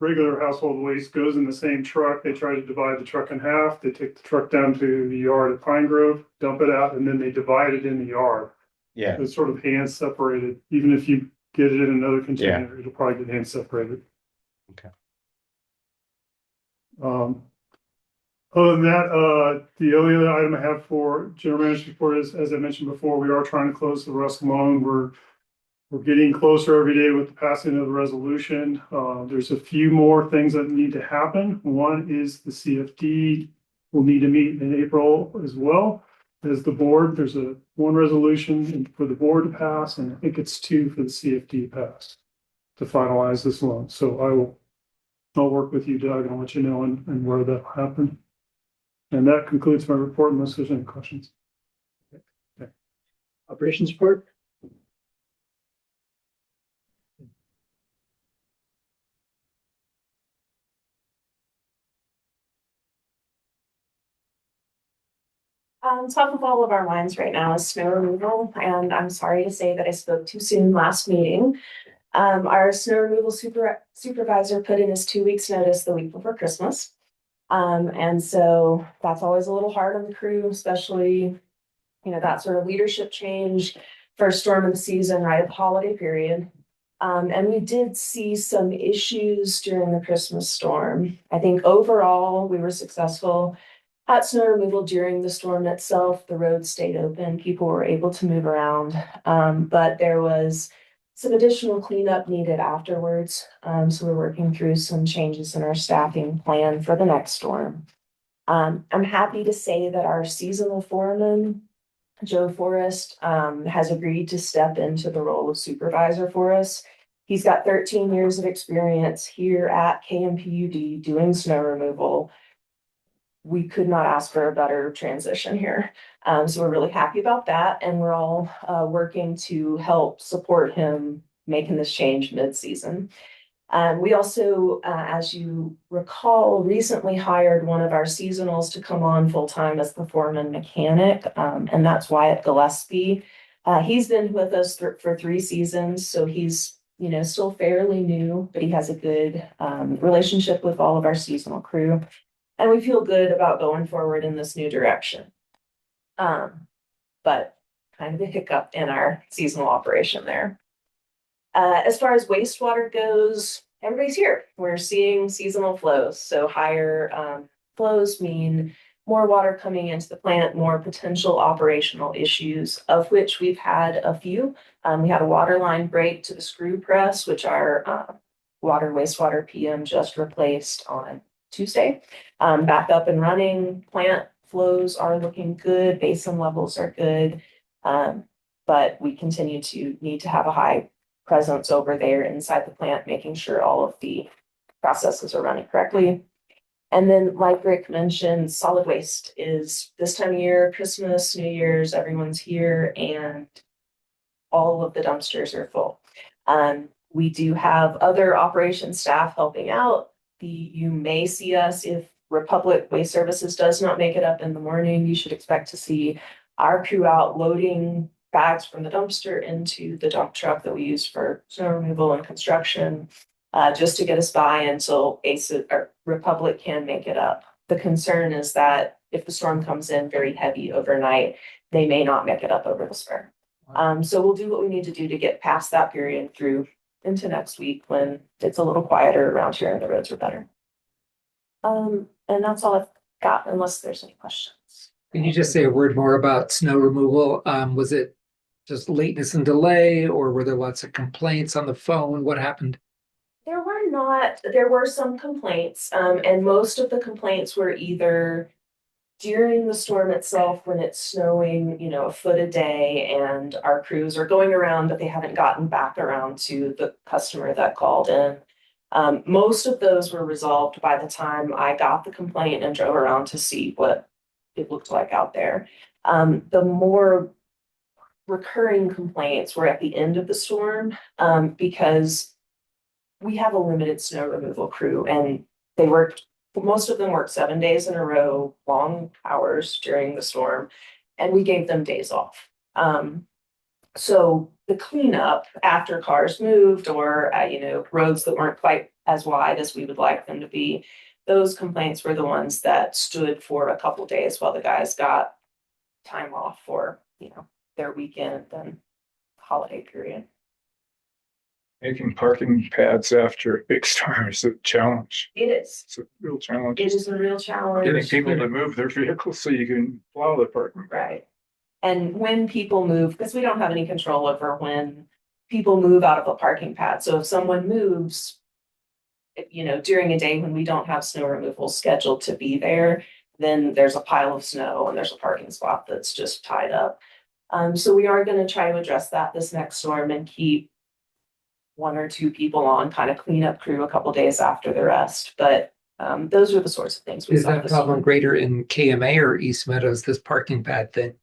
regular household waste goes in the same truck. They try to divide the truck in half. They take the truck down to the yard at Pine Grove, dump it out, and then they divide it in the yard. Yeah, It's sort of hand separated. Even if you get it in another container, it'll probably get hand separated. Okay. Other than that, the only other item I have for general manager's report is, as I mentioned before, we are trying to close the Rusk loan. We're getting closer every day with the passing of the resolution. There's a few more things that need to happen. One is the CFD will need to meet in April as well as the board. There's one resolution for the board to pass, and I think it's two for the CFD to pass to finalize this loan. So I'll work with you, Doug, and I'll let you know and where that will happen. And that concludes my report unless there's any questions. Operations report? Top of all of our minds right now is snow removal, and I'm sorry to say that I spoke too soon last meeting. Our snow removal supervisor put in his 2 weeks notice the week before Christmas. And so that's always a little hard on the crew, especially, that sort of leadership change, first storm of the season, right at the holiday period. And we did see some issues during the Christmas storm. I think overall we were successful at snow removal during the storm itself. The roads stayed open, people were able to move around, but there was some additional cleanup needed afterwards. So we're working through some changes in our staffing plan for the next storm. I'm happy to say that our seasonal foreman, Joe Forrest, has agreed to step into the role of supervisor for us. He's got 13 years of experience here at KMPUD doing snow removal. We could not ask for a better transition here. So we're really happy about that. And we're all working to help support him making this change mid-season. We also, as you recall, recently hired one of our seasonals to come on full-time as the foreman mechanic, and that's Wyatt Gillespie. He's been with us for 3 seasons, so he's still fairly new, but he has a good relationship with all of our seasonal crew. And we feel good about going forward in this new direction. But kind of a hiccup in our seasonal operation there. As far as wastewater goes, everybody's here. We're seeing seasonal flows. So higher flows mean more water coming into the plant, more potential operational issues, of which we've had a few. We had a water line break to the screw press, which our wastewater PM just replaced on Tuesday. Back up and running. Plant flows are looking good. Basin levels are good. But we continue to need to have a high presence over there inside the plant, making sure all of the processes are running correctly. And then, like Rick mentioned, solid waste is this time of year, Christmas, New Year's, everyone's here, and all of the dumpsters are full. We do have other operations staff helping out. You may see us if Republic Waste Services does not make it up in the morning. You should expect to see our crew out loading bags from the dumpster into the dump truck that we use for snow removal and construction, just to get us by until Republic can make it up. The concern is that if the storm comes in very heavy overnight, they may not make it up over the spur. So we'll do what we need to do to get past that period through into next week when it's a little quieter around here and the roads are better. And that's all I've got, unless there's any questions. Can you just say a word more about snow removal? Was it just lateness and delay, or were there lots of complaints on the phone? What happened? There were some complaints, and most of the complaints were either during the storm itself when it's snowing, a foot a day, and our crews are going around, but they haven't gotten back around to the customer that called in. Most of those were resolved by the time I got the complaint and drove around to see what it looked like out there. The more recurring complaints were at the end of the storm, because we have a limited snow removal crew, and most of them worked 7 days in a row, long hours during the storm, and we gave them days off. So the cleanup after cars moved or, roads that weren't quite as wide as we would like them to be, those complaints were the ones that stood for a couple days while the guys got time off for, their weekend and holiday period. Making parking pads after a big storm is a challenge. It is. It's a real challenge. It is a real challenge. Getting people to move their vehicles so you can plow the parking. Right. And when people move, because we don't have any control over when people move out of a parking pad. So if someone moves, during a day when we don't have snow removal scheduled to be there, then there's a pile of snow and there's a parking spot that's just tied up. So we are going to try to address that this next storm and keep one or two people on kind of cleanup crew a couple days after the rest. But those are the sorts of things. Is that problem greater in KMA or East Meadows, this parking pad thing?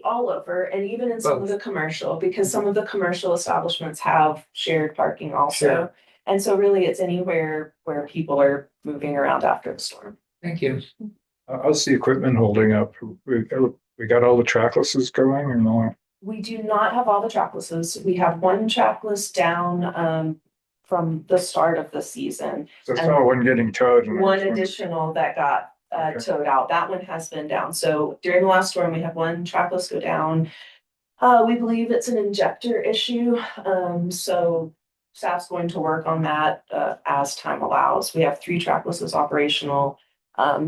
All over, and even in some of the commercial, because some of the commercial establishments have shared parking also. Sure. And so really it's anywhere where people are moving around after the storm. Thank you. How's the equipment holding up? We got all the tracklesses going or no? We do not have all the tracklesses. We have one trackless down from the start of the season. So I saw one getting towed. and I One was wondering- additional that got Okay. towed out. That one has been down. So during the last storm, we had one trackless go down. We believe it's an injector issue. So staff's going to work on that as time allows. We have 3 tracklesses operational,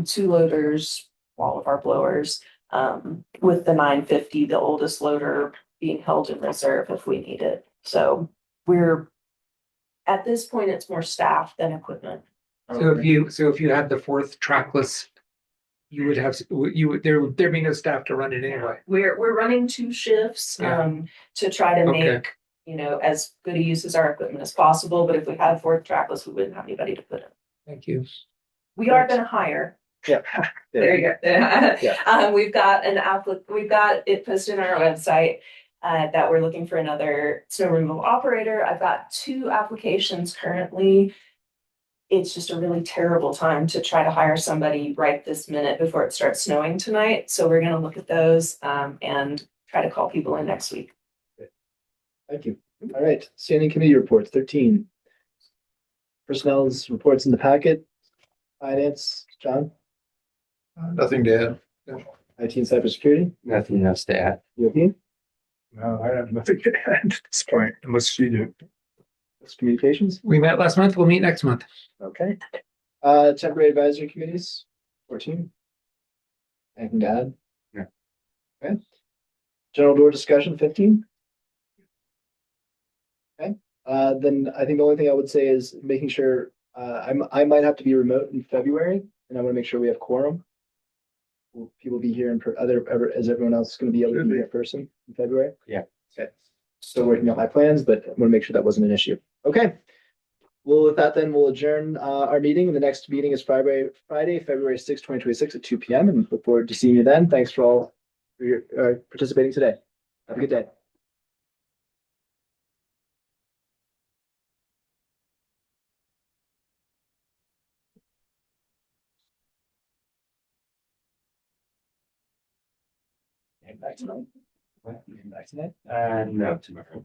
2 loaders, all of our blowers, with the 950, the oldest loader being held in reserve if we need it. So we're at this point, it's more staff than equipment. So if you had the 4th trackless, you would have, there'd be no staff to run it anyway. We're running 2 shifts Yeah. to try to Okay. make, as good a use as our equipment as possible. But if we had 4th trackless, we wouldn't have anybody to put in. Thank you. We are gonna hire. Yeah. There you go. Yeah. We've got we've got it posted on our website that we're looking for another snow removal operator. I've got 2 applications currently. It's just a really terrible time to try to hire somebody right this minute before it starts snowing tonight. So we're gonna look at those and try to call people in next week. Thank you. All right, standing committee reports, 13. Personnel's reports in the packet. Finance, John, Nothing to add. IT and cybersecurity, Nothing else to add. Yogi, No, I have nothing to add at this point unless you do. communications, We met last month, we'll meet next month. okay. Temporary advisory committees, 14. Anything to add? No. Okay. General door discussion, 15. Okay, then I think the only thing I would say is making sure, I might have to be remote in February, and I want to make sure we have quorum. Will people be here is everyone else going to be able to be here in person in February? Yeah. Okay, still working out my plans, but I want to make sure that wasn't an issue. Okay. Well, with that, then we'll adjourn our meeting. The next meeting is Friday, February 6, 2026 at 2 p.m. and look forward to seeing you then. Thanks for all for your participating today. Have a good day. Back tonight? Back tonight? No, tomorrow.